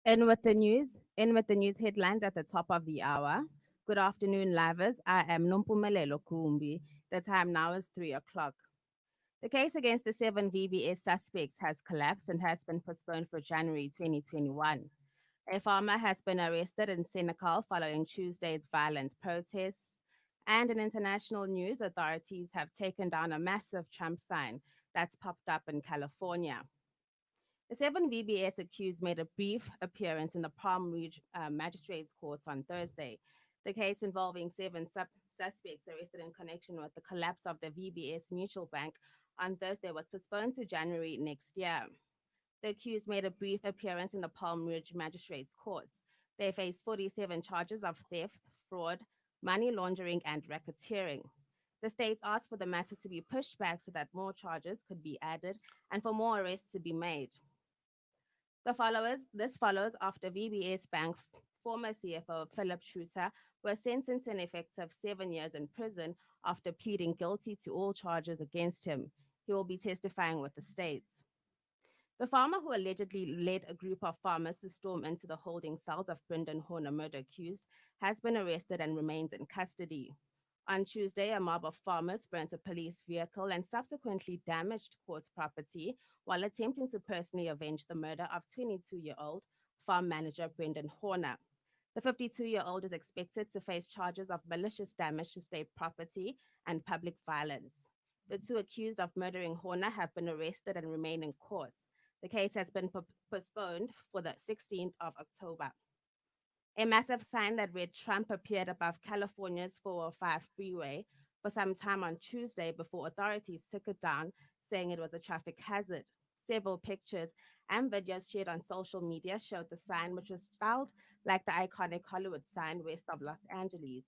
In with the news headlines at the top of the hour. Good afternoon, livers. I am Numpumelelo Kumbi. The time now is 3 o'clock. The case against the seven VBS suspects has collapsed and has been postponed for January 2021. A farmer has been arrested in Senegal following Tuesday's violent protests. And in international news, authorities have taken down a massive Trump sign that's popped up in California. The seven VBS accused made a brief appearance in the Palm Ridge Magistrates Court on Thursday. The case involving seven suspects arrested in connection with the collapse of the VBS Mutual Bank on Thursday was postponed to January next year. The accused made a brief appearance in the Palm Ridge Magistrates Courts. They face 47 charges of theft, fraud, money laundering, and racketeering. The state asked for the matter to be pushed back so that more charges could be added and for more arrests to be made. This follows after VBS Bank former CFO Philip Schroeter was sentenced to an effective 7 years in prison after pleading guilty to all charges against him. He will be testifying with the state. The farmer who allegedly led a group of farmers to storm into the holding cells of Brendan Horner murder accused has been arrested and remains in custody. On Tuesday, a mob of farmers burnt a police vehicle and subsequently damaged court property while attempting to personally avenge the murder of 22-year-old farm manager Brendan Horner. The 52-year-old is expected to face charges of malicious damage to state property and public violence. The two accused of murdering Horner have been arrested and remain in court. The case has been postponed for the 16th of October. A massive sign that read Trump appeared above California's 405 freeway for some time on Tuesday before authorities took it down, saying it was a traffic hazard. Several pictures and videos shared on social media showed the sign, which was styled like the iconic Hollywood sign west of Los Angeles.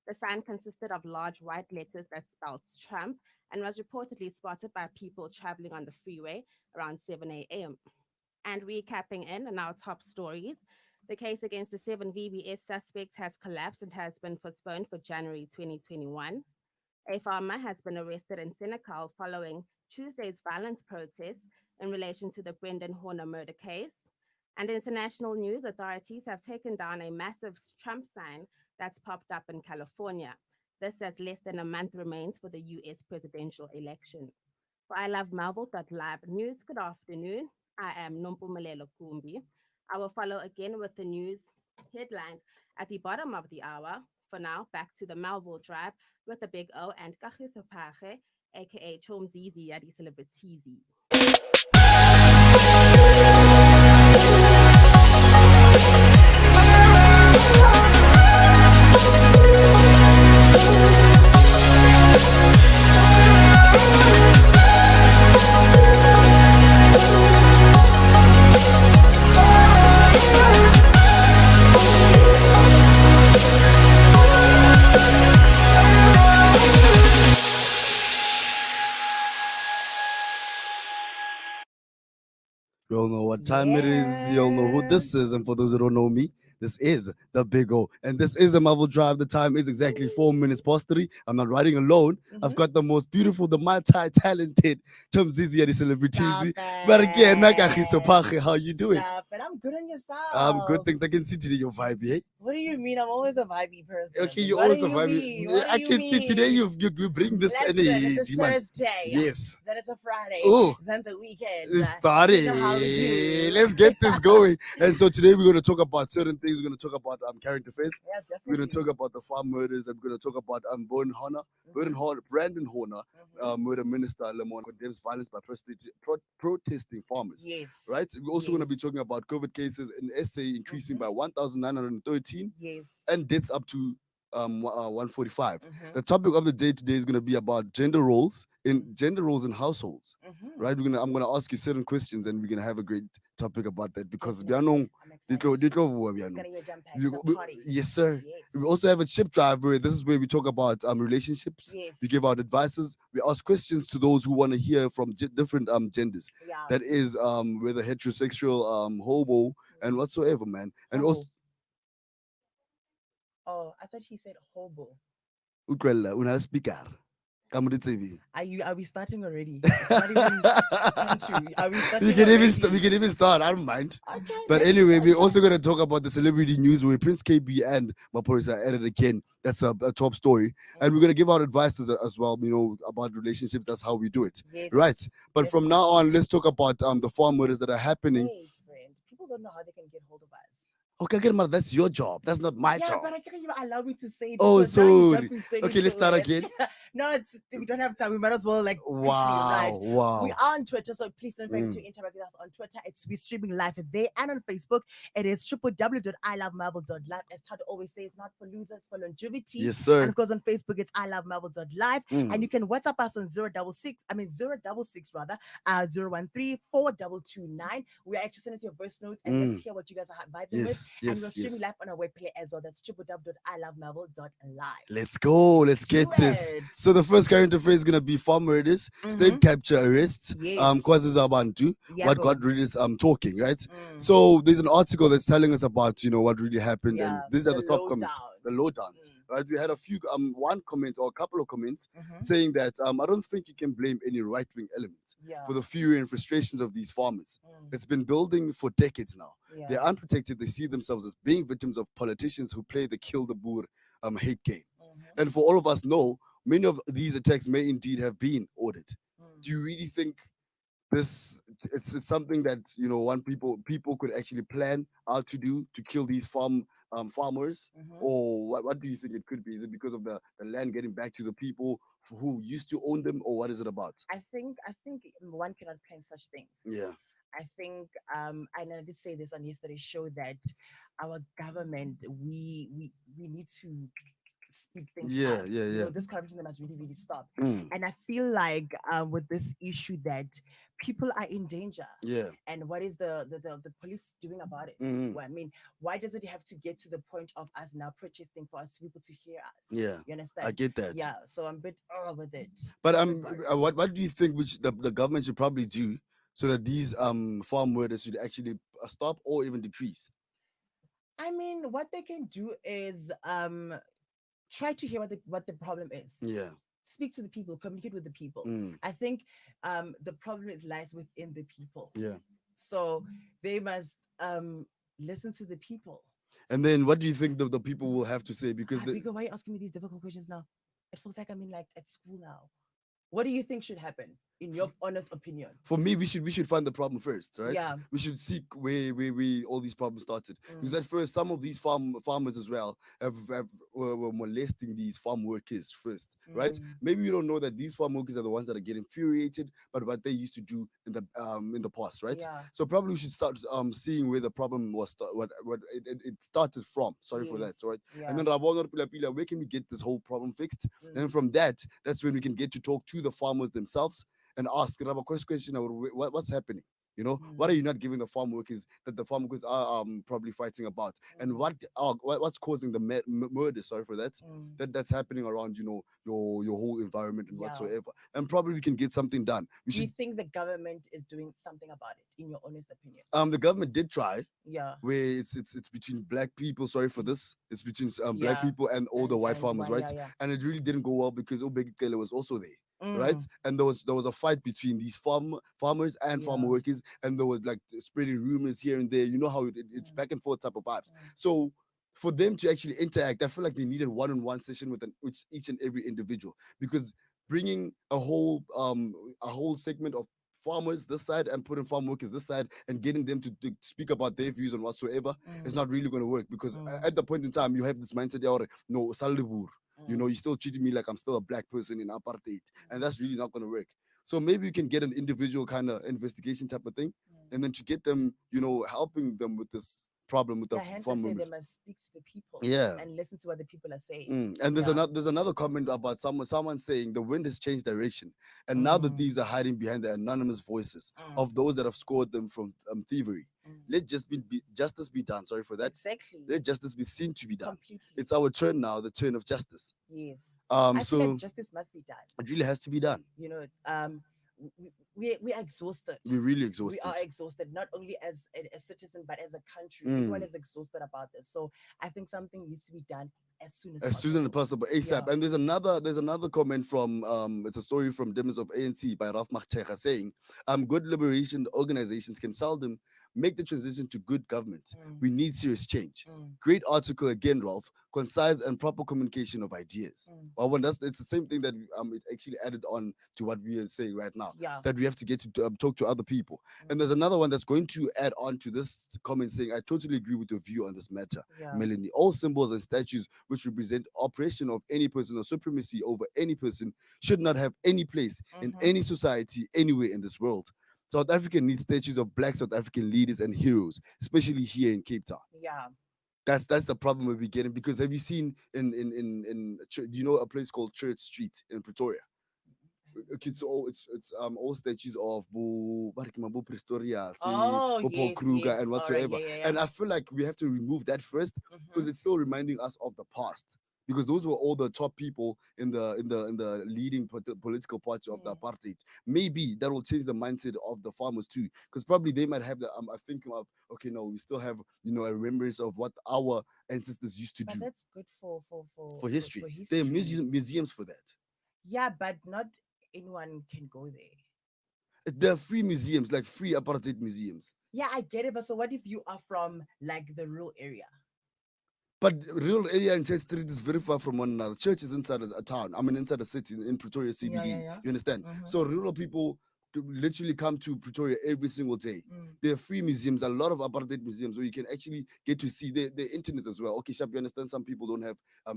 The sign consisted of large white letters that spelled Trump and was reportedly spotted by people traveling on the freeway around 7 a.m. And recapping in our top stories, the case against the seven VBS suspects has collapsed and has been postponed for January 2021. A farmer has been arrested in Senegal following Tuesday's violent protests in relation to the Brendan Horner murder case. And international news, authorities have taken down a massive Trump sign that's popped up in California. This as less than a month remains for the US presidential election. For I Love Melville.live news, good afternoon. I am Nompumelelo Kumbi. I will follow again with the news headlines at the bottom of the hour. For now, back to the Melville Drive with the Big O and Kagiso Phage, aka Chomzizi Yadi Celebritizi. You all know what time it is. You all know who this is. And for those who don't know me, this is the Big O. And this is the Marvel Drive. The time is exactly 4 minutes past 3. I'm not riding alone. I've got the most beautiful, the multi-talented Chumzizi Adi Celebritizi. But again, Nakagiso Phage, how you doing? Stop it. I'm good on yourself. Good things. I can see today your vibe, eh? What do you mean? I'm always a vibey person. Okay, you're What always do a you vibe. mean? What do I you can see today mean? you bring this Listen, energy, it's a man. Thursday. Yes. Then it's a Friday. Oh. Then the weekend. It started. You know how we do. Let's get this going. And so today we're going to talk about certain things. We're going to talk about current affairs. Yeah, We're going definitely. to talk about the farm murders. And we're going to talk about Brandon Horner, murder minister Lemon condemns violence by protesting farmers. Yes. Right. We're also going to be Yes. talking about COVID cases in SA increasing by 1,913 Yes. and deaths up to 145. Mhm. The topic of the day today is going to be about gender roles in households. Mhm. Right? I'm gonna ask you certain questions, and we're gonna have a great topic about that because we are Definitely. no. I'm excited. It's gonna be a jump pack. It's a We- party. yes, sir. Yes. We also have a ship drive where this is where we talk about relationships. Yes. We give out advices. We ask questions to those who want to hear from different genders. Yeah. That is whether heterosexual, homo, and whatsoever, man. And Hobo. also, Oh, I thought she said hobo. Ukwella, una speaker. Come with the TV. Are we starting already? It's not even 10 to. Are we starting We can even already? we can even start. I don't mind. Okay, But let's anyway, we're start. also going to talk about the celebrity news where Prince KB and Maporisa are at it again. That's a top story. And we're going to give out advice as well, about relationships. That's how we do it. Yes. Right. But from now definitely. on, let's talk about the farm murders that are happening. Wait, friend. People don't know how they can get hold of us. Okay, get mad. That's your job. That's not my Yeah, job. but I can't even allow me to say it Oh, because now you sorry. jump in saying Okay, it let's so start weird. again. No, we don't have time. We might as well like quickly, right? Wow. We are on Twitter, so please don't forget Mm. to interact with us on Twitter. We're streaming live there and on Facebook. It is www.ilovemarvel.live. As Todd always says, not for losers, for longevity. Yes, And sir. of course on Facebook, it's ilovemarvel.live. Mm. And you can WhatsApp us on 066 rather, 013-4229. We are actually sending us your voice notes and let's hear what you guys are vibing with. Yes, And we're streaming yes. live on our web player as well. That's www.ilovemarvel.live. Let's go. Let's Do get this. it. So the first current affair is gonna be farm murders, state capture arrests, Yes. causes Abantu, Yeah, what bro. God really is talking, right? Mm. So there's an article that's telling us about what really happened, and Yeah, these are the the top comments, lowdown. the lowdowns. Mm. Right? We had a few one comment or a couple of comments Mhm. saying that I don't think you can blame any right wing elements Yeah. for the fury and frustrations of these farmers. Mm. It's been building for decades now. Yeah. They're unprotected. They see themselves as being victims of politicians who play the kill the boer hate game. Mhm. And for all of us know, many of these attacks may indeed have been ordered. Mm. Do you really think this it's something that one people could actually plan out to do to kill these farmers? Mhm. Or what do you think it could be? Is it because of the land getting back to the people who used to own them, or what is it about? I think one cannot plan such things. Yeah. I think and I did say this on yesterday's show that our government we need to speed things Yeah, up. yeah, yeah. This corruption that must really, really stop. Mm, And I feel like with this issue that people are in danger. yeah. And what is the police doing about it? Mhm. Well, I mean, why does it have to get to the point of us now protesting for us people to hear us? Yeah. You I understand? get that. Yeah. So I'm a bit with it. But With part of it. what do you think which the government should probably do so that these farm murders should actually stop or even decrease? I mean, what they can do is try to hear what the problem is. Yeah. Speak to the people, communicate with the people. Mm, I think the problem lies within the people. yeah. So they must listen to the people. And then what do you think the people will have to say? Because Because why are you asking me these difficult questions now? It feels like I'm in like at school now. What do you think should happen, in your honest opinion? for me, we should find the problem first, right? Yeah. We should seek where all these problems started. Because Mm. at first, some of these farmers as well were molesting these farm workers first, right? Mm. Maybe you don't know that these farm workers are the ones that are getting infuriated, but what they used to do in the past, right? Yeah. So probably we should start seeing where the problem was what it started from. Sorry for that, Yes. right? Yeah. And then Rabona Pila Pila, where can we get this whole problem fixed? Mm. And from that's when we can get to talk to the farmers themselves and ask Rabba question, what's happening? What are you not giving the farm workers that the farm workers are probably fighting about? And what's causing the murder? Sorry for that. Mm. That's happening around your whole environment and Yeah. whatsoever. And probably we can get something done. We Do you should. think the government is doing something about it, in your honest opinion? The government did try Yeah. where it's between black people. Sorry for this. It's between black Yeah. people and all the white farmers, why- right? Yeah, And it really didn't go well because Obegi Taylor was also there. yeah. Right, Mm. and there was a fight between these farmers and farmer Yeah. workers, and there was like spreading rumors here and there. You know how it's Mm. back and forth type of vibes. Mm. So for them to actually interact, I feel like they needed one-on-one session with each and every individual, because bringing a whole segment of farmers this side and putting farm workers this side and getting them to speak about their views and whatsoever is Mm. not really going to work, because Mm. at the point in time you have this mindset, yeah, no, Salibur. Mm. You're still treating me like I'm still a black person in apartheid, and that's really not going to work. So maybe you can get an individual kind of investigation type of thing, Mm. and then to get them, helping them with this problem with the Yeah, hence I farm say they movement. must speak to the people. Yeah. And listen to what the people are saying. And there's Yeah. another comment about someone saying the wind has changed direction, and now the Mm. thieves are hiding behind the anonymous voices of those that have scored them from thievery. Mm. Let justice be done. Sorry for that. Exactly. Let justice be seen to be done. Completely. It's our turn now, the turn of justice. Yes. I feel So like justice must be done. it really has to be done. We are exhausted. We're really We exhausted. are exhausted, not only as a citizen, but as a country. Everyone Mm. is exhausted about this. So I think something needs to be done as soon as as soon as possible. possible, ASAP. Yeah. And there's another comment from it's a story from Demons of ANC by Ralph Machecha saying, good liberation organizations can seldom make the transition to good government. Mm, We need serious change. mm, Great article again, Ralph. Concise and proper communication of ideas. mm. Well, when that's it's the same thing that it actually added on to what we are saying right now. Yeah. That we have to get to talk to other people. And Mm, there's another one that's going to add on to this comment saying, I totally agree with your view on this matter. yeah. Melanie, all symbols and statues which represent oppression of any person or supremacy over any person should not have any place in Mm-hmm. any society anywhere in this world. South Africa needs statues of black South African leaders and heroes, especially here in Cape Town. Yeah. That's the problem we're getting, because have you seen a place called Church Street in Pretoria? Okay, so it's all statues of Bo Prestoria, Oh, Paul yes, Kruger yes. and All right. whatsoever. Yeah, yeah, yeah. And I feel like we have to remove that first, Mm-hmm. because it's still reminding us of the past. Because those were all the top people in the leading political party of the Mm. apartheid. Maybe that will change the mindset of the farmers too, because probably they might have the I think of, okay, no, we still have a remembrance of what our ancestors used to But do that's good for for history. for There are history. museums for that. Yeah, but not anyone can go there. There are free museums, like free apartheid museums. Yeah, I get it. But so what if you are from like the rural area? But real area and Church Street is very far from one another. Church is inside a town. I mean, inside a city in Pretoria Yeah, yeah, CBD. yeah. You understand? Mm-hmm. So rural people literally come to Pretoria every single day. Mm. There are free museums, a lot of apartheid museums where you can actually get to see the internet as well. Okay, Shab, you understand some people don't have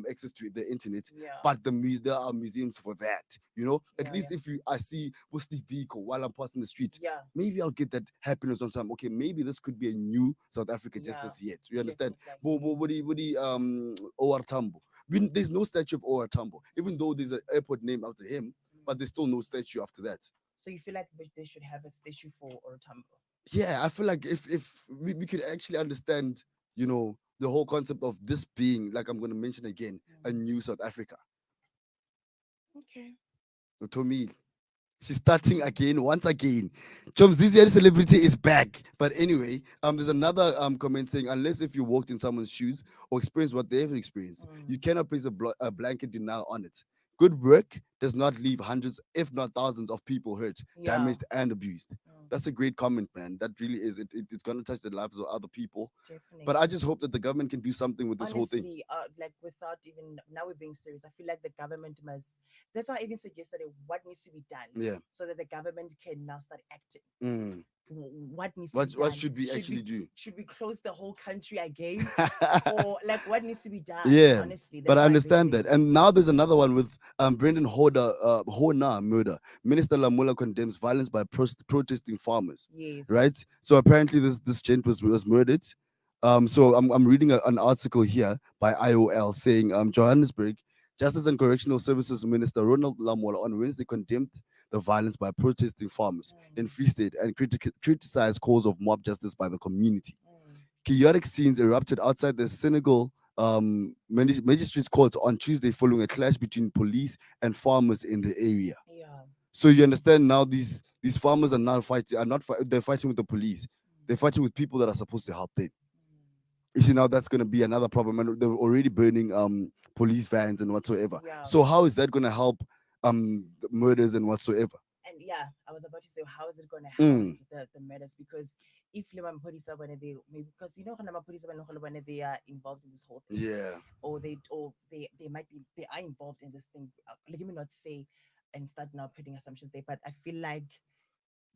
access to the internet, Yeah. but there are museums for that. At Yeah, least yeah. if I see Steve Biko while I'm passing the street, Yeah. maybe I'll get that happiness on some. Okay, maybe this could be a new South Africa just Yeah. as yet. You understand? Definitely. I Bo, hear bo, you. what do you- what do you, O.R. Tambo. There's no statue of O.R. Tambo, even though there's an airport named after him, but Mm. there's still no statue after that. So you feel like they should have a statue for Orotambo? Yeah, I feel like if we could actually understand, the whole concept of this being, like I'm going to mention again, a Mm. new South Africa. Okay. So to me, she's starting again, once again. Chomzizi celebrity is back. But anyway, there's another comment saying, unless if you walked in someone's shoes or experienced what they've experienced, Mm. you cannot place a blanket denial on it. Good work does not leave hundreds, if not thousands, of people hurt, Yeah. damaged, and abused. Mm. That's a great comment, man. That really is. It's gonna touch the lives of other people. But I Definitely. just hope that the government can do something with this whole thing. Honestly, like without even now we're being serious, I feel like the government must. That's why I even suggested what needs to be done Yeah. so that the government can now start acting. Mm. What needs to What be what done? should we actually do? Should we close the whole country again, or like what needs to be done? Yeah, Honestly, but that's I my big understand that. thing. And now there's another one with Brendan Hona murder. Minister Lamula condemns violence by protesting farmers. Yes. Right. So apparently this gent was murdered. So I'm reading an article here by IOL saying Johannesburg Justice and Correctional Services Minister Ronald Lamola on Wednesday condemned the violence by protesting farmers in Mm, Free State and criticized calls of mob justice by the community. mm. Chaotic scenes erupted outside the Senegal magistrates court on Tuesday following a clash between police and farmers in the area. Yeah. So you understand now these farmers are now fighting are not they're fighting with the police. They're fighting with people that are supposed to help them. You see, now that's going to be another problem, and they're already burning police vans and whatsoever. Yeah. So how is that going to help the murders and whatsoever? And yeah, I was about to say, how is it going to help Mm, the matters? Because if Leman Podisa, when they maybe because you know Hanama Podisa when they are involved in this whole thing, yeah. or they might be they are involved in this thing. Let me not say and start now putting assumptions there, but I feel like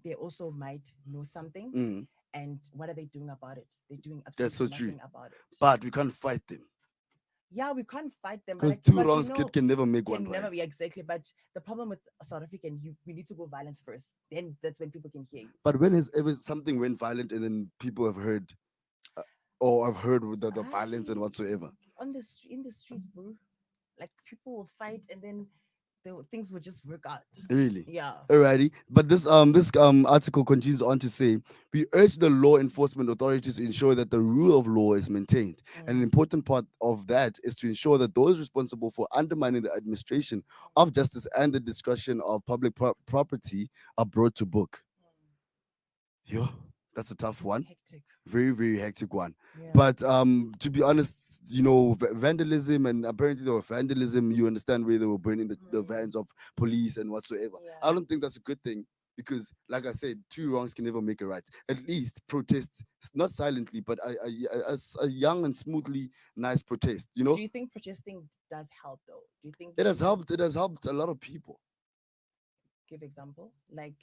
they also might know something. Mm, And what are they doing about it? They're doing that's absolutely so true. nothing about it. But we can't fight them Yeah, we can't fight them, because like, two but you wrongs know, can never make one can right. never be exactly. But the problem with South African, we need to go violence first. Then that's when people can hear you. But when has ever something went violent and then people have heard uh, or have heard with the violence and I whatsoever? in the streets, bro. Like people will fight, and then things will just work out. Really? Yeah. Alrighty. But this article continues on to say we urge the law enforcement authorities to ensure that the rule of law is maintained. And an Mm, important part of that is to ensure that those responsible for undermining the administration of justice and the discretion of public property are brought to book. mm. Yo, that's a tough one. Hectic. Very, very hectic one. Yeah. But to be honest, vandalism, and apparently there was vandalism. You understand, where they were burning the Mm. vans of police and whatsoever. I Yeah. don't think that's a good thing, because, like I said, two wrongs can never make a right. At least protest, not silently, but a young and smoothly nice protest. Do you think protesting does help though? Do you think It has you helped. It has helped a lot of people. give example like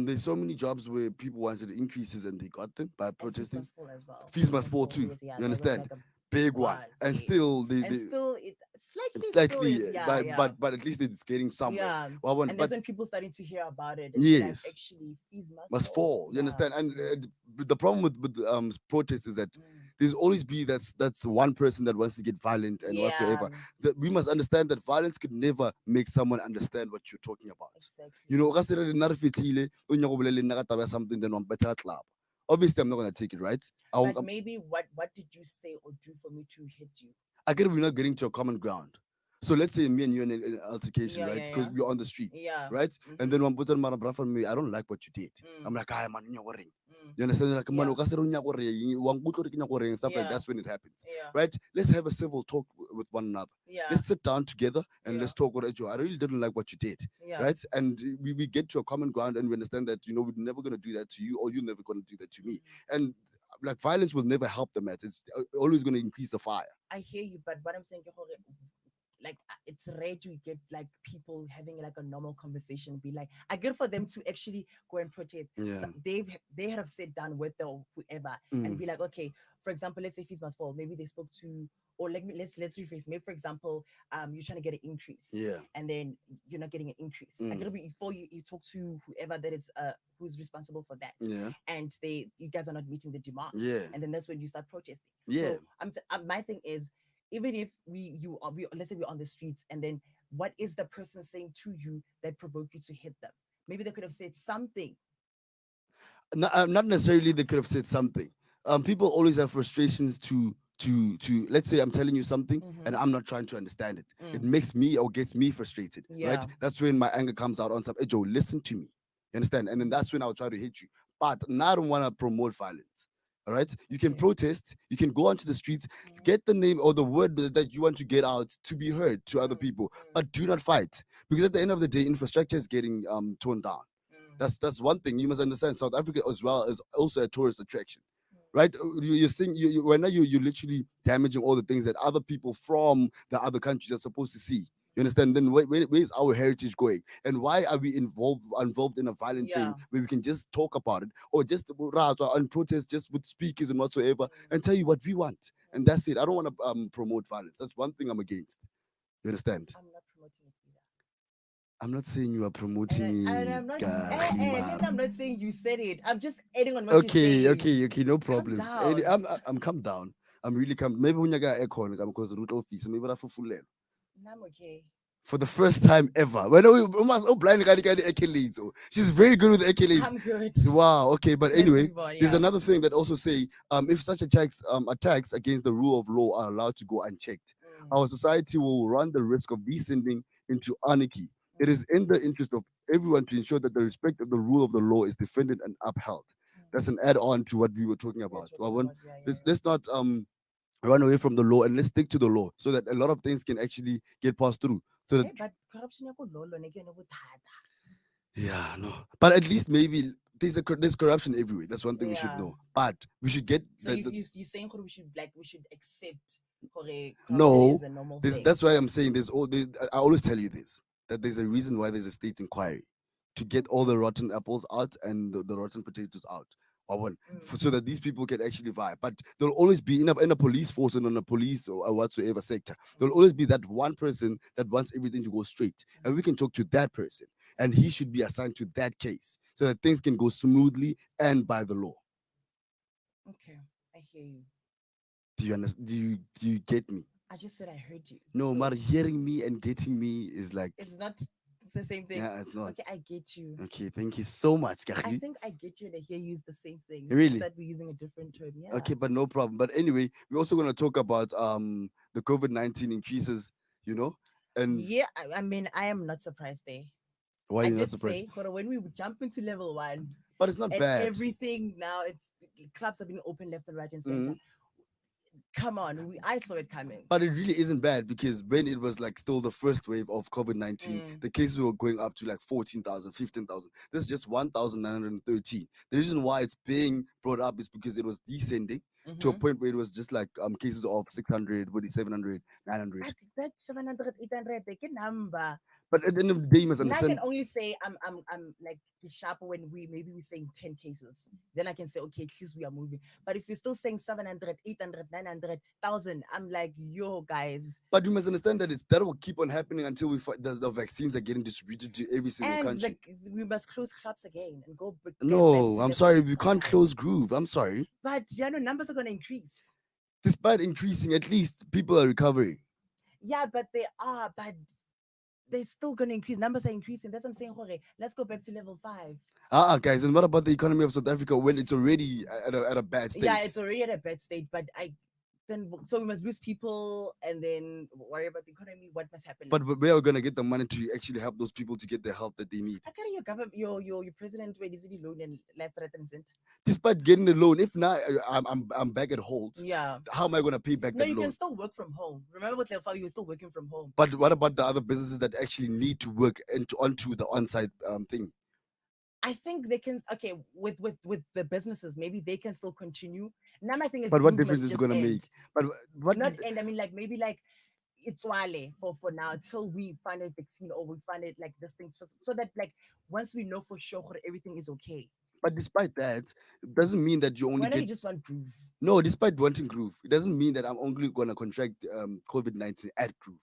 There's so many jobs where people wanted increases and they got them by and fees protesting. must fall as well. Fees must fall too. Yes, yeah, You that was understand? like a big Big one. one. And Yes. still, And still it it's slightly still slightly, is, yeah, but yeah. at least it's getting somewhere. Yeah. Well, And but that's when people starting to hear about it and be like, yes, actually, fees must must fall. fall. You Yeah. understand? And Mm, the problem with protests is that mm. there's always be that's one person that wants to get violent and Yeah, whatsoever. That we must understand that violence could never make someone understand what you're talking about. exactly. You know, ka se re nna re fitlhile, o nyaka go bolelela nna ka taba ya something, then one better club. Obviously, I'm not gonna take it, right? But maybe what did you say or do for me to hit you? I get we're not getting to a common ground. So let's say me and you in an altercation, Yeah, right? yeah, Because yeah. we're on the streets, Yeah. right? And Mm-hmm. then one put on my brother me, I don't like what you did. I'm Mm, like, "Hi, man, you're worrying." mm. You understand? Like, man, Yeah. o ka se re o nyaka gore eng, wa nkutlwa gore ke nyaka gore eng, stuff like Yeah. that's when it happens, Yeah. right? Let's have a civil talk with one another. Yeah. Let's sit down together and Yeah. let's talk with each other. I really didn't like what you did, Yeah. right? And we get to a common ground and we understand that, we're never going to do that to you, or you're never going to do that to me. Mm. And like, violence will never help the matter. It's always going to increase the fire. I hear you, but what I'm saying, like it's rare to get like people having like a normal conversation. Be like, I get for them to actually go and protest. Yeah. So they have sat down with the whoever and Mm. be like, okay, for example, let's say fees must fall. Maybe they spoke to, or like let's rephrase. Maybe for example, you're trying to get an increase, Yeah. and then you're not getting an increase. I Mm. gotta be before you talk to whoever that is who's responsible for that, Yeah. and you guys are not meeting the demand, Yeah. and then that's when you start protesting. Yeah. So my thing is, even if let's say we're on the streets, and then what is the person saying to you that provoked you to hit them? Maybe they could have said something. Not necessarily they could have said something. People always have frustrations to let's say I'm telling you something and Mm-hmm. I'm not trying to understand it. It Mm. makes me or gets me frustrated, right? Yeah. That's when my anger comes out on some. Hey, Joe, listen to me. You understand? And then that's when I'll try to hit you. But now I don't want to promote violence. All right, you can Okay. protest, you can go onto the streets, Mm, get the name or the word that you want to get out to be heard to other mm, people, mm, but do not fight, because at the end of the day, infrastructure is getting torn down. mm, That's one thing you must understand. South Africa as well is also a tourist attraction, mm, right? You think when you're literally damaging all the things that other people from the other countries are supposed to see. You understand? Then where's our heritage going? And why are we involved in a violent thing yeah. where we can just talk about it, or just and protest just with speakers and whatsoever, Mm, and tell you what we want, and mm. that's it. I don't want to promote violence. That's one thing I'm against. You understand? I'm not promoting it either. I'm not saying you are promoting And me, I'm not Kahima. and I'm not saying you said it. I'm just adding on what you're Okay, saying. okay, okay, no Calm problem. down. I'm calm down. I'm really calm. Maybe when you got aircon, because root office, maybe that's for full level. I'm okay. For the first time ever. When we must blind guy the accolades. Oh, she's very good with accolades. I'm good. Wow. Okay, but Let's anyway, move on. there's Yeah. another thing that also say if such attacks against the rule of law are allowed to go unchecked, Mm, our society will run the risk of descending into anarchy. It mm, is in the interest of everyone to ensure that the respect of the rule of the law is defended and upheld. mm. That's an add-on to what we were talking We're about. talking about, yeah, yeah, Let's not run away from the law, and let's stick to the law so that a lot of things can actually get passed through. So yeah. that, Hey, but corruption ya ko lolo ne ke ne bothata. yeah, no, but at least maybe there's corruption everywhere. That's one thing we should Yeah. know. But we should get So you saying we should accept corruption no. is a normal There's thing. That's why I'm saying I always tell you this, that there's a reason why there's a state inquiry to get all the rotten apples out and the rotten potatoes out. Or one, Mm, so that these people can actually vibe. But there'll always be in a police force and on a police or whatsoever sector, there'll always be that one person that wants everything to go straight. And we can talk to that person. And he should be assigned to that case so that things can go smoothly and by the law. okay, I hear you. Do you understand? Do you get me? I just said I heard you. No, So but hearing me and getting me is like, it's the same thing. yeah, it's not. Okay, I get you. Okay, thank you so much, I Kari. think I get you and I hear you use the same thing. It's just Really? that we're using a different term. Yeah. Okay, but no problem. But anyway, we're also gonna talk about the COVID-19 increases, and Yeah, I mean, I am not surprised there. why I you're not did surprised. say, hold on, when we jump into level one But it's not and bad. everything now, it's clubs are being open left and right and center. Mhm. Come on, I saw it coming. But it really isn't bad because when it was like still the first wave of COVID-19, Mm. the cases were going up to like 14,000, 15,000. This is just 1,913. The reason why it's being brought up is because it was descending to a Mm-hmm. point where it was just like cases of 600, 700, 900. But that's 700, 800, take a number. But at the end of the day, you must And I can understand. only say I'm like sharp when we're saying 10 cases. Then I can say, okay, at least we are moving. But if you're still saying 700, 800, 900,000, I'm like, yo, guys. But you must understand that that will keep on happening until the vaccines are getting distributed to every single And country. we must close clubs again and go get back No, to I'm level sorry, we can't five. close Groove. I'm sorry. But yeah, no, numbers are gonna increase. Despite increasing, at least people are recovering. Yeah, but they are, but they're still gonna increase. Numbers are increasing. That's what I'm saying, Jorge. Let's go back to level 5. Guys, and what about the economy of South Africa when it's already at a bad state? Yeah, it's already at a bad state, but so we must lose people and then worry about the economy. What must happen? But where are we gonna get the money to actually help those people to get the help that they need? I carry your government, your president, where is it alone and left, right, and center? Despite getting the loan, if not, I'm back at Holt. Yeah. How am I gonna pay back No, that you can loan? still work from home. Remember with level 5, you were still working from home. But what about the other businesses that actually need to work onto the on-site thing? I think they can. Okay, with the businesses, maybe they can still continue. Now my thing is, But what Groove difference must is it just gonna end. make? But what? Not end. I mean, like maybe like it's wale for now till we find a vaccine or we find it like this thing, so that like once we know for sure that everything is okay. But despite that, it doesn't mean that you only Why not get. you just want Groove? No, despite wanting Groove, it doesn't mean that I'm only gonna contract COVID-19 at Groove.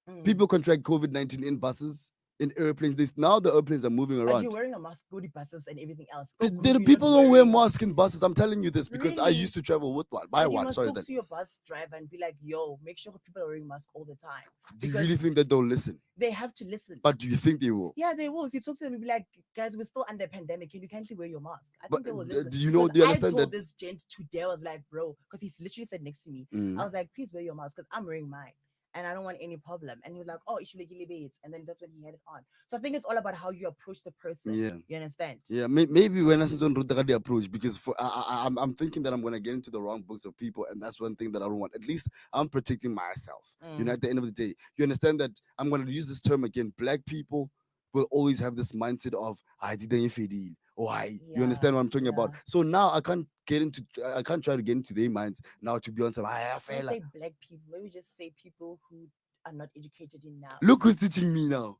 Mm. People contract COVID-19 in buses, in airplanes. Now the airplanes are moving But you're around. wearing a mask, go to buses and everything else. Go The Groove, you're not people don't wear wearing. masks in buses. I'm telling you this because I Really? used to travel with one, by Then you one. must Sorry, talk then. to your bus driver and be like, yo, make sure people are wearing masks all the time. Do you Because really think that they'll listen? they have to listen. But do you think they will? Yeah, they will. If you talk to them, you'll be like, guys, we're still under a pandemic and you can't wear your mask. I But think they will listen. do you know? Because Do you I understand told that? this gent today, I was like, bro, because he's literally said next to me. I Mm. was like, please wear your mask because I'm wearing mine and I don't want any problem. And he was like, oh, it should be it. And then that's when he had it on. So I think it's all about how you approach the person. Yeah. You understand? Yeah, maybe when I said on the approach, because I'm thinking that I'm gonna get into the wrong books of people, and that's one thing that I don't want. At least I'm protecting myself. You know, Mm. at the end of the day, you understand that I'm gonna use this term again. Black people will always have this mindset of I didn't feel or I. You Yeah. understand what I'm talking Yeah. about? So now I can't try to get into their minds now to be on some I Don't feel like say black people. Maybe just say people who are not educated enough. look who's teaching me now.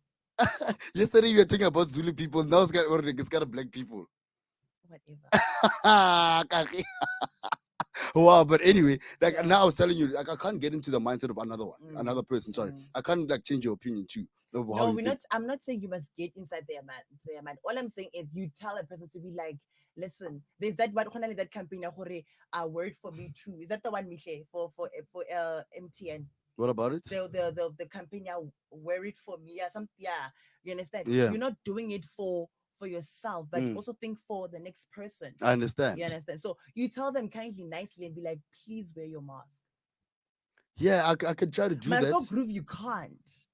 Yesterday you were talking about Zulu people, now it's got black people. Whatever. Kaki. Wow, but anyway, like Yeah. now I was telling you, like I can't get into the mindset of another one, Mm. another person. Sorry, Mm. I can't like change your opinion too of how No, you we're think. not. I'm not saying you must get inside their mind. Their mind. All I'm saying is you tell a person to be like, listen, there's that one that campaign word for me too. Is that the one Miche for MTN? What about it? The campaign wear it for me. Yeah, you understand? Yeah, You're not doing it for yourself, but Mm. also think for the next person. I understand. You understand? So you tell them kindly, nicely, and be like, please wear your mask. Yeah, I could try to do Marco that. Groove, you can't.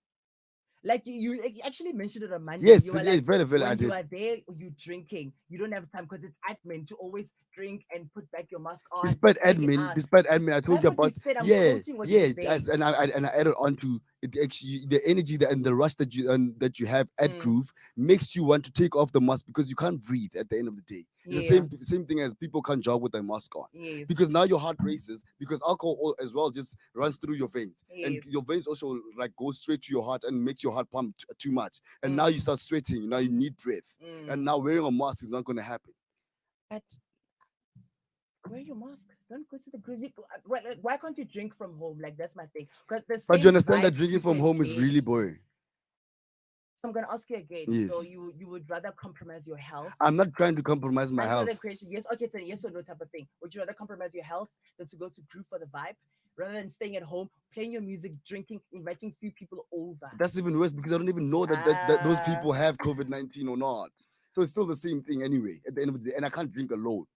Like you actually mentioned it on Monday. Yes, You were yes, like, very, very. I when you did. are there, you drinking. You don't have time because it's admin to always drink and put back your mask on, take it out. Despite admin, I told That's you what you about. said. I'm Yeah, quoting what yeah, you said. and I added on to it. Actually, the energy and the rush that you have at Mm, Groove makes you want to take off the mask because you can't breathe at the end of the day. It's the yeah. same thing as people can't jog with their mask on Yes. because now your heart races because alcohol as well just runs through your veins and Yes. your veins also like go straight to your heart and makes your heart pump too much and now you Mm, start sweating. Now you need breath and mm. now wearing a mask is not going to happen. But wear your mask. Don't go to the groove. Why can't you drink from home? Like that's my thing. Because the But you same understand that vibe drinking you from can home is get. really boring. So I'm gonna ask you again. So Yes. you would rather compromise your health? I'm not trying to compromise my Answer the health. question. Yes. Okay. It's a yes or no type of thing. Would you rather compromise your health than to go to group for the vibe, rather than staying at home, playing your music, drinking, inviting few people over? That's even worse because I don't even know that those Ah. people have COVID-19 or not. So it's still the same thing anyway at the end of the day. And I can't drink alone.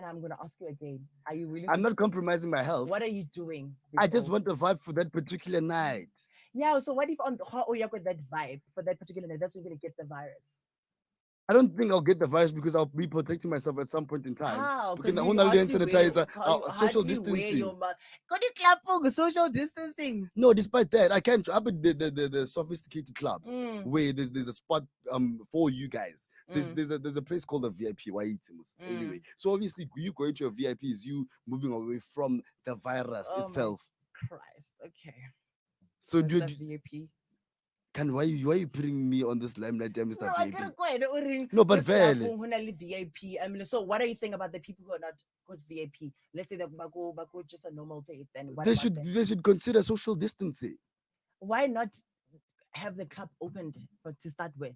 And I'm gonna ask you again. Are you willing I'm to? not compromising my health. What are you doing? I just Before? want a vibe for that particular night. Yeah. So what if on how you with that vibe for that particular night? That's when you're gonna get the virus. I don't think I'll get the virus because I'll be protecting myself at some point in time. How? Because Because the you whole hand hardly wear, sanitizer, you social hardly wear distancing. your mask. Got you clapping social distancing. No, despite that, I can't. Up at the sophisticated clubs Mm, where there's a spot for you guys. mm, There's a place called the VIP. Why it's anyway. mm. So obviously, you going to a VIP is you moving away from the virus Oh my itself. Christ. Okay. So What's do the you, VIP? can why are you putting me on this limelight, there, No, Mr. I VIP? gotta go ahead. No, but This club fairly. VIP. So what are you saying about the people who are not good VIP? Let's say that Baku just a normal taste. Then what about them? They should consider social distancing. Why not have the club opened to start with?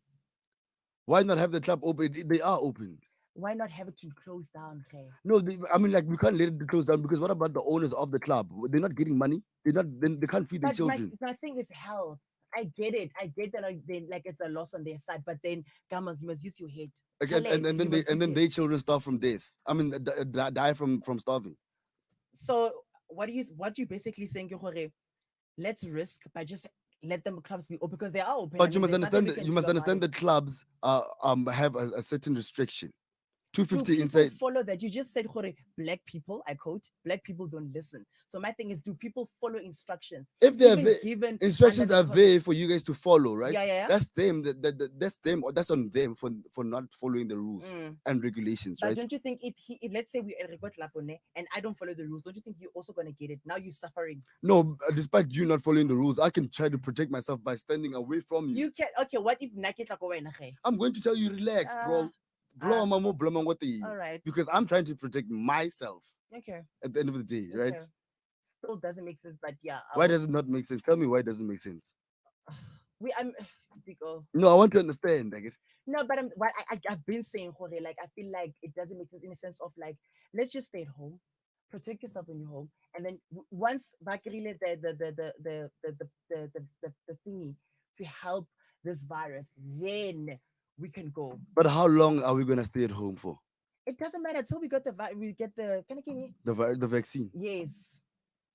Why not have the club open? They are open. Why not have it to close down? Okay. No, I mean, like we can't let it close down because what about the owners of the club? They're not getting money. They can't feed their But my children. my thing is health. I get it. I get that like it's a loss on their side. But then, gammas, you must use your head. Again, Chale, and then you must use your their children starve from death. I mean, die from starving. So what you basically saying, ke gore, let's risk by just let them clubs be open because they are open. I But you mean, must there's nothing understand we that can you do must about understand it. that clubs have a certain restriction. Do 250 people inside. follow that? You just said, gore, black people, I quote, black people don't listen. So my thing is, do people follow instructions? If they're Even there, given under instructions the are there for you guys to follow, right? Yeah, yeah, yeah. That's them. That's them. Or that's on them for not following the rules Mm. and regulations, But right? don't you think if let's say we record Lapone and I don't follow the rules, don't you think you're also gonna get it? Now you're suffering. No, despite you not following the rules, I can try to protect myself by standing away from you. You can okay, what if Naked I'm going to tell you, relax, bro. Blow my mo, blow my what the- all right. Because I'm trying to protect myself Okay. at the end of the day, right? Okay. Still doesn't make sense, but yeah. Why does it not make sense? Tell me why it doesn't make sense. I'm Biko. No, I want to understand. Like, No, but what I've been saying, Jorge, like I feel like it doesn't make sense in the sense of like, let's just stay at home, protect yourself in your home, and then once Bakrile the thingy to help this virus, then we can go. but how long are we gonna stay at home for? It doesn't matter until we got we get the can I get it? The vaccine. Yes.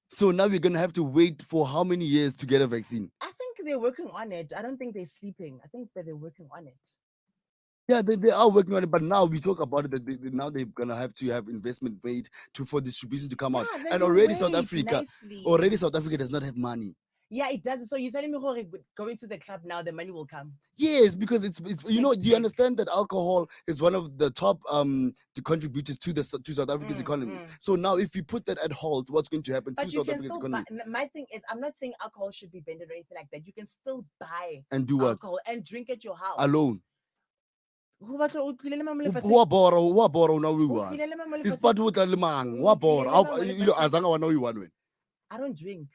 So now we're gonna have to wait for how many years to get a vaccine? I think they're working on it. I don't think they're sleeping. I think that they're working on it. Yeah, they are working on it, but now we talk about it that now they're gonna have to have investment made for distribution to come out. Yeah, then And you already nicely. already South Africa does not have money. Yeah, it does. So you're telling me, Jorge, going to the club now, the money will come. Yes, because it's you know, do you Hectic. understand that alcohol is one of the top the contributors to to South Africa's economy. So now if you put that at halt, what's going to happen But to you South can Africa's still economy? buy. My thing is, I'm not saying alcohol should be banned or anything like that. You can still buy And do what? alcohol and drink at your house. Alone. Who batla o tlile le mama lefatsheng? Who are bora now we O want. tlile le mama This lefatsheng? part with limang, O tlile le mama you lefatsheng? azanga wana we want. I don't drink.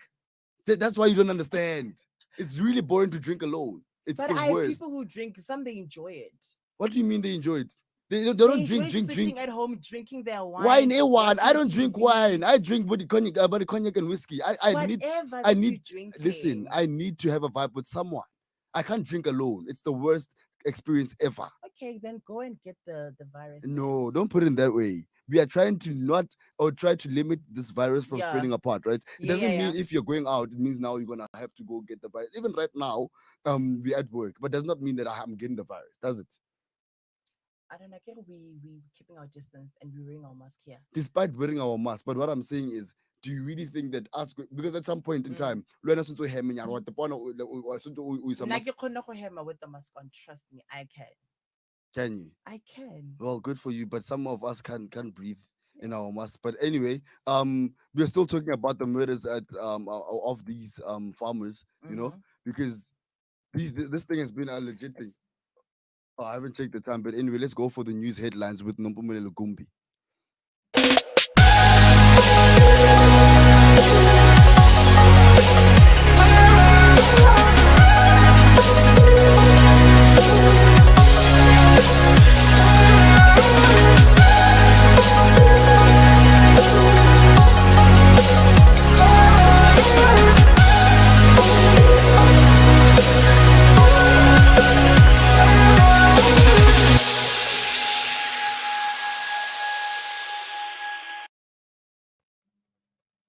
That's why you don't understand. It's really boring to drink alone. It's But the I have worst. people who drink. Some they enjoy it. What do you mean they enjoy it? They They don't enjoy drink. sitting at home drinking their wine. Wine, wine. I watching don't drink TV, wine. I drink with cognac and whiskey. Whatever I that need you drink. listen, I need to have a vibe with someone. I can't drink alone. It's the worst experience ever. Okay, then go and get the virus. then. No, don't put it in that way. We are trying to not or try to limit this virus from Yeah. spreading apart, right? It Yeah, doesn't yeah, mean if you're going out, it means now you're gonna have to go get the virus. Even right now, we're at work, but does not mean that I'm getting the virus, does it? I don't know. I think we keeping our distance and we're wearing our mask here. Despite wearing our mask. But what I'm saying is, do you really think that us because at some point in Mm. time, lwena sontso o hemenya, what the point o isa Nna mask, ke kgona go hema with the mask on. Trust me, I can. can you? I can. Well, good for you, but some of us can't breathe in our mask. But anyway, we're still talking about the murders at of these farmers, you know, Mhm. because this thing has been a legit thing. Oh, I haven't checked the time, but anyway, let's go for the news headlines with Nompumelelo Gumbi.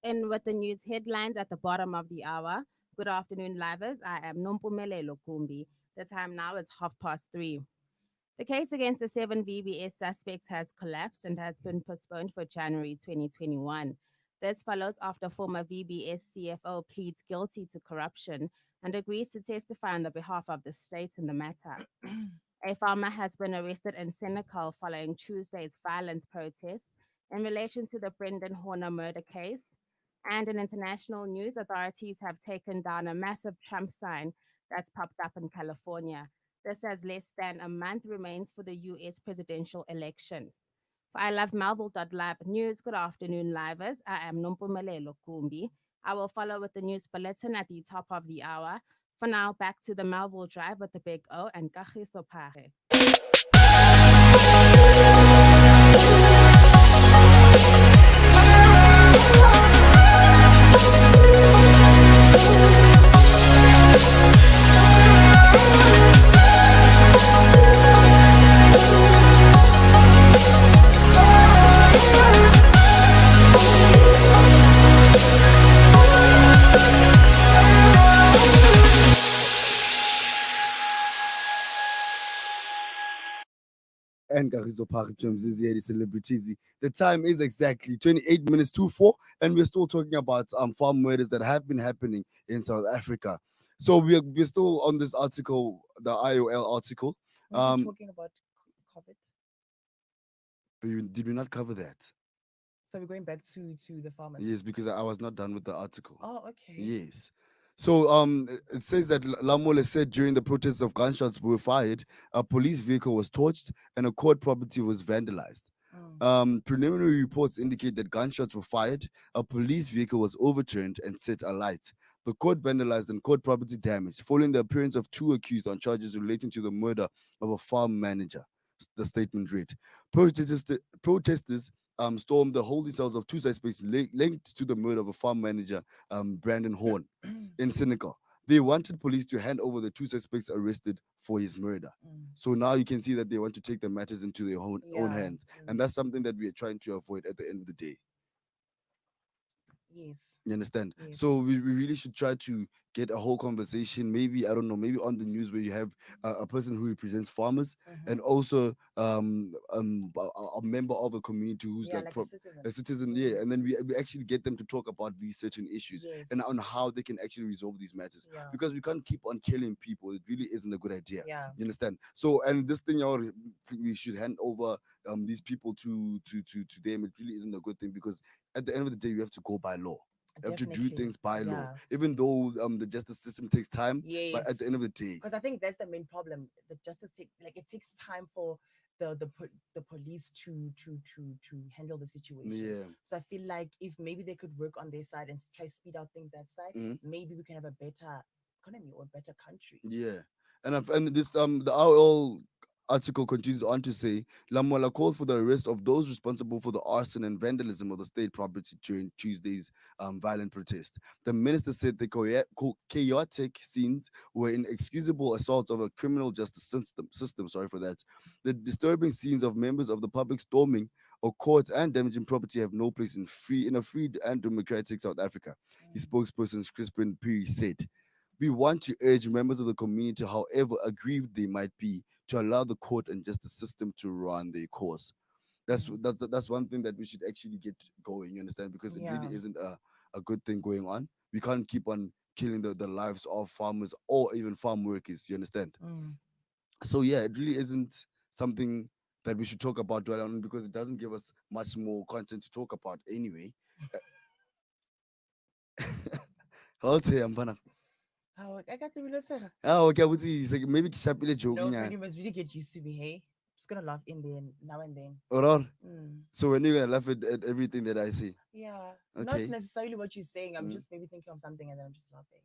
And with the news headlines at the bottom of the hour, good afternoon, livers. I am Nompumele Lokumbi. The time now is 3:30. The case against the seven VBS suspects has collapsed and has been postponed for January 2021. This follows after former VBS CFO pleads guilty to corruption and agrees to testify on the behalf of the state in the matter. A farmer has been arrested in Senegal following Tuesday's violent protests in relation to the Brendan Horner murder case. And in international news, authorities have taken down a massive Trump sign that's popped up in California. This as less than a month remains for the US presidential election. For I Love Melville.live news, good afternoon, livers. I am Nompumelelo Kumbi. I will follow with the news bulletin at the top of the hour. For now, back to the Melville Drive with the Big O and Kagiso Phage. And Kagiso Park James is here, the celebrities. The time is exactly 28 minutes to 4, and we're still talking about farm murders that have been happening in South Africa. So we're still on this article, the IOL article. We're Um, talking about COVID. did we not cover that? So we're going back to the farmers. Yes, because I was not done with the article. Oh, okay. Yes. So it says that Lamole said during the protests of gunshots were fired, a police vehicle was torched and a court property was vandalized. Preliminary reports indicate that gunshots were fired, a police vehicle was overturned and set alight. The court vandalized and court property damaged, following the appearance of two accused on charges relating to the murder of a farm manager. The statement read. Protesters stormed the holding cells of two suspects linked to the murder of a farm manager, Brandon Horn, in Senegal. They wanted police to hand over the two suspects arrested for his murder. So now you can see that they want to take the matters into their own Yeah. hands. And that's something that we are trying to avoid at the end of the day. Yes. You understand? Yes. So we really should try to get a whole conversation, maybe, I don't know, maybe on the news where you have a person who represents farmers and also a member of a community who's Yeah, like like a a citizen, yeah, and then we actually get them to talk about these certain issues Yes. and on how they can actually resolve these matters, Yeah. because we can't keep on killing people. It really isn't a good idea. Yeah. You understand? So, and this thing, we should hand over these people to them. It really isn't a good thing, because at the end of the day, we have to go by law. You have to do Definitely. things by law, Yeah. even though the justice system takes time. Yes. But at the end of the day, Because I think that's the main problem. The justice it takes time for the police to handle the situation. yeah, So I feel like if maybe they could work on their side and try speed out things that side, Mhm. maybe we can have a better economy or a better country. yeah, and this the RL article continues on to say Lamola called for the arrest of those responsible for the arson and vandalism of the state property during Tuesday's violent protest. The minister said the chaotic scenes were inexcusable assaults of a criminal justice system. Sorry for that. The disturbing scenes of members of the public storming a court and damaging property have no place in a free and democratic South Africa. His spokesperson Crispin Piri said. We want to urge members of the community, however aggrieved they might be, to allow the court and justice system to run their course. That's one thing that we should actually get going. You understand? Because it Yeah. really isn't a good thing going on. We can't keep on killing the lives of farmers or even farm workers. You understand? So yeah, it really isn't something that we should talk about dwell on, because it doesn't give us much more content to talk about anyway. I'll say I'm gonna. Oh, I got the real Oh, okay. It's like maybe kisapile joke. No, Yeah. friend, you must really get used to me, hey? Just gonna laugh in there now and then. Or Mm. so when you're gonna laugh at everything that I say, Yeah. Okay. Not necessarily what you're saying. I'm Mm. just maybe thinking of something and then I'm just laughing.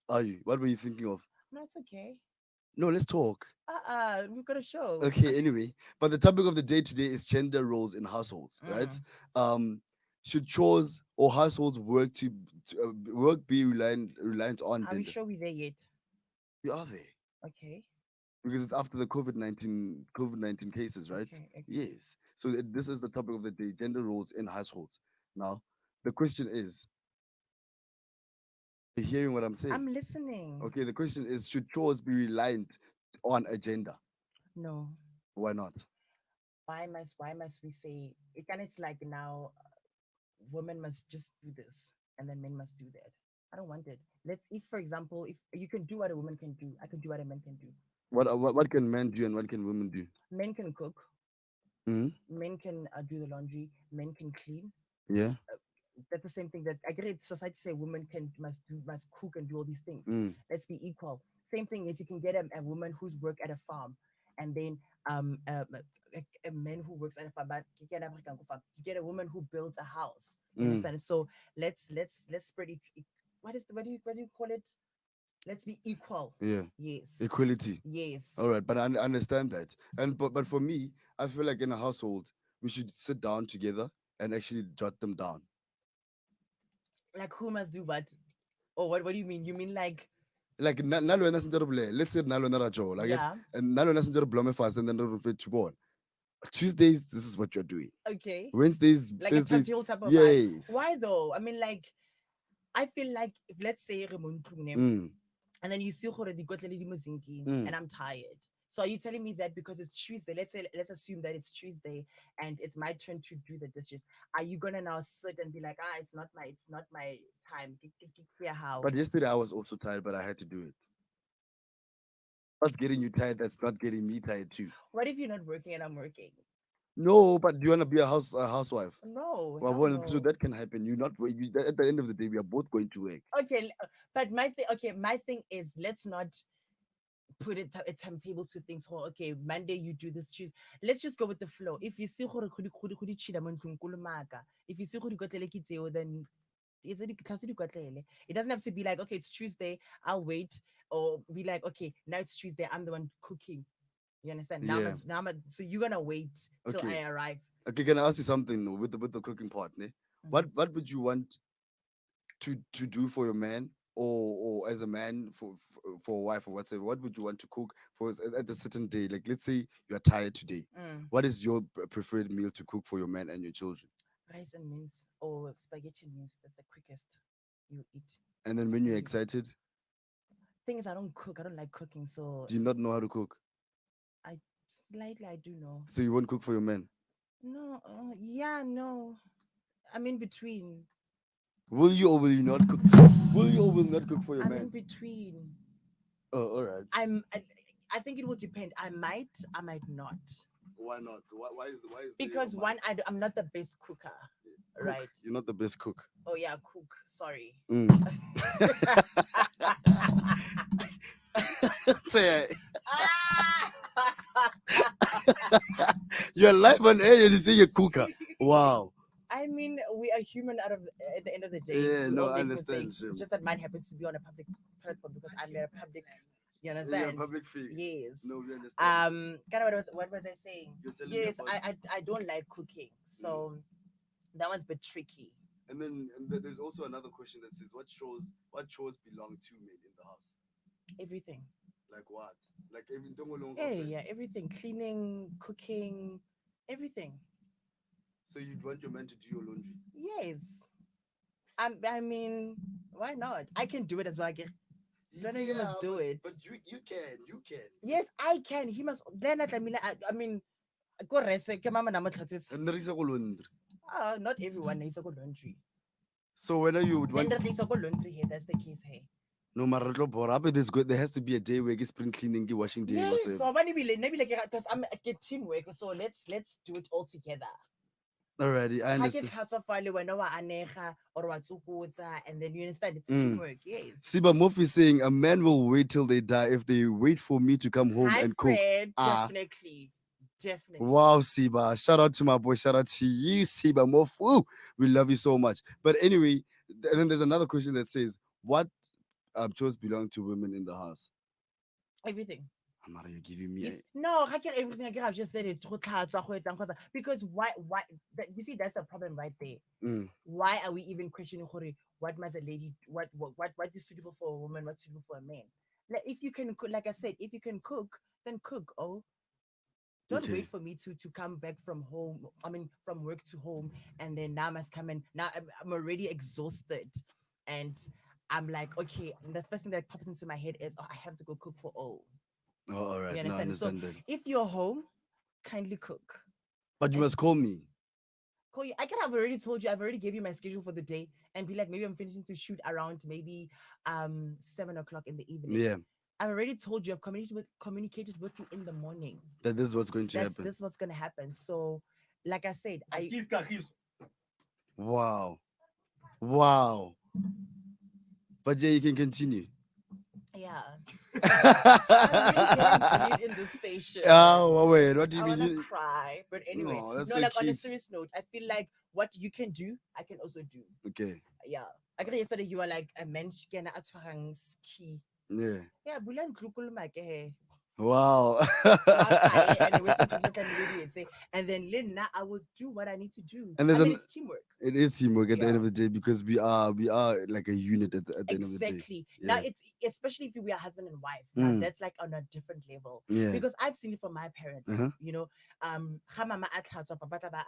are you? What were you thinking of? No, it's okay. No, let's talk. We've got a show. Okay. Anyway, but the topic of the day today is gender roles in households, right? Should chores or households work be reliant on Are we gender? sure we're there yet? We are there Okay. because it's after the COVID-19 cases, right? Okay. Okay. Yes. So this is the topic of the day: gender roles in households. Now, the question is, are you hearing what I'm saying? I'm listening. Okay, the question is, should chores be reliant on a gender? No. Why not? Why must we say it? And it's like now women must just do this and then men must do that. I don't want it. Let's, if for example, if you can do what a woman can do, I can do what a man can do. What can men do and what can women do? Men can cook, Hmm. men can do the laundry, men can clean. Yeah. That's the same thing that I get it. Society say women can must cook and do all these things. Mm. Let's be equal. Same thing is you can get a woman who's work at a farm, and then a man who works at a farm. But you get a woman who builds a house. You Mm. understand? So let's spread it. What is the, what do you call it? Let's be equal. Yeah. Yes. Equality. Yes. All right, but I understand that. And but for me, I feel like in a household, we should sit down together and actually jot them down. Like who must do what? Or what do you mean? You mean like Like nalo wena sentse re bolele. Let's say nalo na ra jo, like yeah. and nalo na sentse re blome fast and then re fit to born. Tuesdays, this is what you're doing. Okay. Wednesdays, Like a Thursdays, tactile type of vibe. yes. Why though? I mean, like, I feel like if let's say Mm, and then you see and mm. I'm tired. So are you telling me that because it's Tuesday? Let's assume that it's Tuesday and it's my turn to do the dishes. Are you gonna now sit and be like, it's not my time? Yeah, how? But yesterday I was also tired, but I had to do it. What's getting you tired? That's not getting me tired too. What if you're not working and I'm working? No, but do you want to be a housewife? No, Well, hell so no. that can happen. You not you, at the end of the day, we are both going to work. Okay, but my thing is let's not put it a timetable to things. Oh, okay, Monday you do this. Tuesday. Let's just go with the flow. If you see if you see then it doesn't have to be like okay, it's Tuesday, I'll wait, or be like okay, now it's Tuesday, I'm the one cooking. You understand? Yeah. So you're gonna wait till Okay. I arrive. Okay. Can I ask you something though, with the cooking part? Ne? Mhm. What would you want to do for your man, or as a man for a wife or whatever? What would you want to cook for at a certain day? Like let's say you are tired today. Mm. What is your preferred meal to cook for your man and your children? Rice and mince or spaghetti and mince. That's the quickest you eat. And then when you're Mm. excited, Thing is, I don't cook. I don't like cooking, so do you not know how to cook? I do know. So you won't cook for your man. No, yeah, no. I'm in between. Will you or will you not cook? Will you or will not cook for your I'm in man? between. Oh, all right. I think it will depend. I might not. Why not? Why is Because one, I'm not the best cooker, cook? right? You're not the best cook. Oh yeah, cook. Sorry. Mm. Say, you're live on air and you say you're cooker. Wow. I mean, we are human at the end of the day. Yeah, We no, all I make understand. mistakes. Shim. Just that mine happens to be on a public platform because I'm a public. You Yeah, you're a understand? public figure. Yes. No, we understand. Kind of what was I saying? You're telling me Yes, about. I don't like cooking, so that one's a bit tricky. And then there's also another question that says what chores belong to men in the house? Everything. Like what? Like every don't Hey, yeah, everything. Cleaning, cooking, everything. So you'd want your man to do your laundry. Yes. I mean, why not? I can do it as well. I get. Then you must do it. But you can. Yes, I can. He must. Then I mean, go rest. Ke mama na mo tlhatswetsa. And there is a laundry. Not everyone is a good laundry. So whether you would Then want there is a good laundry here. That's the case here. no matter but there's good there has to be a day where you spring cleaning, you washing day, Yes. whatsoever. So maybe like because I'm a teamwork. So let's do it all together. Alrighty, I Ha ke understand. tlhatswafale wena wa anega or wa tsokotsa, and then you understand it's Mm. teamwork. Yes. Siba Mofi is saying a man will wait till they die if they wait for me to come home Hi, and cook. Fred. Ah. Definitely. Wow, Siba. Shout out to my boy. Shout out to you, Siba Mof. Woo, we love you so much. But anyway, and then there's another question that says, what chores belong to women in the house? Everything. Amara, you're giving me Yes. No, I get everything. I've just said it. Because you see, that's the problem right there. Why are we even questioning what must a lady, what is suitable for a woman, what's suitable for a man? Like, if you can cook, like I said, if you can cook, then cook. Oh, don't Okay. wait for me to come back from home. I mean, from work to home, and then now I must come in. Now I'm already exhausted, and I'm like, okay. And the first thing that pops into my head is, oh, I have to go cook for all. Oh, all right. You No, I understand? So understand that. if you're home kindly cook. But you And must call me. call you. I can have already told you. I've already gave you my schedule for the day and be like, maybe I'm finishing to shoot around maybe 7 o'clock in the evening. Yeah, I've already told you. I've communicated with you in the morning. that this is what's going to That's happen. this what's gonna happen. So, like I said, I Askies Kagiso. Wow. Wow. But yeah, you can continue. yeah. I'm really getting bullied in this station. Oh, wait, what do you I mean? wanna cry. But anyway, No, that's no, so like on a cute. serious note, I feel like what you can do, I can also do. Okay, Yeah. I got yesterday you were like a mensch can atshwarang ski. yeah. Yeah, bulan glukul make Wow. and with and then Lynn, I will do what I need to do. And there's I mean, an it's teamwork. it is teamwork at the end Yeah. of the day because we are like a unit at the end of the day. Exactly. Now Yeah. it's especially if we are husband and wife. Now Mm. that's like on a different level. Yeah. Because I've seen it from my parents. Uh-huh. You know, ga mama a tlhatswa, papa tla ba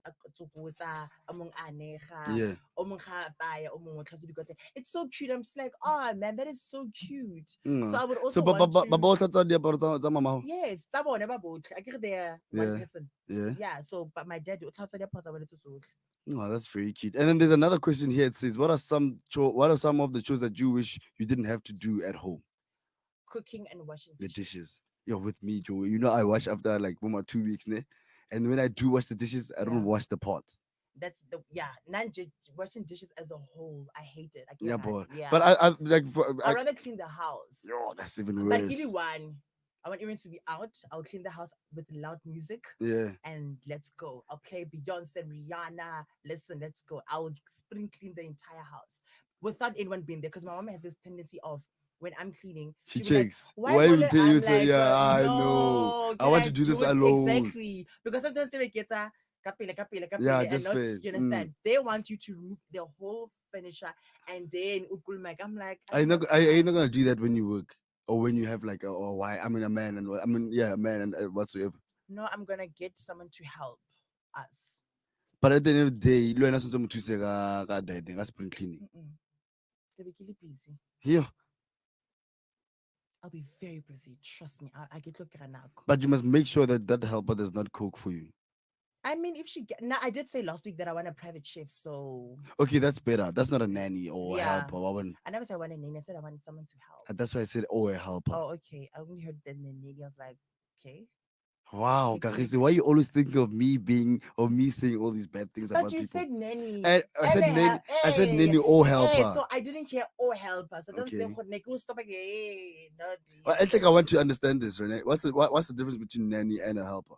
a tsokotsa, a mong a nega, Yeah. o mong ga a apaya, o mong o tlhatswa dikotle. It's so cute. I'm just like, oh man, that is so cute. So I would also So want to. ba tlatsa diaparo tsa mama hao? Yes, tsa bone ba botlhe. I get they're one Yeah. person. Yeah. Yeah. So, but my dad, o tlhatswa diaparo tsa bone tse tsotlhe. Oh, that's very cute. And then there's another question here. It says, what are some of the chores that you wish you didn't have to do at home? Cooking and washing The dishes. dishes. You're with me, Joe. You know I wash after like 2 weeks, ne? And when I do wash the dishes, I don't Yeah. wash the pots. That's the washing dishes as a whole. I hate it. I Yeah, can't. boy. Yeah. But I like I'd rather clean the house. yo, that's even But give me worse. one. I want Erin to be out. I'll clean the house with loud music Yeah. and let's go. I'll play Beyonce, Rihanna. Listen, let's go. I'll spring clean the entire house without anyone being there because my mom has this tendency of when I'm cleaning, She she'll be like, checks. why Why you Bole?" tell you I'm say, like, yeah, I know. no, I can want I to do this it alone. exactly? Because sometimes they get a kapele, Yeah, and just not fair. you understand. They want you to remove the whole furniture and then I'm like, I don't have Are you time. not gonna do that when you work or when you have like a why? I mean, a man and I mean, yeah, a man and whatsoever. No, I'm gonna get someone to help us. But at the end of the day, le wena tshwantse o mo thuse ka that ka spring cleaning. Mm-mm. Ke be ke le busy. Yeah, I'll be very busy. Trust me. I get look at but you must make sure that that helper does not cook for you. I mean, if she get now, I did say last week that I want a private chef, so Okay, that's better. That's not a nanny or a yeah. helper. I never said I want a nanny. I said I wanted someone to help. That's why I said oh a helper. Oh, okay. I only heard the nanny. I was like, okay. Wow, Big Kagiso, deal. why you always thinking of me saying all these bad things But about you people? said nanny. And I said nanny. I said Hey, nanny or hey, helper. so I didn't hear or helper. So don't say Okay. go stop again. Hey, not Well, I think I want to understand this, Renee. What's the difference between nanny and a helper?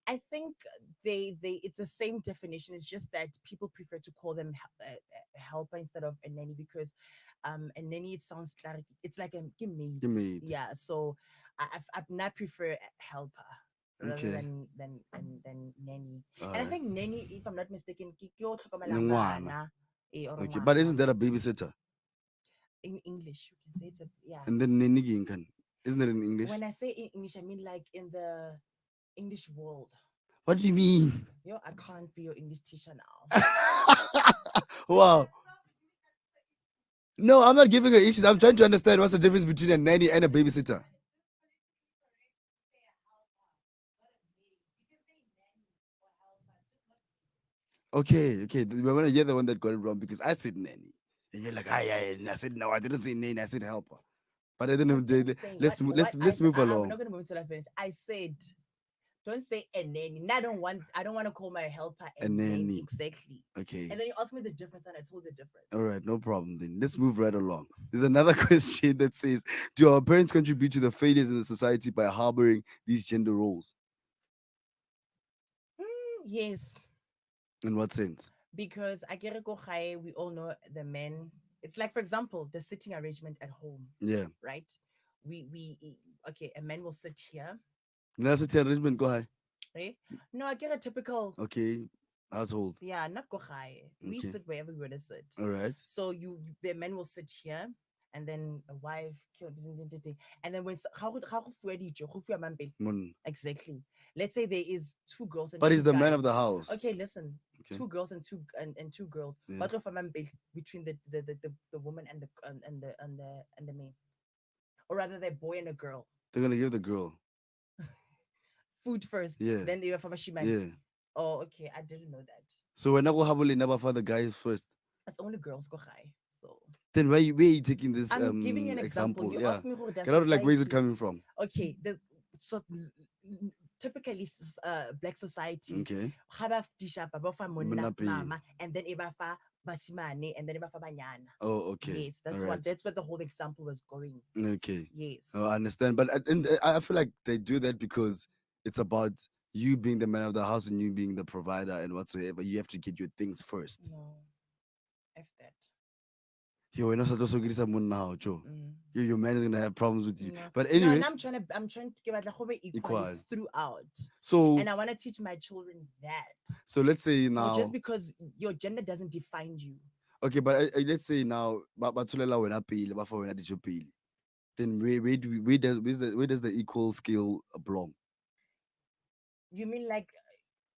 I think they it's the same definition. It's just that people prefer to call them a helper instead of a nanny because a nanny it sounds like it's like a maid. You made. Yeah, so I not prefer a helper rather Okay. than nanny. And I Alright. think nanny, if I'm not mistaken, ke yo tlhokomela Ngwana. bana, or Okay, but ngwana. isn't that a babysitter? In English you can say it's a yeah. And then nanny can. Isn't it in English? When I say in English, I mean like in the English world. What do you mean? Yo, I can't be your English teacher now. Wow. No, I'm not giving her issues. I'm trying to understand what's the difference between a nanny and a babysitter. Okay. We're gonna hear the one that got it wrong because I said nanny. And you're like, and I said no, I didn't say nanny, I said helper. But at the end I of the day, didn't say let's move I'm along. not gonna move until I finish. I said, don't say a nanny. And I don't want to call my helper a A nanny. nanny. Exactly. Okay. And then you asked me the difference, and I told the difference. All right, no problem then. Let's move right along. There's another question that says, do our parents contribute to the failures in the society by harboring these gender roles? Yes, In what sense? because we all know the men. It's like, for example, the sitting arrangement at home, Yeah. right? Okay, a man will sit here. That's a arrangement. Go ahead. Eh? No, I get a typical. Okay. Household. Yeah, not gochai. We Okay. sit wherever we want to sit. All right. So the men will sit here, and then a wife and then when Mun. exactly. Let's say there is two girls and But two he's the man guys. of the house. Okay, listen. Okay. Two girls and two girls. Yeah. But between the woman and the man, or rather, the boy and a girl. They're gonna give the girl. food first, Yeah. then they were for Mashimani. Yeah. Oh, okay. I didn't know that. So when I go habuli never for the guys first. It's only girls go high. So Then where are you taking this I'm giving you an example. You Yeah. asked me who does Get out like where is it society. coming from? Okay, the so typically black society Okay. ga ba disha ba fa monna Monna pele. mama and then e ba fa basimane and then e ba fa banyana. Oh, okay. Yes, that's All what right. that's what the whole example was going. Okay. Yes. Oh, I understand. But and I feel like they do that because it's about you being the man of the house and you being the provider and whatsoever. You have to get your things first. No. F that. Yo, we're not supposed to get someone now, Joe. Mm. Your man is gonna have problems with you. No. But No, anyway, and I'm trying to give it like equal equal. throughout. So And I want to teach my children that. so let's say Not now. just because your gender doesn't define you. Okay, but let's say now, bathulela wena pele, bafa wena dijo pele. Then where does the equal scale belong? You mean like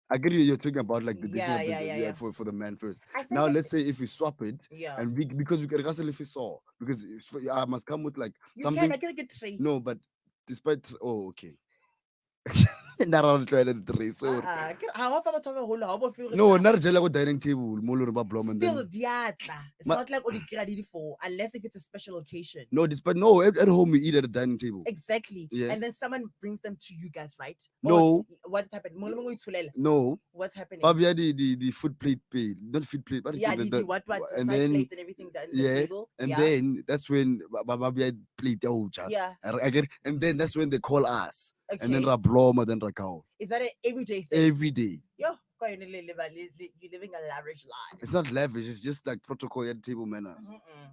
I get you. You're talking about like the dishing yeah, of yeah, yeah, yeah. for the man first. I feel Now like let's say if we swap it yeah. and because we can wrestle if we saw because I must come with like You something. can I can get three. No, but despite okay. Nara try to trace. So How often batho ba holo ha bo feel no, not jela go dining table, mo lore ba blom and still then diatla. It's Ma- not like odi kira for unless if it's a special occasion. no, despite no at home we eat at a dining table. Exactly. Yeah. And then someone brings them to you guys, right? No. Or what's happened? No. What's happening? Babia the food plate pay, not food plate, but Yeah, the what and side then plates and everything done the yeah, table. and Yeah. then that's when Babia plate Yeah. I get, and then that's when they call us, and then Okay. Rabloma, then Rakao Is that an everyday thing? every day. Yo, you're living a lavish life. It's not lavish. It's just like protocol at table manners. Mm-mm.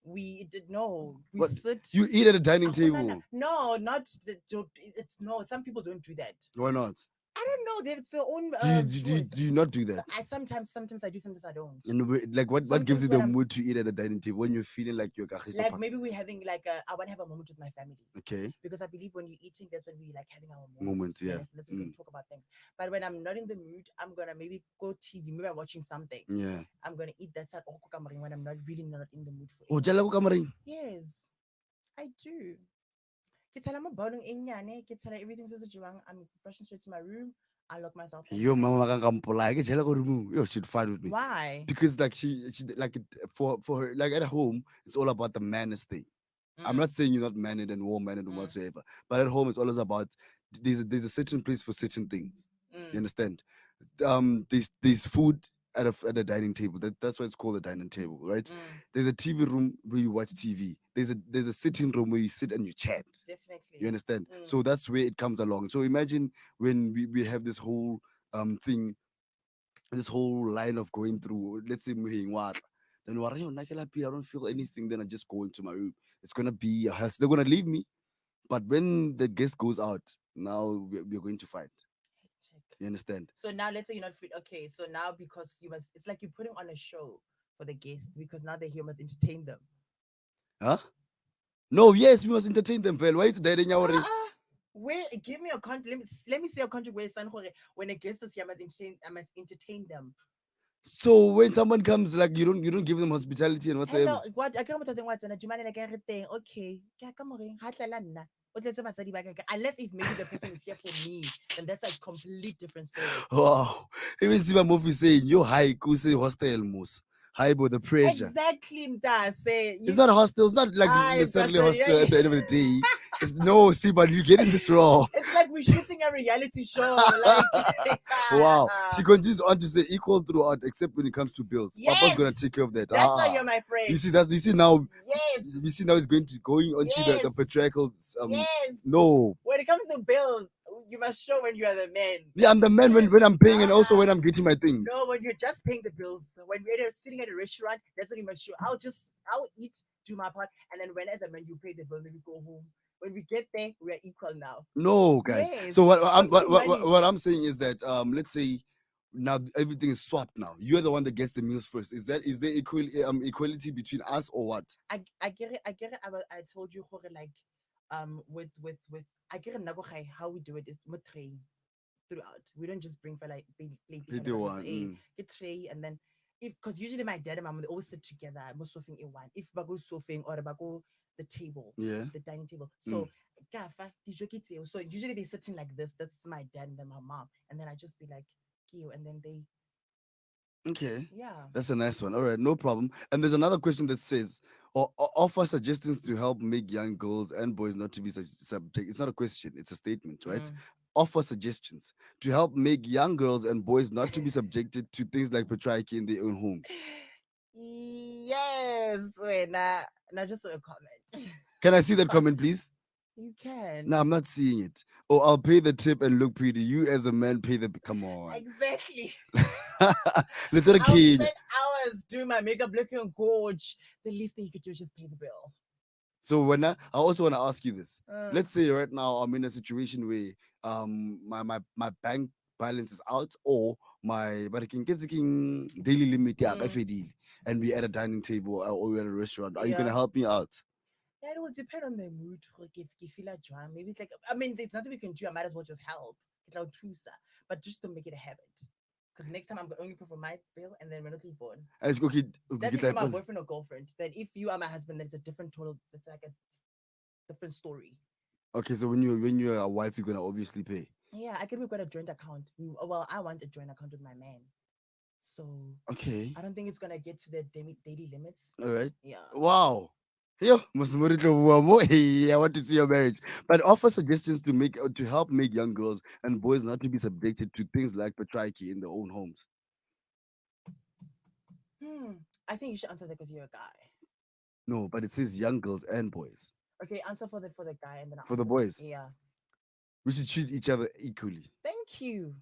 We did no. We But sit. you eat at a dining Ah, table. no, not the joke. It's no. Some people don't do that. Why not? I don't know. It's their own choice. Do you not do that? I sometimes I do, sometimes I don't. And like what gives Sometimes you when the I'm mood to eat at a dining table when you're feeling like you're Kagiso like Pak? maybe we're having like I want to have a moment with my family Okay, because I believe when you're eating, that's when we like having our Moments, yeah. Yes, that's when we can talk about things. But when I'm not in the mood, I'm gonna maybe go TV. Maybe I'm watching something. yeah. I'm gonna eat that side when I'm not really not in the mood for Oh, it. jala ko kamaring. Yes, I do. Ke tshela mo bowling e nyane, ke tshela everything se se jewang. I'm rushing straight to my room. I lock myself in. Yo, mama makangampola. I jala ko remove. Yo, she'd fight with me Why? because like she like for her like at home it's all about the manners thing. I'm not saying you're not mannered and well mannered and whatsoever, but at home it's always about there's a certain place for certain things. You understand? There's food at a dining table. That's why it's called a dining table, right? There's a TV room where you watch TV. There's a sitting room where you sit and you chat. Definitely. You understand? So that's where it comes along. So imagine when we have this whole thing, this whole line of going through, let's say Muhingwatla. Then I don't feel anything, then I just go into my room. It's gonna be a hassle. They're gonna leave me. But when the guest goes out, now we're going to fight. You understand? So now let's say you're not fit. Okay, so now because it's like you're putting on a show for the guests because now they're here, must entertain them. Huh? No, yes, we must entertain them. Well, why is that in our Where give me a country. Let me see a country where when a guest is here, I must entertain them. So when someone comes, like you don't give them hospitality and whatsoever. Hello, what I can't tell what's like everything. Okay, unless if maybe the person is here for me, then that's a complete different story. Wow. Even see my movie saying you high say hostel mus. High about the pressure. Exactly, It's not hostel, it's not like necessarily hostel at the end of the day. It's no, see, but you're getting this wrong. It's like we're shooting a reality show. Like wow. She continues on to say equal throughout, except when it comes to bills. Yes! Papa's gonna take care of that. That's why you're my friend. You see that? You see now. Yes. You see now it's going onto Yes. the patriarchal. Yes. No. When it comes to bills, you must show when you are the man. Yeah, I'm the man when I'm paying and also when I'm getting my things. No, when you're just paying the bills. When we're sitting at a restaurant, that's when you must show. I'll eat, do my part, and then when as a man you pay the bill, then we go home. When we get there, we are equal now. No, guys. Yes. So what I'm saying is that let's say now everything is swapped now. You're the one that gets the meals first. Is there equality between us or what? I get it. I told you like with I get it. How we do it is with train throughout. We don't just bring for like plate get tray and then if because usually my dad and mom they always sit together. Most surfing in one. If bago surfing or bago the table, yeah, the dining table. So Kafa, dijo ke tseo. So usually they're sitting like this. That's my dad and then my mom. And then I just be like, Kio. And then they, Okay. yeah. That's a nice one. All right, no problem. And there's another question that says, offer suggestions to help make young girls and boys not to be such subject. It's not a question, it's a statement, right? Mm. Offer suggestions to help make young girls and boys not to be subjected to things like patriarchy in their own homes. Yes. Wait, now just a comment. Can I see that comment, please? You can. No, I'm not seeing it. Oh, I'll pay the tip and look pretty. You as a man pay the. Come on. Exactly. Little I'll kid. spend hours doing my makeup looking gorge. The least thing you could do is just pay the bill. So I also want to ask you this. Uh, Let's say right now I'm in a situation where my bank balance is out, or my but I can get the daily limit yeah, mm, and we at a dining table or we're at a restaurant. Are you gonna yeah. help me out? Yeah, it will depend on the mood. If you feel like drum, maybe it's like, I mean, there's nothing we can do. I might as well just help. It's like trusa, but just don't make it a habit. Because next time I'm gonna only pay for my bill, and then we're not born. Okay, okay, That's get if you're that my one. boyfriend or girlfriend. Then if you are my husband, then it's a different total. It's like a different story. Okay, so when you're a wife, you're gonna obviously pay. Yeah, I can we've got a joint account. Well, I want a joint account with my man, so Okay, I don't think it's gonna get to the daily limits. all right. Yeah. Wow. Yo, Musmurito Wamo, hey, I want to see your marriage. But offer suggestions to help make young girls and boys not to be subjected to things like patriarchy in their own homes. Hmm. I think you should answer that because you're a guy. No, but it says young girls and boys. Okay, answer for the guy, and then I'll For the answer. boys, Yeah. we should treat each other equally, Thank you.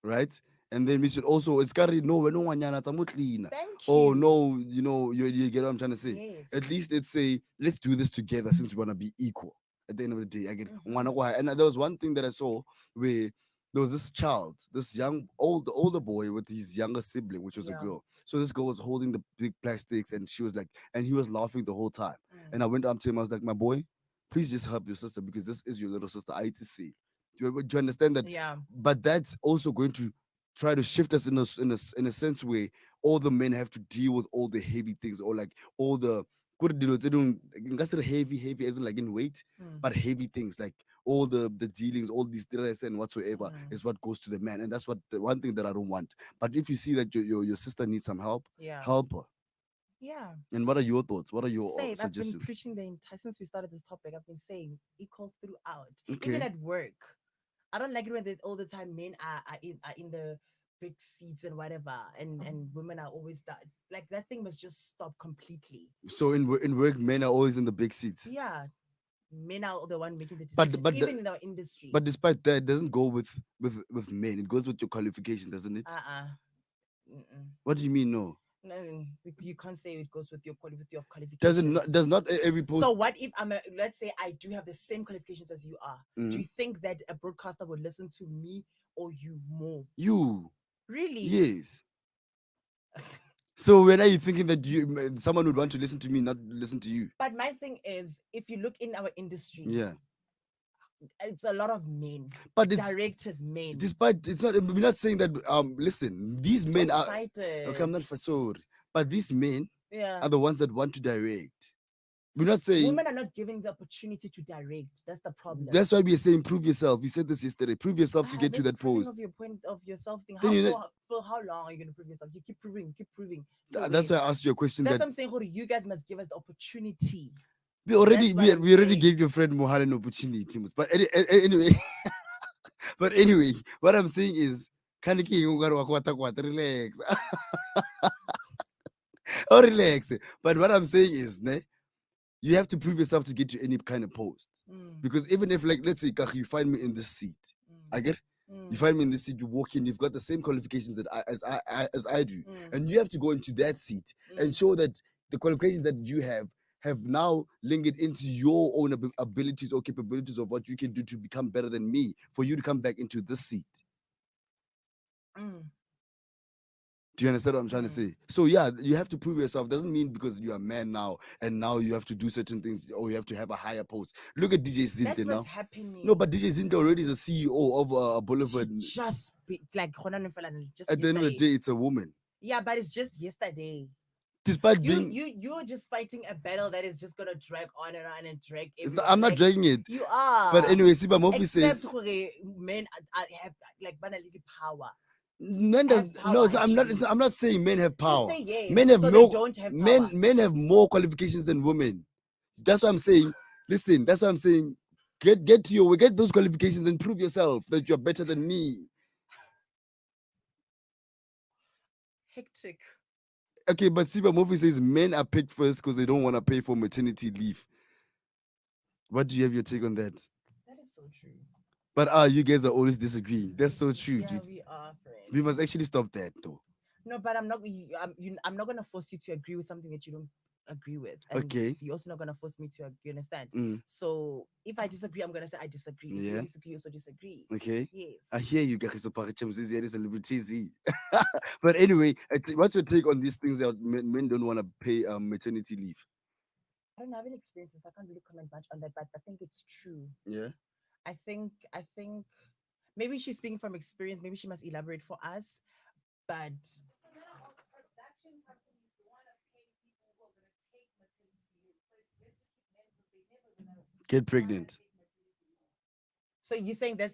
right? And then we should also it's gotta no we don't want yana, it's a mutlina. Thank Oh you. no, you get what I'm trying to say. Yes. At least let's say let's do this together since we wanna be equal. At the end of the day, I get Mhm. wanna why. And there was one thing that I saw where there was this child, this older boy with his younger sibling, which was a Yeah. girl. So this girl was holding the big plastics and she was like, and he was laughing the whole time. Mm. And I went up to him, I was like, my boy, please just help your sister because this is your little sister. I hate to see. Do you understand that? Yeah. But that's also going to try to shift us in a sense where all the men have to deal with all the heavy things or like all the what do they don't consider heavy isn't like in weight, Mm. but heavy things like all the dealings, all these stress and whatsoever Mm. is what goes to the man, and that's what the one thing that I don't want. But if you see that your sister needs some help, Yeah. help her. Yeah. And what are your thoughts? What are your Same. I've been suggestions? preaching the entire since we started this topic. I've been saying equal throughout, even Okay. at work. I don't like it when there's all the time men are in the big seats and whatever, and women are always that. Like that thing must just stop completely. So in work, men are always in the big seats. Yeah, men are the one making the But decisions, but even the, in our industry. but despite that, it doesn't go with men. It goes with your qualification, doesn't it? Mm-mm. What do you mean no? No, you can't say it goes with your Doesn't qualifications. not does not every post. So what if let's say I do have the same qualifications as you are? Do Mhm. you think that a broadcaster would listen to me or you more? You Really? yes. So when are you thinking that someone would want to listen to me, not listen to you? But my thing is, if you look in our industry, Yeah, it's a lot of men, but it's directors, men. despite it's not. We're not saying that. Listen, these men Don't are fight okay. I'm it. not for sorry, but these men Yeah. are the ones that want to direct. We're not saying. Women are not given the opportunity to direct. That's the problem. That's why we are saying prove yourself. We said this yesterday. Prove yourself to get to This that proving post. of your point of yourself thing. Then How you know, for how long are you gonna prove yourself? You keep proving. So that's wait, why I asked you a question that's that what I'm saying. Hold on, you guys must give us the opportunity. we already That's what I'm we already saying. gave your friend Mohal an opportunity. But anyway, but anyway, what I'm saying is, kaniki relax. Oh, relax. But what I'm saying is, ne, you have to prove yourself to get to any kind of post. Mm, Because even if, like, let's say, Kaki, you find me in this seat, I mm, get you mm, find me in this seat, you walk in, you've got the same qualifications that as I do, mm, and you have to go into that seat and mm. show that the qualifications that you have now linked into your own abilities or capabilities of what you can do to become better than me for you to come back into this seat. Mm, Do you understand what I'm trying to mm. say? So yeah, you have to prove yourself. Doesn't mean because you're a man now and now you have to do certain things or you have to have a higher post. Look at DJ That's Zintle what's now. happening. No, but DJ Zintle already is a CEO of a She Boulevard. just like just At the end of the yesterday. day, it's a woman. Yeah, but it's just yesterday. despite You being, you're just fighting a battle that is just gonna drag on and on and drag it's not, everyone. I'm not Like dragging it. you are. But anyway, Siba Mofi Except says men have like banality power. men does Have no. power actually. I'm not saying men have Just power. say yes. Men have So they more. don't have power. Men have more qualifications than women. That's what I'm saying. Listen, that's what I'm saying. Get those qualifications and prove yourself that you're better than me. Hectic. Okay, but Siba Mofi says men are picked first because they don't want to pay for maternity leave. What do you have your take on that? That is so true. But you guys are always disagreeing. That's so true, Yeah, dude. we are We friends. must actually stop that though. No, but I'm not gonna force you to agree with something that you don't agree with, and Okay. you're also not gonna force me to agree. You understand? Mm, So if I disagree, I'm gonna say I disagree. If you yeah. disagree, you also disagree. Okay. Yes. I hear you, Kagiso Parichamzizi, and celebrity. But anyway, what's your take on these things that men don't want to pay maternity leave? I don't know. I haven't experienced this. I can't really comment much on that, but I think it's true. Yeah. I think maybe she's speaking from experience. Maybe she must elaborate for us. But Get pregnant. so you're saying that's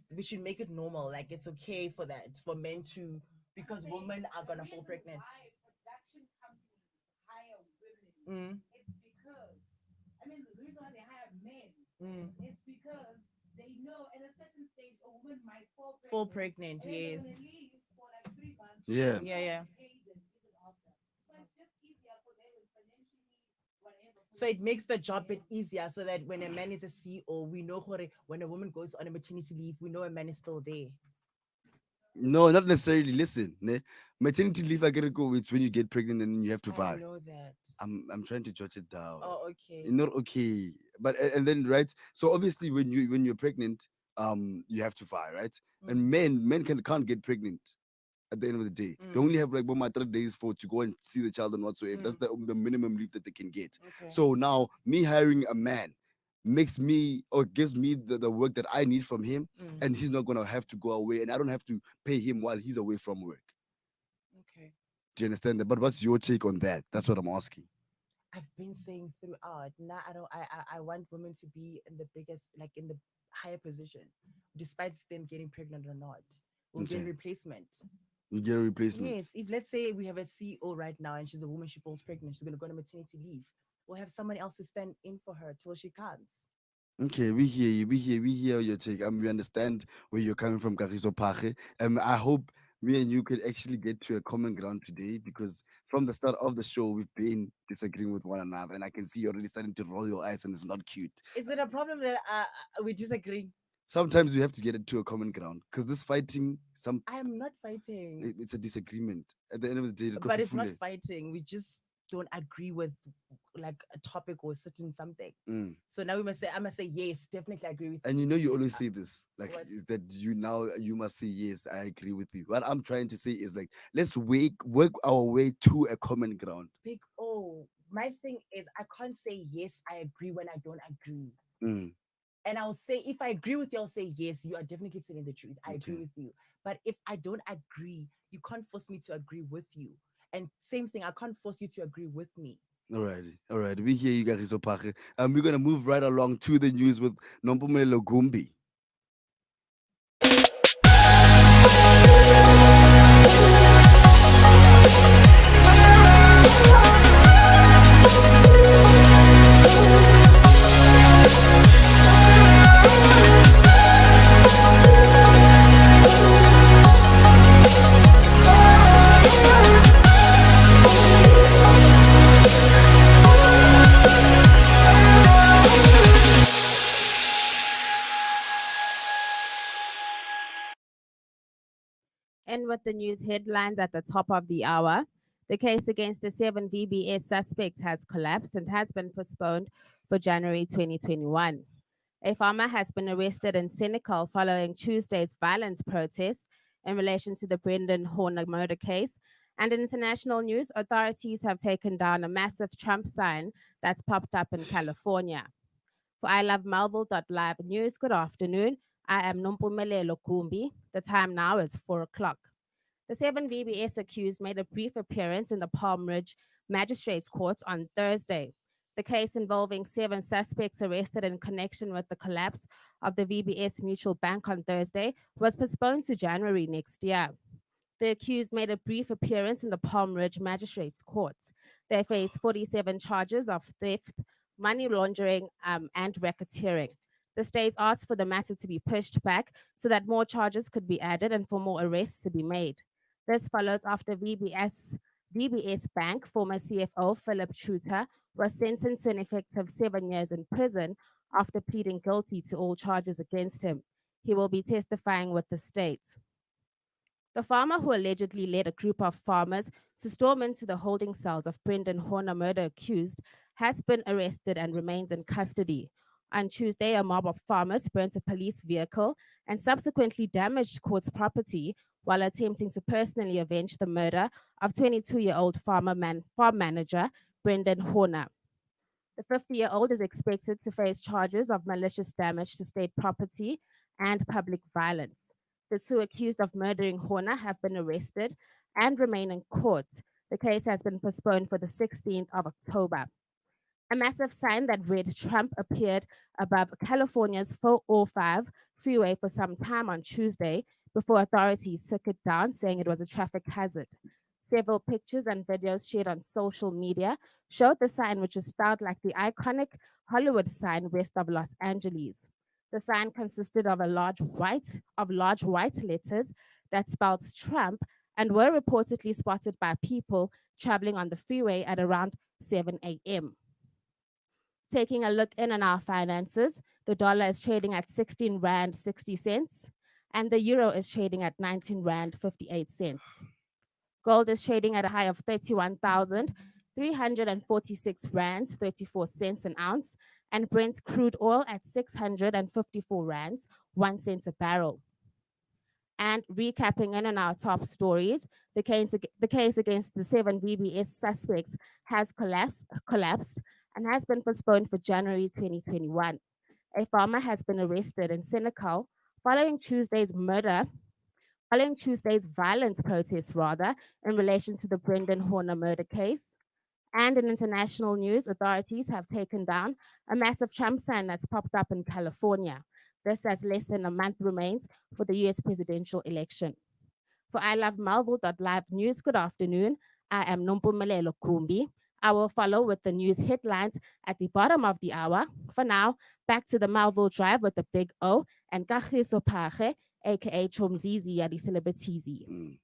we should make it normal. Like it's okay for that for men to because women are gonna fall pregnant. Mm, mm. Fall pregnant, yes. Yeah. Yeah, yeah. So it makes the job a bit easier so that when a man is a CEO, we know when a woman goes on a maternity leave, we know a man is still there. No, not necessarily. Listen, ne? Maternity leave, I gotta go. It's when you get pregnant and you have to I vie. know that. I'm trying to jot it down. Oh, okay. Not okay, but and then right. So obviously, when you're pregnant, you have to vie, right? Mm, And men can't get pregnant at the end of the day. They mm, only have like about 3 days for to go and see the child and whatsoever. That's mm. the minimum leave that they can get. Okay. So now me hiring a man makes me or gives me the work that I need from him, Mm, and he's not gonna have to go away, and I don't have to pay him while he's away from work. okay. Do you understand that? But what's your take on that? That's what I'm asking. I've been saying throughout. Now I don't. I want women to be in the biggest, like in the higher position, despite them getting pregnant or not. We'll get a Okay, replacement. you get a replacement. Yes, if let's say we have a CEO right now and she's a woman, she falls pregnant, she's gonna go on maternity leave. We'll have someone else to stand in for her till she comes. Okay, we hear you. We hear your take. We understand where you're coming from, Kagiso Pache. I hope me and you could actually get to a common ground today because from the start of the show, we've been disagreeing with one another, and I can see you're already starting to roll your eyes, and it's not cute. Is it a problem that we disagree? Sometimes we have to get it to a common ground because this fighting, I am not fighting, it's a disagreement. At the end of the day, but it's not fighting. We just don't agree with like a topic or certain something. Mm. So now we must say, I must say yes, definitely agree with And you. you know, you always say this, like What? is that you now you must say yes, I agree with you. What I'm trying to say is like let's work our way to a common ground. Big O. My thing is, I can't say yes, I agree when I don't agree. Mm, And I'll say, if I agree with you, I'll say, yes, you are definitely telling the truth. I agree okay. with you. But if I don't agree, you can't force me to agree with you. And same thing, I can't force you to agree with me. Alrighty, alright. We hear you guys, Opache. We're gonna move right along to the news with Nompomelo Gumbi. And with the news headlines at the top of the hour, the case against the 7 VBS suspects has collapsed and has been postponed for January 2021. A farmer has been arrested in Senegal following Tuesday's violent protests in relation to the Brendan Horner murder case. And in international news, authorities have taken down a massive Trump sign that's popped up in California. For I Love Melville.live news, good afternoon. I am Nompumelelo Kumbi. The time now is 4 o'clock. The 7 VBS accused made a brief appearance in the Palm Ridge Magistrates Court on Thursday. The case involving 7 suspects arrested in connection with the collapse of the VBS Mutual Bank on Thursday was postponed to January next year. The accused made a brief appearance in the Palm Ridge Magistrates Court. They face 47 charges of theft, money laundering, and racketeering. The state asked for the matter to be pushed back so that more charges could be added and for more arrests to be made. This follows after VBS Bank former CFO Philip Truter was sentenced to an effective 7 years in prison after pleading guilty to all charges against him. He will be testifying with the state. The farmer who allegedly led a group of farmers to storm into the holding cells of Brendan Horner murder accused has been arrested and remains in custody. On Tuesday, a mob of farmers burnt a police vehicle and subsequently damaged court's property while attempting to personally avenge the murder of 22-year-old farm manager Brendan Horner. The 50-year-old is expected to face charges of malicious damage to state property and public violence. The two accused of murdering Horner have been arrested and remain in court. The case has been postponed for the 16th of October. A massive sign that read Trump appeared above California's 405 freeway for some time on Tuesday before authorities took it down, saying it was a traffic hazard. Several pictures and videos shared on social media showed the sign, which is styled like the iconic Hollywood sign west of Los Angeles. The sign consisted of large white letters that spelled Trump and were reportedly spotted by people traveling on the freeway at around 7 a.m. Taking a look in on our finances, the dollar is trading at 16 Rand 60 cents, and the euro is trading at 19 Rand 58 cents. Gold is trading at a high of 31,346 Rands 34 cents an ounce, and Brent crude oil at 654 Rands 1 cent a barrel. And recapping in on our top stories, the case against the 7 VBS suspects has collapsed and has been postponed for January 2021. A farmer has been arrested in Senegal following Tuesday's violent protest in relation to the Brendan Horner murder case. And in international news, authorities have taken down a massive Trump sign that's popped up in California. This as less than a month remains for the US presidential election. For I Love Melville.live news, good afternoon. I am Nompumelelo Kumbi. I will follow with the news headlines at the bottom of the hour. For now, back to the Melville Drive with the big O and Kagiso Phage, aka Chomzizi Yadi Celebritizi.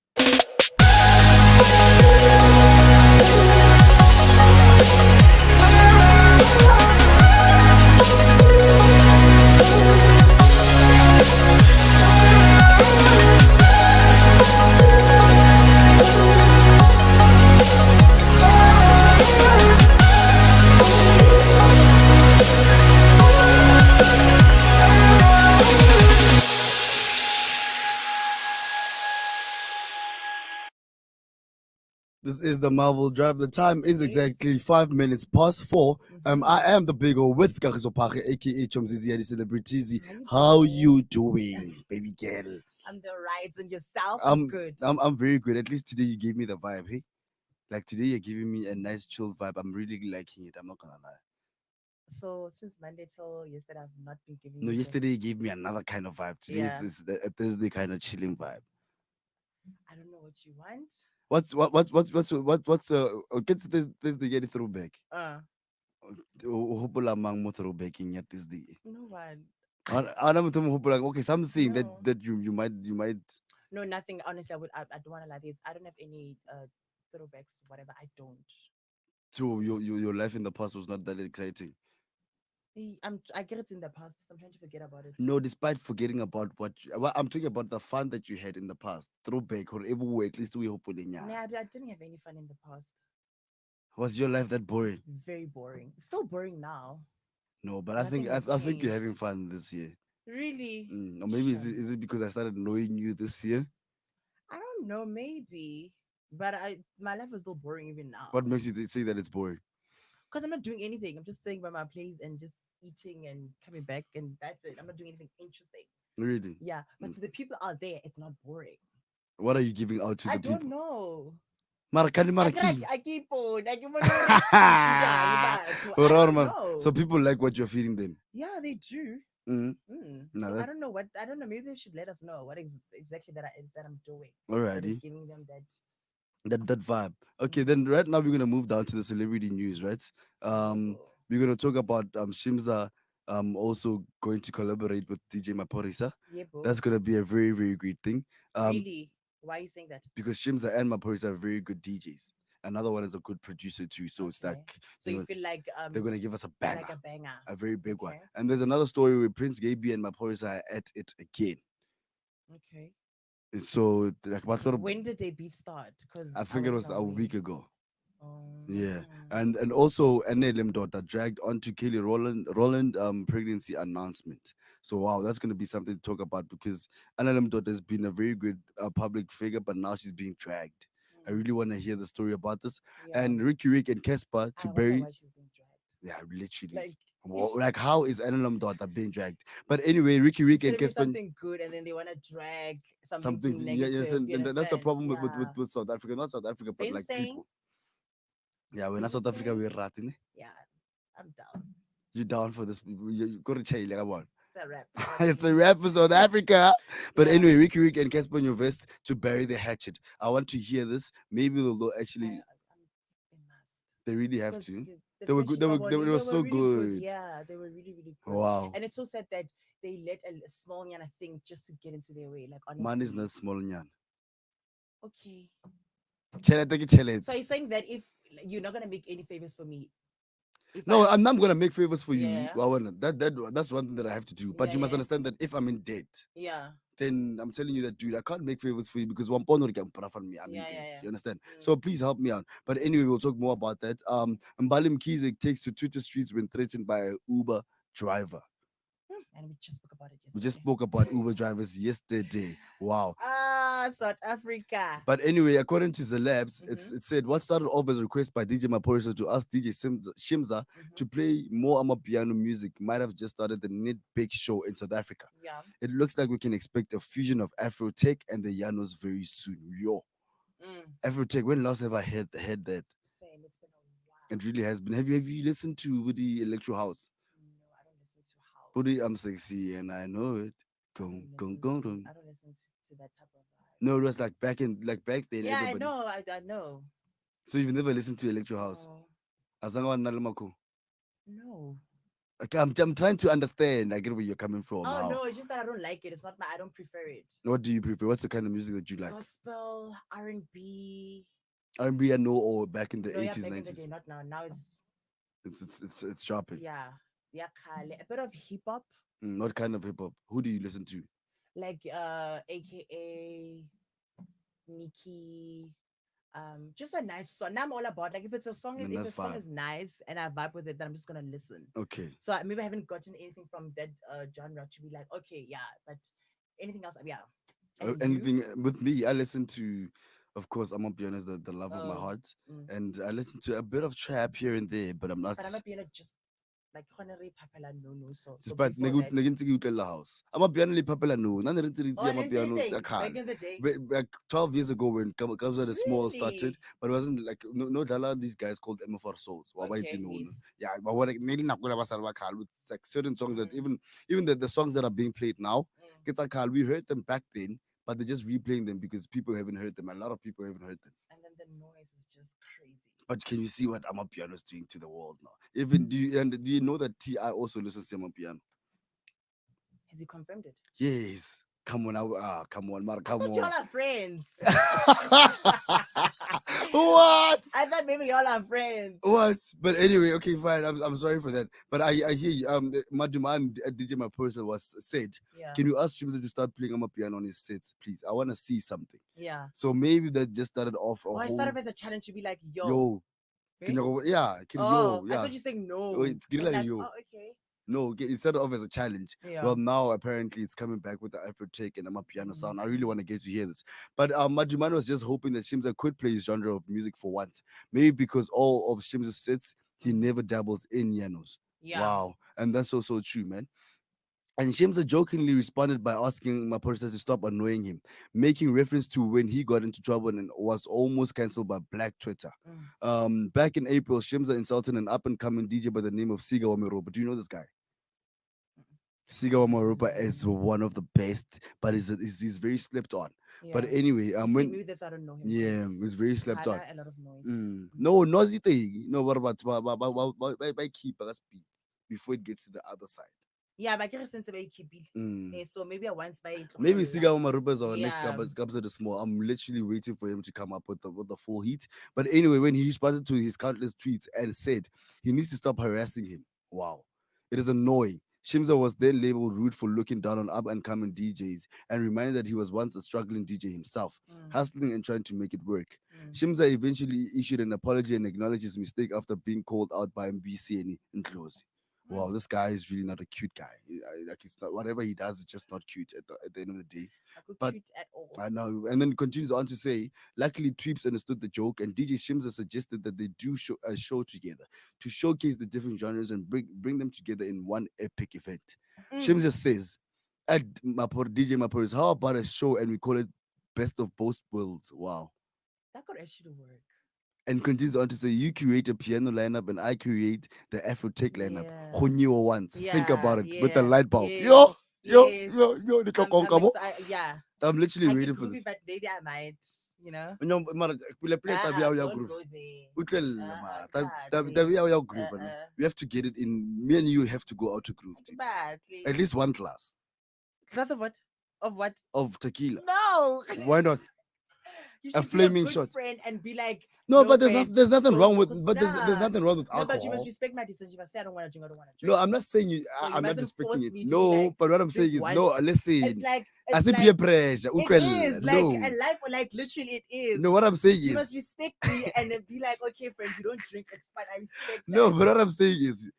This is the Marvel Drive. The time is exactly 5 minutes past 4. I am the big O with Kagiso Phage, aka Chomzizi Yadi Celebritizi. How you doing, baby girl? I'm the right, and yourself? I'm Good. I'm very good. At least today you gave me the vibe, hey? Like today you're giving me a nice chill vibe. I'm really liking it. I'm not gonna lie. So since Monday till yesterday, I've not been giving. No, you the- yesterday you gave me another kind of vibe. Today Yeah. is a Thursday kind of chilling vibe. I don't know what you want. Get this the get throwback. Uh, Hopola mang mo throwbacking yet this day. no one. Okay, something No. that you might. No, nothing. Honestly, I don't want to lie. I don't have any throwbacks, whatever. I don't. So your life in the past was not that exciting. I get it in the past. So I'm trying to forget about it. No, despite forgetting about well, I'm talking about the fun that you had in the past. Throwback or able at least we hope Nah, I didn't have any fun in the past. Was your life that boring? Very boring. It's still boring now. No, but I think Nothing I has think you're changed. having fun this year. Really? Or maybe Sure. is it because I started knowing you this year? I don't know. Maybe. But my life is still boring even now. What makes you say that it's boring? Because I'm not doing anything. I'm just staying by my place and just eating and coming back, and that's it. I'm not doing anything interesting. Really? Yeah. But to the people out there, it's not boring. What are you giving out to I the don't people? know. Marakani I maraki. I keep on. I keep on. I don't So know. people like what you're feeding them. Yeah, they do. Mm. No, So I that don't know what I don't know. Maybe they should let us know what exactly that I'm doing that is alrighty. giving them that. That vibe. Okay, Mm. then right now we're gonna move down to the celebrity news, right? Um, Oh, we're gonna talk about Shimza also going to collaborate with DJ Maporisa. yeah, bro. That's gonna be a very, very great thing. Um, Really? Why are you saying that? because Shimza and Maporisa are very good DJs. Another one is a good producer too. So it's like, Okay. So you you know, feel like they're gonna give us a it's banger, like a banger. a very big one. Okay. And there's another story where Prince Gaby and Maporisa are at it again. Okay. So like, When did they beef start? I Because I think it wasn't was a aware. week ago. Yeah, Oh. and also NLM daughter dragged onto Kelly Roland pregnancy announcement. So wow, that's gonna be something to talk about because NLM daughter has been a very good public figure, but now she's being dragged. I Mm. really want to hear the story about this. Yeah. And Ricky Rick and Casper to I wonder bury. why she's being dragged. Yeah, literally. Like, Like how is NLM daughter being dragged? But anyway, Ricky it's Rick gonna and be Casper something good, and then they want to drag something something. too Yeah, you negative. understand? You And that's the understand? problem Yeah. with South Africa, not South Africa, but Been like saying, people. Yeah, we're not been South Africa, saying. we're ratting. Yeah, I'm down. You down for this? You go to Chile, come on. It's a rap. It's a It's a rap. rap for South Africa. But Yeah. anyway, Ricky Rick and Casper on your vest to bury the hatchet. I want to hear this. Maybe they'll actually, They must. they really have Because to. the They were good. friendship of They Oni, were they were so really good. good. Yeah, they were really, really good. Wow. And it's so sad that they let a small yana thing just to get into their way. Like, Man is honestly. not small nyan. Okay. Chele take it, chele. So you're saying that if you're not gonna make any favors for me, if No, I, I'm not gonna make favors for you. yeah, Well, that's one thing that I have to do. But yeah, you must yeah, understand that if I'm in debt, yeah, then I'm telling you that, dude, I can't make favors for you because one pound can put off on me. I'm in yeah, debt. yeah, yeah. You understand? Mm. So please help me out. But anyway, we'll talk more about that. Mbalim Kizik takes to Twitter streets when threatened by a Uber driver. And we just spoke about it We just yesterday. spoke about Uber drivers yesterday. Wow. Ah, South Africa. But anyway, according to the labs, Mm-hmm, it said what started off as a request by DJ Maporisa to ask DJ Shimza mm-hmm. to play more Amapiano music might have just started the Knit Big Show in South Africa. Yeah. It looks like we can expect a fusion of Afro Tech and the Yanos very soon. Yo, Mm. Afro Tech. When last have I heard that? Same. It's been a while. It really has been. Have you listened to Woody Electro House? No, I don't listen to house. Woody, I'm sexy and I know it. I Gong, don't gong, listen gong, to. gong. I don't listen to that type of vibe. No, it was like back then. Yeah, I Everybody. know. I know. So you've never listened to Electro House? No, Azangawa Nalimako. no. Okay, I'm trying to understand. I get where you're coming from. Oh How? no, it's just that I don't like it. It's not my. I don't prefer it. What do you prefer? What's the kind of music that you like? Gospel, R&B. R&B, I know, or back in the No, yeah, 80s, back in the day, 90s. not now. Now it's It's dropping. yeah, yeah, kale. A bit of hip hop, What kind of hip hop? Who do you listen to? like AKA Nikki. Just a nice song. Now I'm all about like if it's a song, And if a that's song fine. is nice and I vibe with it, then I'm just gonna listen. Okay. So maybe I haven't gotten anything from that genre to be like, okay, yeah, but anything else, yeah. And you? Anything with me, I listen to, of course, I'm gonna be honest, the love of my Oh, heart, mm. and I listen to a bit of trap here and there, but I'm not. But I'm not being a just like honorary papella no. So Despite before that, negin tse ke utlwela house. I'm a piano le papela no. None of the oh, I I'm a didn't say piano anything a back can. in the day. Like 12 years ago when Kabs at the small started, Really? but it wasn't like no dala these guys called MFR Souls. Why it's Okay, in niece. yeah, but what nearly not gonna with like certain songs that Mm, even the songs that are being played now, mm. it's like we heard them back then, but they're just replaying them because people haven't heard them. A lot of people haven't heard them. And then the noise is just crazy. But can you see what Amapiano is doing to the world now? Even do you know that Ti also listens to Amapiano? Has he confirmed it? Yes. Come on, come on, Mar, I come thought y'all on. are friends. What? I thought maybe y'all are friends. What? But anyway, okay, fine. I'm sorry for that. But I hear you. Maduman DJ my person was said. Yeah. Can you ask Shimza to start playing on piano on his sets, please? I want to see something. Yeah. So maybe that just started off a Oh, I whole started as a challenge to be like, yo. yo. Can Eh? you go? Yeah, Oh, I yeah. thought you saying Oh, no. it's I'm like, yo. oh, okay. No, it started off as a challenge. Yeah. Well, now apparently it's coming back with the Afro take and I'm a piano sound. I really Mhm. want to get to hear this. But Majuman was just hoping that Shimza could play his genre of music for once. Maybe because all of Shimza's sets, he Mhm. never dabbles in Yanos. Yeah. Wow. And that's also true, man. And Shimza jokingly responded by asking Maporisa to stop annoying him, making reference to when he got into trouble and was almost cancelled by Black Twitter. Mm. Back in April, Shimza insulted an up and coming DJ by the name of Siga Wamiropa. Do you know this guy? Siga Wamiropa is one of the best, but he's very slept on. But Yeah. anyway, You see, when maybe that's why I don't know him. yeah, 'Cause he's very he slept had on. a lot of noise. No, noisy thing. No, what about by keep speed before it gets to the other side. Yeah, but I guess since I keep it. Mm. So maybe I once by Maybe Siga Maruba is our next Yeah. comes at the small. I'm literally waiting for him to come up with the full heat. But anyway, when he responded to his countless tweets and said he needs to stop harassing him. Wow. It is annoying. Shimza was then labeled rude for looking down on up and coming DJs and reminded that he was once a struggling DJ himself, Mm, hustling and trying to make it work. mm, Shimza eventually issued an apology and acknowledged his mistake after being called out by MBC and Ndlozi. Wow, mm. this guy is really not a cute guy. Like it's not whatever he does is just not cute at the end of the day. Not good But cute at all. I know, and then continues on to say, luckily Tweeps understood the joke, and DJ Shimza suggested that they do a show together to showcase the different genres and bring them together in one epic event. Mm, Shimza says, at DJ Maporis, how about a show and we call it Best of Both Worlds? Wow. that could actually work. And continues on to say, you create a piano lineup and I create the Afro tech lineup. Yeah. Who knew once? Think Yeah. about it with the Yeah. light bulb. Yes. Yo, yo, Yes. yo, yo, I'm excited. Yeah. I'm literally I waiting get for groovy, this. but maybe I might, you know. No, mara pula pula tabi ya Don't groove. go there. Utlwela mara. Badly. Tabi ya groove. We have to get it in. Me and you have to go out to groove. Dude. Badly. At least one class Class of what? Of what? of tequila. No. Why not? You A should be a flaming good shot. friend and be like, No, but friend, there's nothing wrong with focus. but there's Nah. nothing wrong with No, but you alcohol. must respect my decision. You must say I don't want to drink. I don't want to No, drink. I'm not saying you. So you I'm not mustn't respecting force it. me to be No, like, but what I'm drink saying is one. no. It's Listen, like as it's if like peer pressure. it is like a life, like literally it is. No, what I'm saying You must is respect me and then be like, okay, friend, you don't drink. It's fine. I respect no, that. but what I'm saying is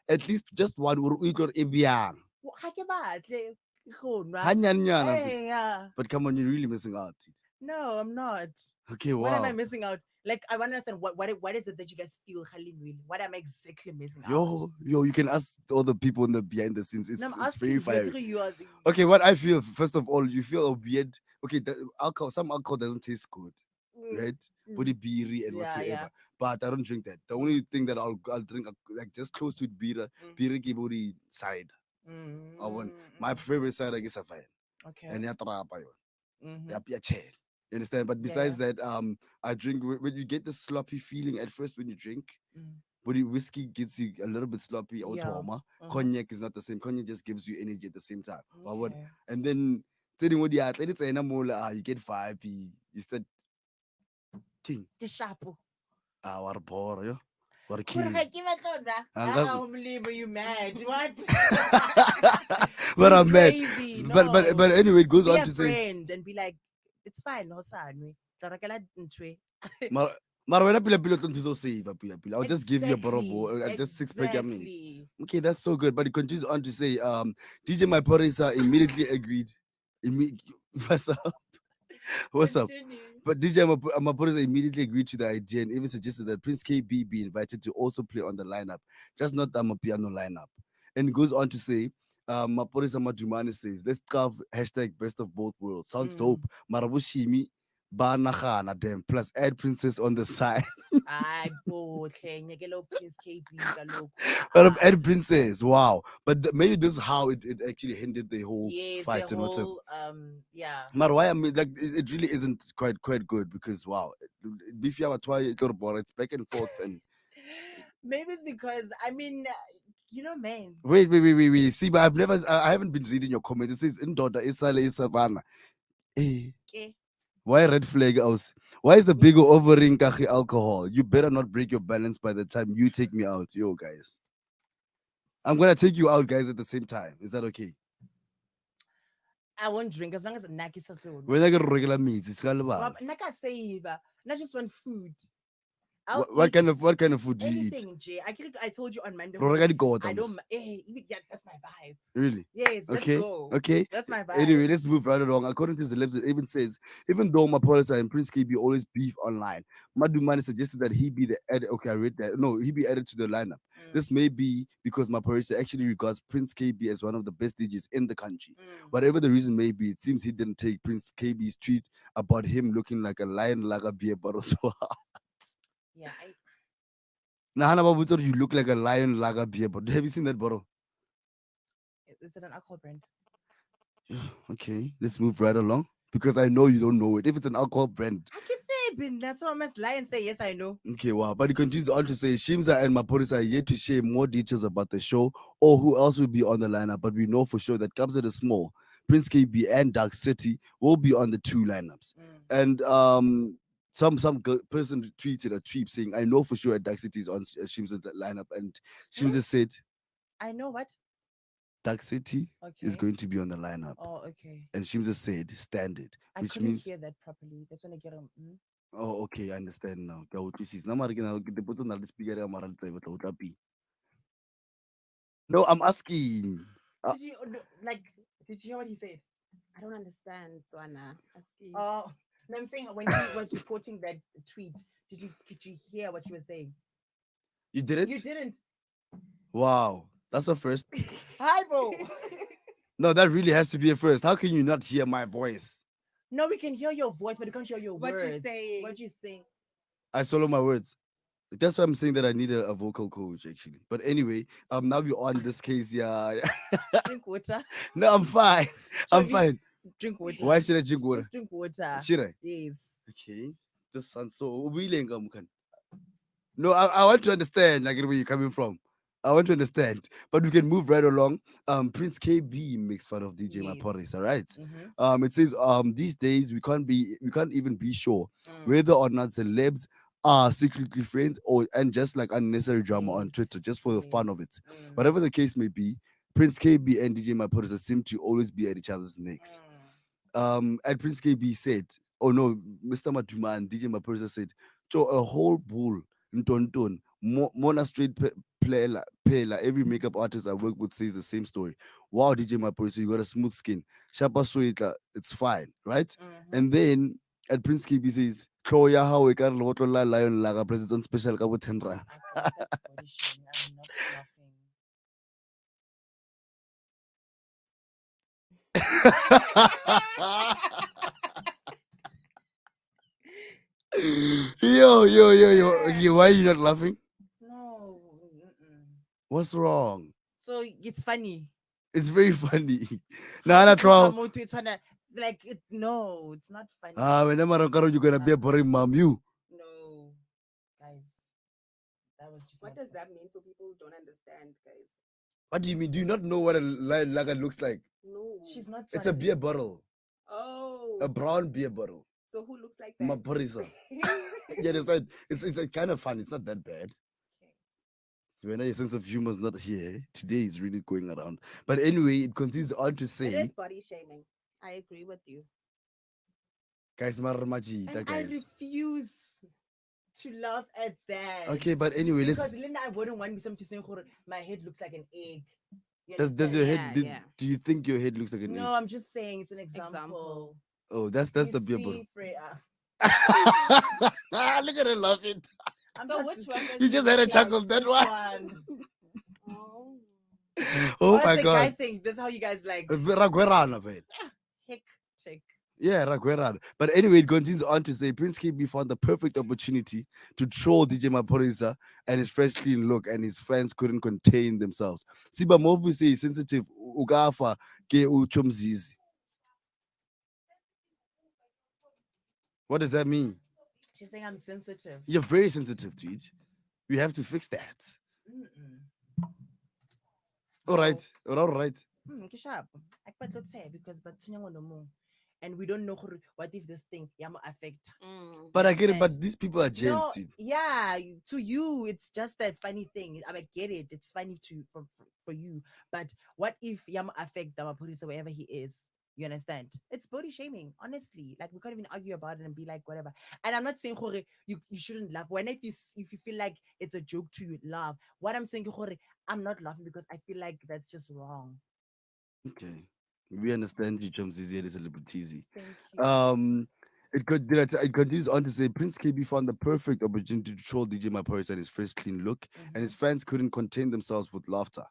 at least just one or ebiang. Ha ke batle go nwa. Hanyanyana. Hey, yeah. But come on, you're really missing out. Dude. No, I'm not. Okay, What am I wow. missing out? Like, I want to understand what is it that you guys feel, Khalil, really? What am I exactly missing out? Yo, you can ask all the people in the behind the scenes. No, I'm It's very asking fiery. whether you are the. Okay, what I feel, first of all, you feel a weird. Okay, some alcohol doesn't taste good, Mm, right? mm. Body beery and Yeah, whatsoever. yeah. But I don't drink that. The only thing that I'll drink like just close to it beer, Mm. beer body side. I want my favorite side, I guess, I find. Okay. And ya trapa yun. Mhm. Ya chill. You understand? But Yeah, besides that, I drink when you get the sloppy feeling at first when you drink. Mm. Body whiskey gets you a little bit sloppy or Yeah. trauma. Uh-huh. Cognac is not the same. Cognac just gives you energy at the same time. Okay. And then telling what you get vibey. You start thing. Ke shapo. What a bore, yo. What a Gore king. ga ke batla nna. Anga- Molemo, you mad? What? But I'm mad. Crazy. But No. anyway, it goes Be on a to say friend and be like, it's fine, Hosane. Tla rekela ntwe. Mara wena pila tlo nthusa ho save pila. I'll just give you a bottle of Exactly, water, just 6 pack of meat. exactly. Okay, that's so good. But it continues on to say, DJ My Porisa immediately agreed. What's up? What's up? Continue. But DJ Maporisa immediately agreed to the idea and even suggested that Prince KB be invited to also play on the lineup, just not the Amapiano lineup. And it goes on to say, Maporisa Madumani says, let's carve hashtag best of both worlds. Sounds dope. Marabushimi, Banahana, them, plus add Princess on the side. Ay, bohle, nyekela Prince KB kaloku. But add Princess, wow. But maybe this is how it actually hindered the whole Yes, fight the and whatsoever. whole yeah. Marwai, I mean, like it really isn't quite good because wow, it's back and forth and Maybe it's because I mean, you know, man. wait. See, but I haven't been reading your comments. It says in daughter Isale Savannah. Eh, Okay. why red flag house? Why is the bigger offering kachi alcohol? You better not break your balance by the time you take me out, yo guys. I'm gonna take you out, guys, at the same time. Is that okay? I won't drink as long as Naki says When I get regular meat, it's all Well, about. Naka save, not just one food. I'll What eat what kind of food do you eat? anything, Jay. I told you on Monday. Bro, I got I don't. Yeah, that's my vibe. Really? Yes, let's Okay. go. Okay. That's my Anyway, vibe. let's move right along. According to the left, it even says, even though Mapolisa and Prince KB always beef online, Madumani suggested that he be the added. Okay, I read that. No, he be added to the lineup. Mm, This may be because Mapolisa actually regards Prince KB as one of the best DJs in the country. mm. Whatever the reason may be, it seems he didn't take Prince KB's tweet about him looking like a lion, like a beer bottle. to heart. Yeah, Now, Hannah Babu said you look like a lion, like a beer bottle. Have you seen that bottle? is it an alcohol brand? Yeah, okay, let's move right along because I know you don't know it. If it's an alcohol brand, I can say, Ben. That's how I must lie and say yes. I know. okay, wow. But he continues on to say Shimza and Maporisa are yet to share more details about the show or who else will be on the lineup. But we know for sure that Kabza the Small, Prince KB, and Dark City will be on the two lineups. Mm. And person tweeted a tweet saying, "I know for sure that Dark City is on Shimza's lineup," and Hmm? Shimza said I know what. Dark City is Okay. going to be on the lineup, Oh, okay. and Shimza said standard, I which couldn't means. hear that properly. That's when I get a. Oh, okay, I understand now. Ke a utlwisisa. Nna mara ke nahana ke dipotso na le speaker ya mara le tsebe tla utlwa pele. No, I'm asking. Did you like? Did you hear what he said? I don't understand, Zwana. Excuse. Oh, no, I'm saying when he was reporting that tweet, could you hear what he was saying? You didn't? You didn't. Wow, that's a first. Hi, bro. No, that really has to be a first. How can you not hear my voice? No, we can hear your voice, but we can't hear your What you words. saying? What you saying? I swallow my words. That's why I'm saying that I need a vocal coach actually. But anyway, now we're on this case. Yeah. Drink water. No, I'm fine. I'm Chogi, fine. drink water. Why should I drink water? Just drink water. Should I? Yes. Okay. This sounds so willing. No, I want to understand like where you're coming from. I want to understand, but we can move right along. Prince KB makes fun of DJ Yes. Maporis, all right? Mm-hmm. It says these days we can't even be sure Mm. whether or not celebs are secretly friends or and just like unnecessary drama on Twitter just for the fun of it. Mm. Whatever the case may be, Prince KB and DJ Maporis seem to always be at each other's necks. And Prince KB said, oh no, Mr. Matuma and DJ Maporis said, so a whole bull Ntonton, Mona Street Pela, every makeup artist I work with says the same story. Wow, DJ Maporis, you got a smooth skin. Shapa Suita, it's fine, right? Mhm. And then at Prince KB says, Kloya how we can la lion laga president special ka bo 10 rand. I thought that's body shaming. I'm not laughing. Yo. Okay, why are you not laughing? No. Mm-mm. What's wrong? So it's funny. It's very funny. Nah, not wrong. Like it. No, it's not funny. Whenever you're gonna be a boring mom, you. No, guys, that was just. What does that mean for people who don't understand, guys? What do you mean? Do you not know what a lion lager looks like? No. She's not. It's a beer bottle, Oh. a brown beer bottle. So who looks like that? Maporisa. Yeah, it's kind of fun. It's not that bad. When your sense of humor is not here, today is really going around. But anyway, it continues on to It say, is body shaming. I agree with you. guys, maramaji, And I guys. refuse to laugh at that. Okay, but anyway, Because let's. Linda, I wouldn't want me to say my head looks like an egg. You Does understand? your Yeah, head? yeah. Do you think your head looks like an No, egg? I'm just saying it's an example. Example. Oh, that's You the beer bottle. see, Freya, Look at her laughing. I'm So not- which one? You just had a Yeah, chuckle. That this one. Oh. Oh What's my the guy god. thing? That's how you guys like Ragwerana, man. heck check. Yeah, Ragwerana. But anyway, it continues on to say Prince KB found the perfect opportunity to troll DJ Maporisa and his fresh clean look, and his fans couldn't contain themselves. Siba Movu say sensitive ugafa ke uchomzizi. What does that mean? She's saying I'm sensitive. You're very sensitive to it. We have to fix that. Mm-mm. All right. All right. Kishap. Let's say because but no more. And we don't know what if this thing yamo affect. But I get it. Understand? But these people are gents, No, dude. yeah, to you it's just a funny thing. I get it. It's funny for you. But what if yamo affect the police wherever he is? You understand? It's body shaming, honestly. Like we can't even argue about it and be like whatever. And I'm not saying Hore, you shouldn't laugh. When if you feel like it's a joke to you, laugh. What I'm saying, Hore, I'm not laughing because I feel like that's just wrong. Okay. We understand you, Chumzizi, and it's a little bit teasy. Thank you. Um, it continues on to say Prince KB found the perfect opportunity to troll DJ Maporis at his first clean look, and his Mm-hmm. fans couldn't contain themselves with laughter.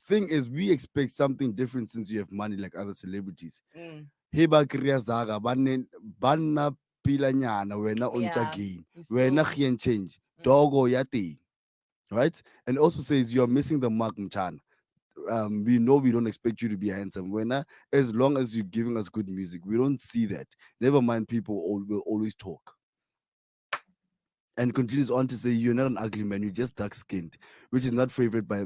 Thing is, we expect something different since you have money like other celebrities. Mm. Heba Kriya Zaga, Banna Pilanyana, wena uncha Yeah. gain, You wena still. and change, Mm. dogo yati, right? And also says you're missing the mark, Mchan. We know we don't expect you to be handsome. As long as you're giving us good music, we don't see that. Never mind, people will always talk. And continues on to say, "You're not an ugly man. You're just dark skinned, which is not favored by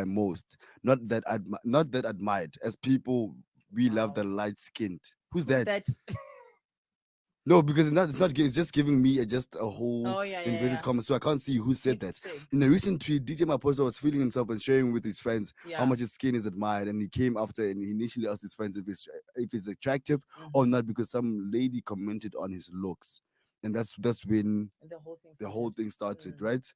most. Not that admired as people. We love the Wow. light skinned. Who's Who's that? that? No, because it's just giving me just a whole Oh yeah, yeah, inverted yeah. comment, so I can't see who said that. Hectic. In a recent tweet, DJ Maposa was feeling himself and sharing with his friends how Yeah. much his skin is admired, and he came after and he initially asked his friends if it's attractive or Mm-hmm. not because some lady commented on his looks, and that's when And the whole thing the whole started. thing started, Mm. right?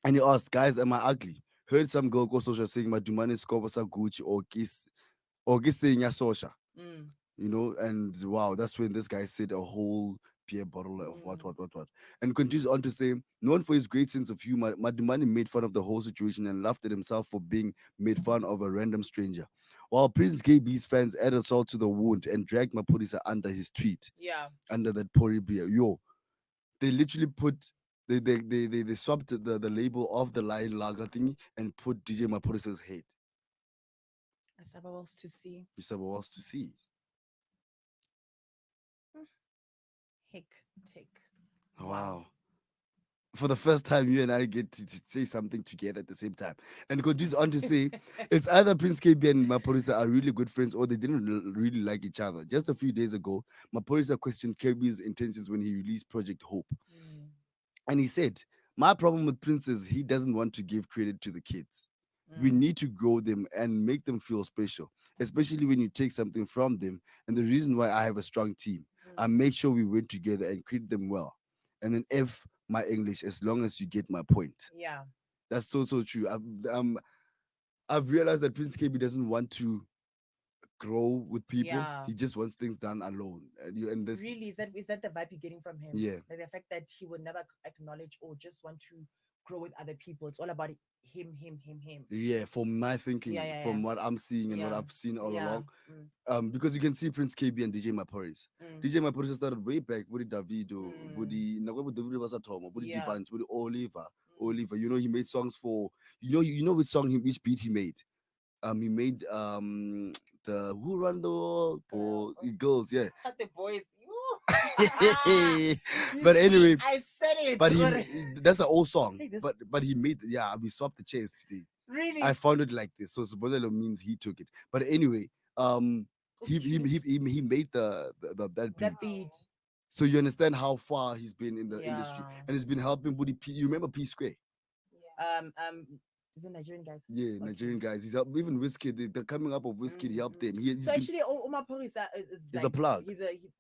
And he asked, "Guys, am I ugly?" Heard some girl go social saying, "My dumani scopa Gucci or kiss saying ya social." Mm. And wow, that's when this guy said a whole beer bottle of Mm. what, and continues on to say, known for his great sense of humor, Madumani made fun of the whole situation and laughed at himself for being made fun of a random stranger, while Prince KB's fans added salt to the wound and dragged Mapurisa under his tweet, Yeah. under that pori beer. They literally put. They swapped the label of the lion lager thingy and put DJ Mapurisa's head. As about to see. You said, what else to see? Mm. Hectic. Wow. Wow. For the first time, you and I get to say something together at the same time. And continues on to say, it's either Prince KB and Maporisa are really good friends or they didn't really like each other. Just a few days ago, Maporisa questioned KB's intentions when he released Project Hope. Mm. And he said, my problem with Prince is he doesn't want to give credit to the kids. We Mm. need to grow them and make them feel special, especially when you take something from them. And the reason why I have a strong team, I Mm. make sure we work together and treat them well. And then F my English, as long as you get my point. Yeah. That's so true. I've realized that Prince KB doesn't want to grow with people. Yeah. He just wants things done alone. And this, Really, is that the vibe you're getting from him? yeah, Like the fact that he would never acknowledge or just want to grow with other people. It's all about him. yeah. From my Yeah, thinking, yeah, yeah. from what I'm seeing and what Yeah. I've seen all Yeah. along, Mm. because you can see Prince KB and DJ Maporis. Mm. DJ Maporis started way back with the Davido, with Mm. the Nakwe Davido was at home, with the Yeah. Dibans, with the Oliver. Mm. Oliver, he made songs for which song which beat he made. He made the Who Run the World for the girls, yeah. The boys. You But see, anyway, I said it. but that's an old song. Hey, this But he made, yeah, we swapped the chairs today. I really found it like this. So supposedly means he took it. But anyway, oh, he cute. he made the that That beat. beat. So you understand how far he's been in the industry, Yeah. and he's been helping Buddy P. You remember P Square? Is it Nigerian guys? Yeah, Okay. Nigerian guys. He's helped even Whiskey. The coming up of Whiskey, he helped them. He's So been actually, Omar Porisa is he's a like plug.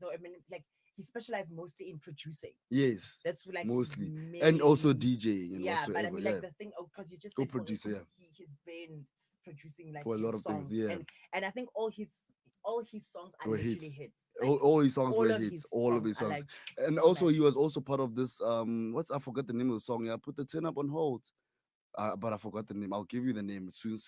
no, I mean like he specialized mostly in producing. Yes, That's like his mostly, and also main. DJing and Yeah, but I whatsoever. mean Yeah, like the thing, oh, because you just said for co-producer. Yeah, he's been producing like for a hit lot of things. songs, Yeah, and I think all his songs are were literally hits. hits. Like All his songs all were of hits. his All of songs his are songs, like and well also he matched. was also part of this. What's I forgot the name of the song. Yeah, put the turn up on hold. But I forgot the name. I'll give you the name soon.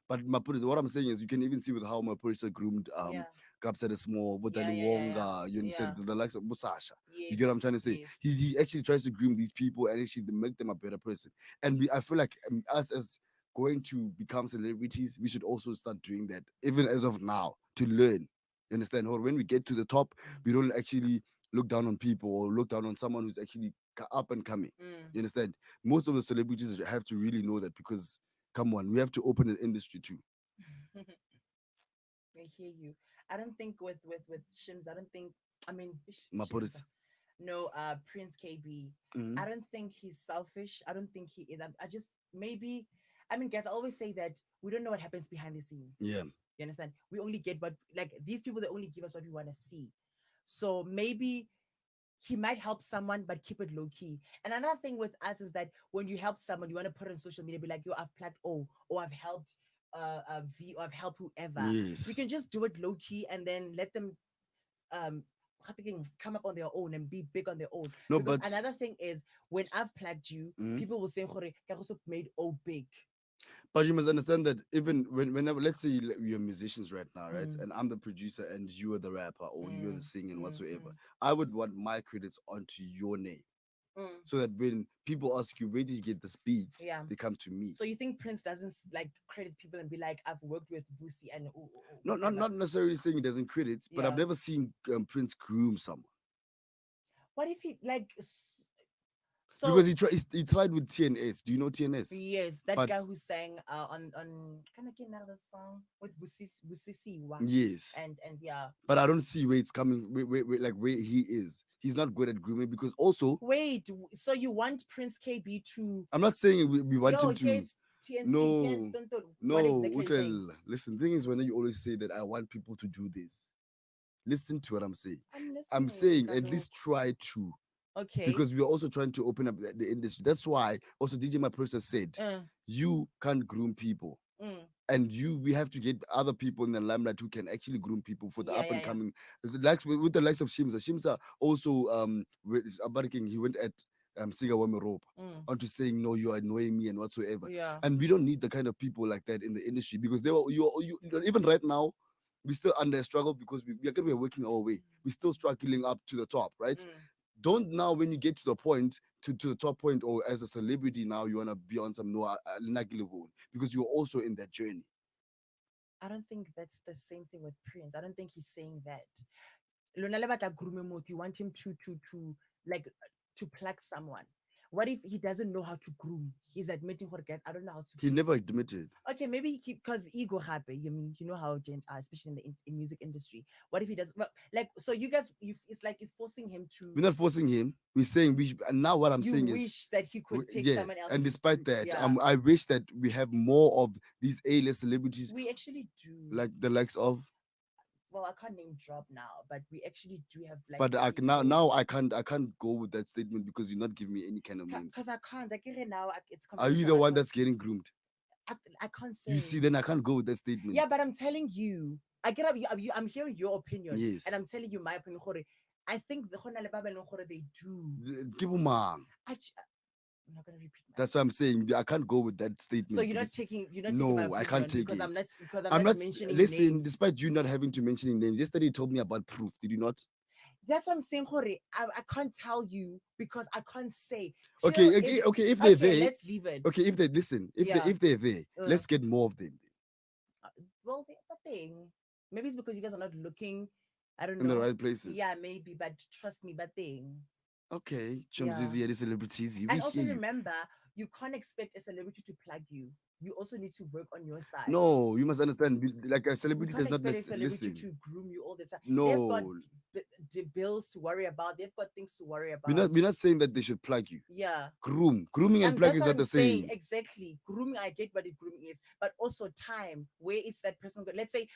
But what I'm saying is, you can even see with how Mapurisa groomed Yeah, Kapsa the Small, yeah, Botali yeah, yeah, yeah, Wonga, you yeah. said the likes of Musasha. You Yes, get what I'm trying to say? yes. He actually tries to groom these people and actually make them a better person. And I feel like us as going to become celebrities, we should also start doing that, even as of now, to learn. You understand? Or when we get to the top, we don't actually look down on people or look down on someone who's actually up and coming. Mm. You understand? Most of the celebrities have to really know that because, come on, we have to open an industry too. I hear you. I don't think with Shims. I don't think. I mean, Shims. Maporis. No, Prince KB. Hmm. I don't think he's selfish. I don't think he is. I just maybe. I mean, guys, I always say that we don't know what happens behind the scenes. Yeah. You understand? We only get what, like, these people, they only give us what we want to see. So maybe he might help someone, but keep it low key. And another thing with us is that when you help someone, you want to put it on social media, be like, yo, I've plugged O, or I've helped V, or I've helped whoever. We Yes. can just do it low key and then let them um come up on their own and be big on their own. No, Because but another thing is, when I've plugged you, Mhm. people will say, "Hore, Kagiso made O big." But you must understand that even whenever, let's say you're musicians right now, right, Mm. and I'm the producer and you are the rapper or you are the Mm, singer and whatsoever, mm, I would want my credits onto your name mm. so that when people ask you where did you get this beat, Yeah. they come to me. So you think Prince doesn't like credit people and be like, "I've worked with Boosie and Not whatever." not necessarily saying he doesn't credit, but I've Yeah. never seen Prince groom someone What if he like? because So he tried with TNS. Do you know TNS? yes, that But guy who sang on kind of get another song with Boosie yes, and yeah. but I don't see where it's coming. Like where he is. He's not good at grooming because also Wait, so you want Prince KB to I'm not saying we want yo him to. here's TNC, here's No, Tonto. What no, exactly are you saying? listen, the thing is, when you always say that I want people to do this, listen to what I'm saying. I'm I'm listening, saying at Kalo. least try to, Okay. because we are also trying to open up the industry. That's why also DJ My Process said, Uh, you can't groom people. mm. And we have to get other people in the limelight who can actually groom people for the Yeah, up and yeah. coming. Like with the likes of Shimza. Shimza also with Abariking, he went at Siga Wamiropa Mm. onto saying no, you are annoying me and whatsoever. Yeah. And we don't need the kind of people like that in the industry because they were you even right now we're still under a struggle because we're working our way. We're still struggling up to the top, right? Mm. Don't now when you get to the point to the top point or as a celebrity now you want to be on some no because you're also in that journey. I don't think that's the same thing with Prince. I don't think he's saying that. Lona le batla groom motho, you want him to like to plug someone. What if he doesn't know how to groom? He's admitting, guys, I don't know how to He groom. never admitted. Okay, maybe he because ego happy. You mean you know how gents are, especially in the in music industry. What if he does? Well, like so, you guys, it's like you're forcing him to. We're not forcing him. We're saying and now what I'm You saying is wish that he could take yeah. someone else. And despite that, yeah, I wish that we have more of these A-list celebrities we actually do. like the likes of. Well, I can't name drop now, but we actually do have like. But now I can't go with that statement because you're not giving me any kind of names. Because I can't. Like now, it's. Are you the one that's getting groomed? I can't say. You see, then I can't go with that statement. Yeah, but I'm telling you, I get up. I'm hearing your opinion. Yes. And I'm telling you my opinion. I think the they do. Give them I'm not gonna repeat. That's what I'm saying. I can't go with that statement. So you're not taking. You're not. No, taking my I can't take because it. I'm not mentioning Listen, names. despite you not having to mention names, yesterday you told me about proof. Did you not? That's what I'm saying, I can't tell you because I can't say. Okay, if they're there, let's leave it. Okay, if they listen, if they're there, let's get more of them. Well, the thing. Maybe it's because you guys are not looking. I don't know. In the right places. Yeah, maybe, but trust me, but thing. Okay, Chumzizi, the celebrities. And also remember, you can't expect a celebrity to plug you. You also need to work on your side. No, you must understand. Like a celebrity does not expect a celebrity listen to groom you all the time. No, They've got bills to worry about. They've got things to worry about. we're not saying that they should plug you. Yeah. Grooming and plug is not the same. Exactly. Grooming, I get what grooming is, but also time. Where is that person going? Let's say,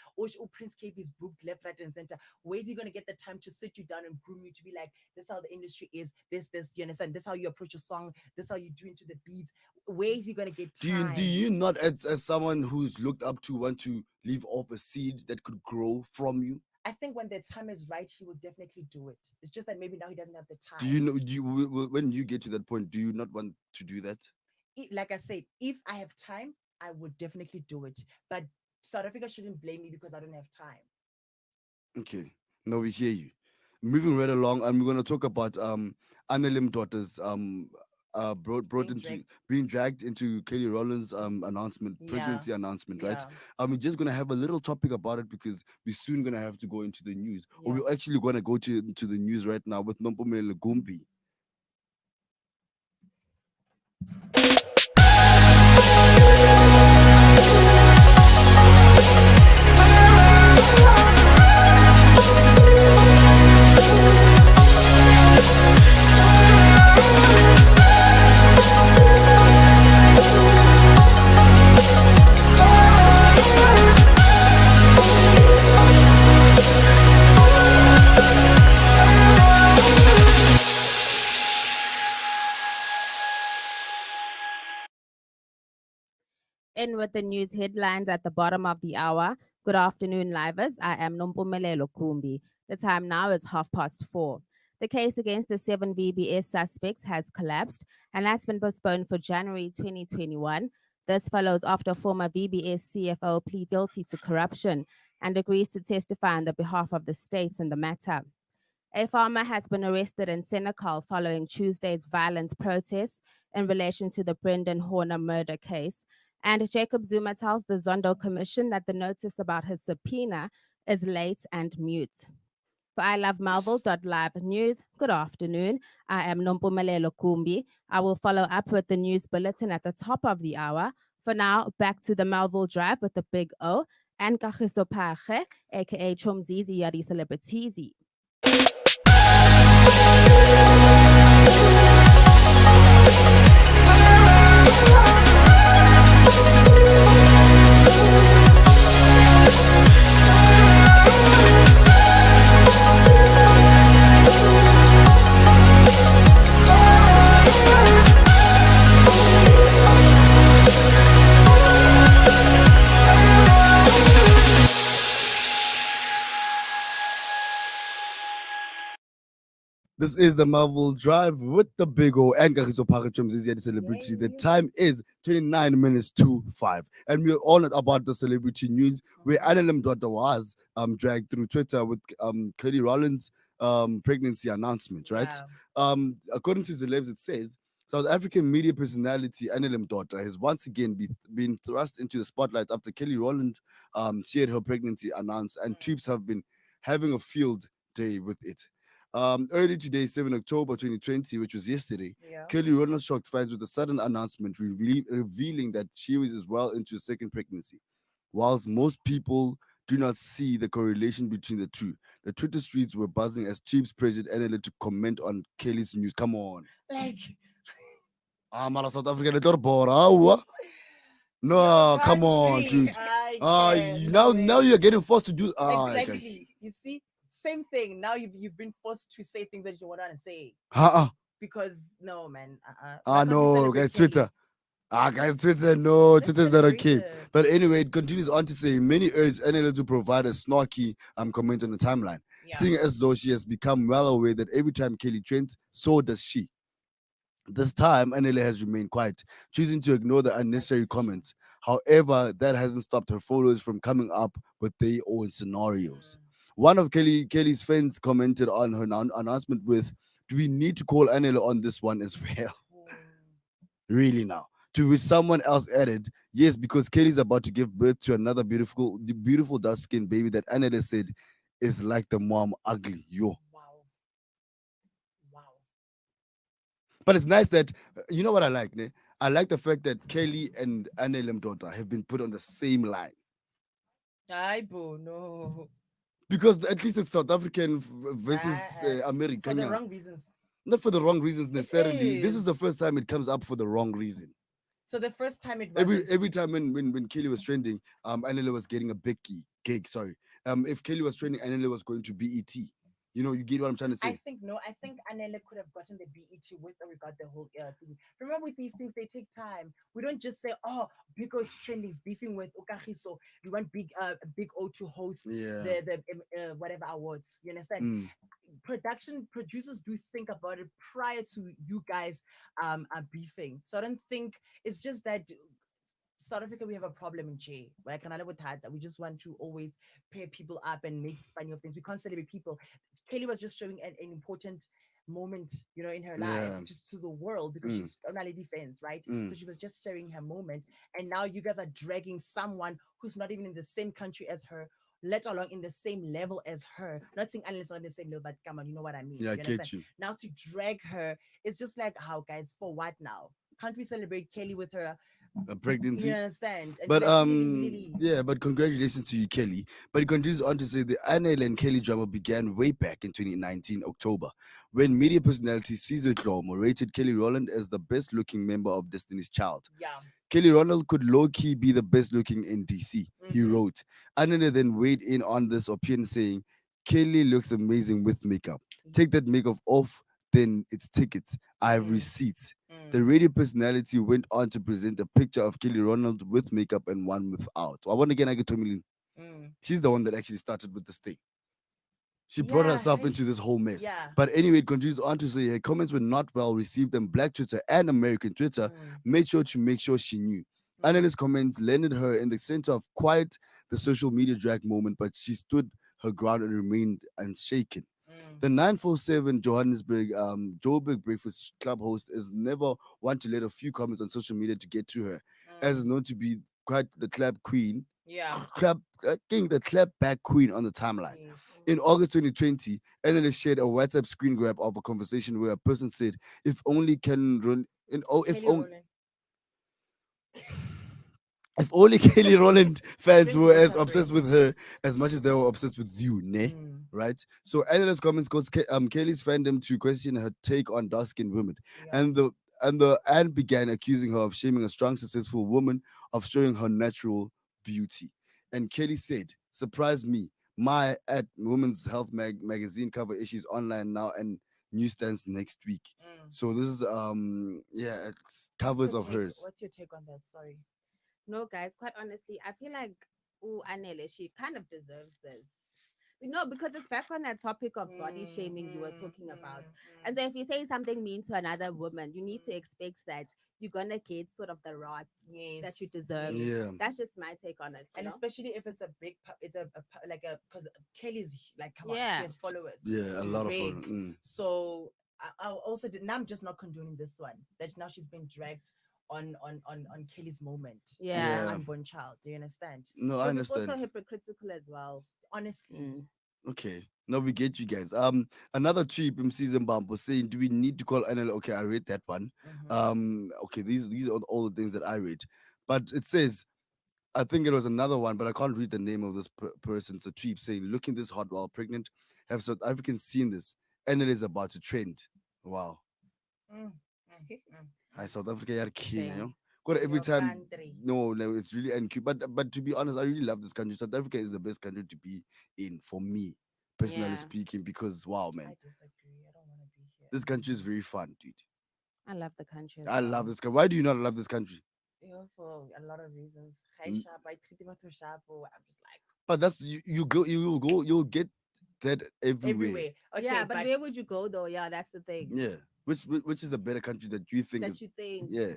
Prince KB is booked left, right, and center. Where is he going to get the time to sit you down and groom you to be like, this is how the industry is. This, you understand? This is how you approach a song. This is how you do into the beats. Where is he going to get time? Do you not, as someone who's looked up to, want to leave off a seed that could grow from you? I think when the time is right, he will definitely do it. It's just that maybe now he doesn't have the time. Do you know? When you get to that point, do you not want to do that? Like I said, if I have time, I would definitely do it. But South Africa shouldn't blame me because I don't have time. Okay, now we hear you. Moving right along, and we're going to talk about Annelim daughters being dragged into Kelly Rowland's announcement, pregnancy announcement, right? We're just gonna have a little topic about it because we're soon gonna have to go into the news, or we're actually gonna go to the news right now with Nompomele Gumbi. In with the news headlines at the bottom of the hour. Good afternoon, livers. I am Nompumelelo Kumbi. The time now is 4:30. The case against the seven VBS suspects has collapsed and has been postponed for January 2021. This follows after former VBS CFO pleads guilty to corruption and agrees to testify on the behalf of the state in the matter. A farmer has been arrested in Senegal following Tuesday's violent protests in relation to the Brendan Horner murder case. And Jacob Zuma tells the Zondo Commission that the notice about his subpoena is late and mute. For I Love Melville.live news, good afternoon. I am Nompumelelo Kumbi. I will follow up with the news bulletin at the top of the hour. For now, back to the Melville Drive with the big O and Kagiso Phage, aka Chomzizi Yadi Celebritizi. This is the Marvel Drive with the big O and Kagiso Phage the celebrity. The time is 29 minutes to 5. And we're honored about the celebrity news where Annalem daughter was dragged through Twitter with Kelly Rowland's pregnancy announcement, right? According to Celebs, it says South African media personality Annalem daughter has once again been thrust into the spotlight after Kelly Rowland shared her pregnancy announced, and troops have been having a field day with it. Early today, 7 October 2020, which was yesterday, Kelly Rowland shocked fans with a sudden announcement revealing that she was well into a second pregnancy. Whilst most people do not see the correlation between the two, the Twitter streets were buzzing as Tubes pressured NLA to comment on Kelly's news. Come on. Like, Mara South Africa, let her bora. No, come on, country, dude. no Now way. you're getting forced to do. Guys. Exactly. You see, same thing. Now you've been forced to say things that you want to say because no, man. Why can't we No, celebrate guys, Kelly? Twitter. Guys, Twitter, no, Let's Twitter's not celebrate okay. her. But anyway, it continues on to say many urge NLA to provide a snarky comment on the timeline, Yeah. seeing as though she has become well aware that every time Kelly trends, so does she. This time, NLA has remained quiet, choosing to ignore the unnecessary comments. However, that hasn't stopped her followers from coming up with their own scenarios. One of Kelly's friends commented on her announcement with, "Do we need to call NLA on this one as well?" Really now. To which someone else added, "Yes, because Kelly's about to give birth to another beautiful dark-skinned baby that Annette said is like the mom ugly. Yo." Wow. Wow. But it's nice that you know what I like, ne? I like the fact that Kelly and Annelem daughter have been put on the same line. Aibo, no. Because at least it's South African versus For American. the wrong reasons. Not for the wrong reasons necessarily. This is is. the first time it comes up for the wrong reason. So the first time it wasn't. Every time when Kelly was trending, Anela was getting a big gig. Sorry. If Kelly was trending, Anela was going to BET. You know, you get what I'm trying to say. I think Anela could have gotten the BET with or without the whole thing. Remember, with these things, they take time. We don't just say, "Oh, Big O's trend is beefing with Kagiso. We want Big O to host Yeah. the whatever awards." You understand? Mm. Producers do think about it prior to you guys are beefing. So I don't think it's just that South Africa, we have a problem in J. Where I can with that we just want to always pair people up and make funny of things. We can't celebrate people. Kelly was just showing an important moment, in her Yeah. life, just to the world because she's on a lady fans, right? Mm. So she was just sharing her moment, and now you guys are dragging someone who's not even in the same country as her, let alone in the same level as her. Not saying unless on the same level, but come on, you know what I mean. Yeah, I You get understand? you. Now to drag her, it's just like, how guys, for what now? Can't we celebrate Kelly with her A pregnancy. You understand? And But like, really. yeah, but congratulations to you, Kelly. But he continues on to say the Annale and Kelly drama began way back in 2019 October, when media personality Caesar Clomo rated Kelly Rowland as the best looking member of Destiny's Child. Yeah. Kelly Ronald could low-key be the best looking in DC, he Mhm. wrote. Annale then weighed in on this opinion saying, Kelly looks amazing with makeup. Take that makeup off, then it's tickets. I have Mm. receipts. The radio personality went on to present a picture of Kelly Ronald with makeup and one without. I want to get like Tommy. She's the one that actually started with this thing. She brought Yeah, herself into this whole mess. yeah. But anyway, it continues on to say her comments were not well received on Black Twitter and American Twitter. Made sure to make sure she knew. Analyst comments landed her in the center of quite the social media drag moment, but she stood her ground and remained unshaken. The 947 Johannesburg Joburg Breakfast Club host is never one to let a few comments on social media to get to her, as is known to be quite the clap queen, Yeah. clap king, the clap back queen on the timeline. Yes. In August 2020, analysts shared a WhatsApp screen grab of a conversation where a person said, "If only can run in oh if Kelly only." Rowland. If only Kelly Rowland fans Drink were as water, obsessed friend. with her as much as they were obsessed with you, ne? Mm. Right? So analyst comments caused Kelly's fandom to question her take on dark-skinned women, Yeah. and began accusing her of shaming a strong, successful woman of showing her natural beauty. And Kelly said, "Surprise me, my at Women's Health magazine cover issues online now and newsstands next week." Mm. So this is yeah, it's What's covers your of take? hers. What's your take on that? Sorry. No, guys, quite honestly, I feel like, oh, Anele, she kind of deserves this. Because it's back on that topic of body shaming you were talking about. And so if you say something mean to another woman, you need to expect that you're gonna get sort of the wrath Yes. that you deserve. Yes. Yeah. That's just my take on it, And especially if it's a big, it's like a, because Kelly's like, come on, Yeah. she has followers. Yeah, a She's lot of big. fun. So I also did. Now I'm just not condoning this one. That now she's been dragged on Kelly's moment. Yeah. As an unborn child. Do you understand? No, I Because it's also understand. hypocritical as well. Honestly. Mm. Okay. No, we get you guys. Another tweet from Season Bump was saying, "Do we need to call NL?" Okay, I read that one. Okay, these are all the things that I read, but it says, I think it was another one, but I can't read the name of this person. It's a tweet saying, "Looking this hot while pregnant. Have South Africans seen this? And it is about to trend." Wow. Mm, mm, mm. Hi, South Africa, you're keen, you Shame. know? Got every Your time. country. No, it's really uncute. But to be honest, I really love this country. South Africa is the best country to be in for me, personally Yeah. speaking, because wow, man, I disagree. I don't want to be here. this country is very fun, dude. I love the country as I well. love this country. Why do you not love this country? For a lot of reasons. Hi, Mm, sharp. I treat him too sharp. Or I'm just like But that's you'll get that everywhere. everywhere. Okay, Yeah, but but where would you go though? Yeah, that's the thing Yeah. Which is a better country that you think that is you think. yeah.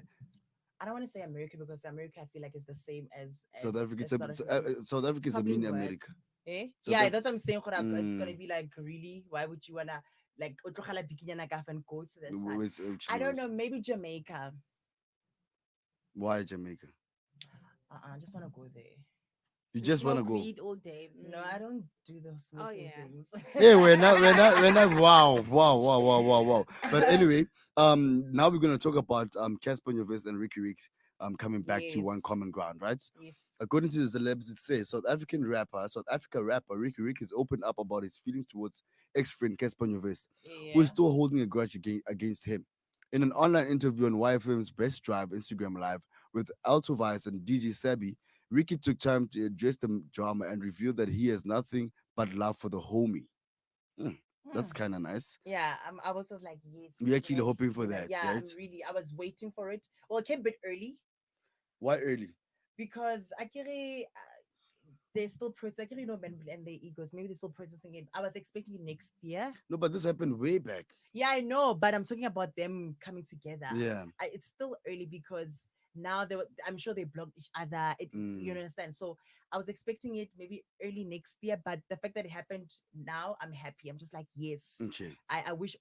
I don't want to say America because America I feel like it's the same as South Africa. as South Africa. South Africa is a Probably mini worse. America. Eh? South Yeah, Af- that's what I'm saying. It's gonna mm, be like really. Why would you wanna like otlogela bikini gaff and go to the sun? I which don't was- know. Maybe Jamaica. Why Jamaica? I just wanna go there. You You just want to smoke go. weed all day. No, I don't do those Oh smoking yeah. things. Hey, we're not. Wow. But anyway, now we're gonna talk about Casper Nyovest and Ricky Ricks coming back to Yes. one common ground, right? Yes. According to the celebs, it says South Africa rapper Ricky Rick has opened up about his feelings towards ex-friend Casper Nyovest, who is Yeah. still holding a grudge against him. In an online interview on YFM's Best Drive Instagram Live with Alto Vice and DJ Sabi, Ricky took time to address the drama and revealed that he has nothing but love for the homie. Hmm, Hmm. that's kind of nice. Yeah, I was just like, yes. We're actually like, hoping for that, Yeah, right? I was waiting for it. Well, it came a bit early Why early? because Akiri, they're still processing, Melville and their egos. Maybe they're still processing it. I was expecting it next year. No, but this happened way back. Yeah, I know, but I'm talking about them coming together. Yeah. It's still early because now I'm sure they blocked each other. You Mm. understand? So I was expecting it maybe early next year, but the fact that it happened now, I'm happy. I'm just like, yes. Okay. I wish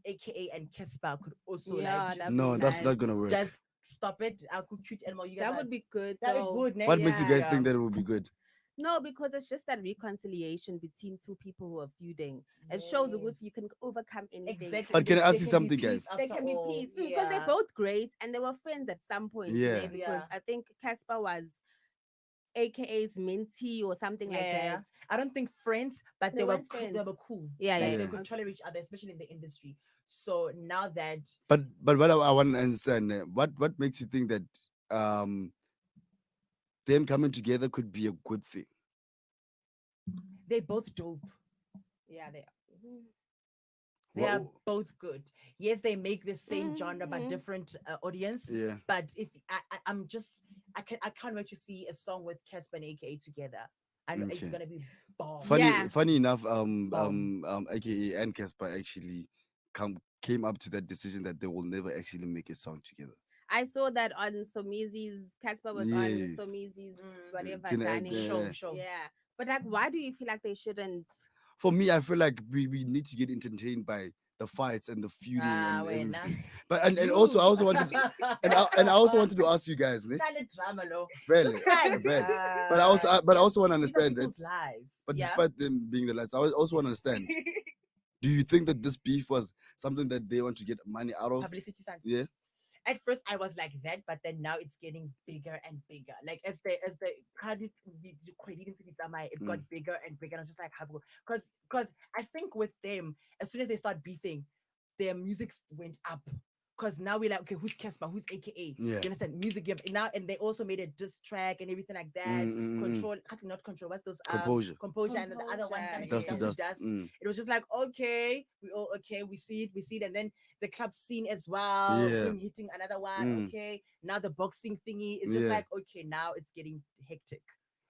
AKA and Kespa could also Yeah, like that'd just, be No, that's nice. not gonna work. just stop it. I could cute and more. You guys That would be good that it though. would, ne? What makes you Yeah. guys think that it would be good? No, because it's just that reconciliation between two people who are feuding. It shows the good Yes. you can overcome anything. Exactly. But can I ask There you be something, peace guys? There after can be all. peace because they're Yeah. both great and they were friends at some point. Yeah. Because Yeah. I think Casper was AKA's mentee or something like Yeah. that. I don't think friends, but They they were weren't cool. friends. They were cool. Yeah, Like yeah. they Yeah. could Okay. tolerate each other, especially in the industry. So now that But what I want to understand, what makes you think that um them coming together could be a good thing? they both dope. Yeah, they. They are What? both good. Yes, they make the same genre but Mhm. different audience. Yeah. But if I'm just I can't wait to see a song with Casper and AKA together. I know it's Okay. gonna be bomb. Yeah. Funny enough, Bomb. AKA and Casper actually came up to that decision that they will never actually make a song together. I saw that on Somizi's, Casper was on Yes. Somizi's Mm. whatever Tina, dining Show, room. show. Yeah. But like, why do you feel like they shouldn't? for me, I feel like we need to get entertained by the fights and the feuding Ah, and when everything. But and also I You. also wanted to and I also wanted to ask you guys, ne? Silent drama, no. Vele, Those guys, vele. But I also want to these are understand that. people's lives. But Yeah. despite them being the lads, I also want to understand. Do you think that this beef was something that they want to get money out of? Publicity stunt. Yeah. At first I was like that, but then now it's getting bigger and bigger. Like as the credit it got Mm. bigger and bigger. And I'm just like, because I think with them, as soon as they start beefing, their music went up. Because now we're like, okay, who's Casper? Who's AKA? Yeah. You understand? Music now, and they also made a diss track and everything like that. Control, actually not control. What's those? Composure. Composure, and the other one, Composure, Dust to yeah. dust. It was just like, okay, we all okay, we see it, and then the club scene as well, Yeah. hitting another one. Okay, now the boxing thingy is just Yeah. like, okay, now it's getting hectic.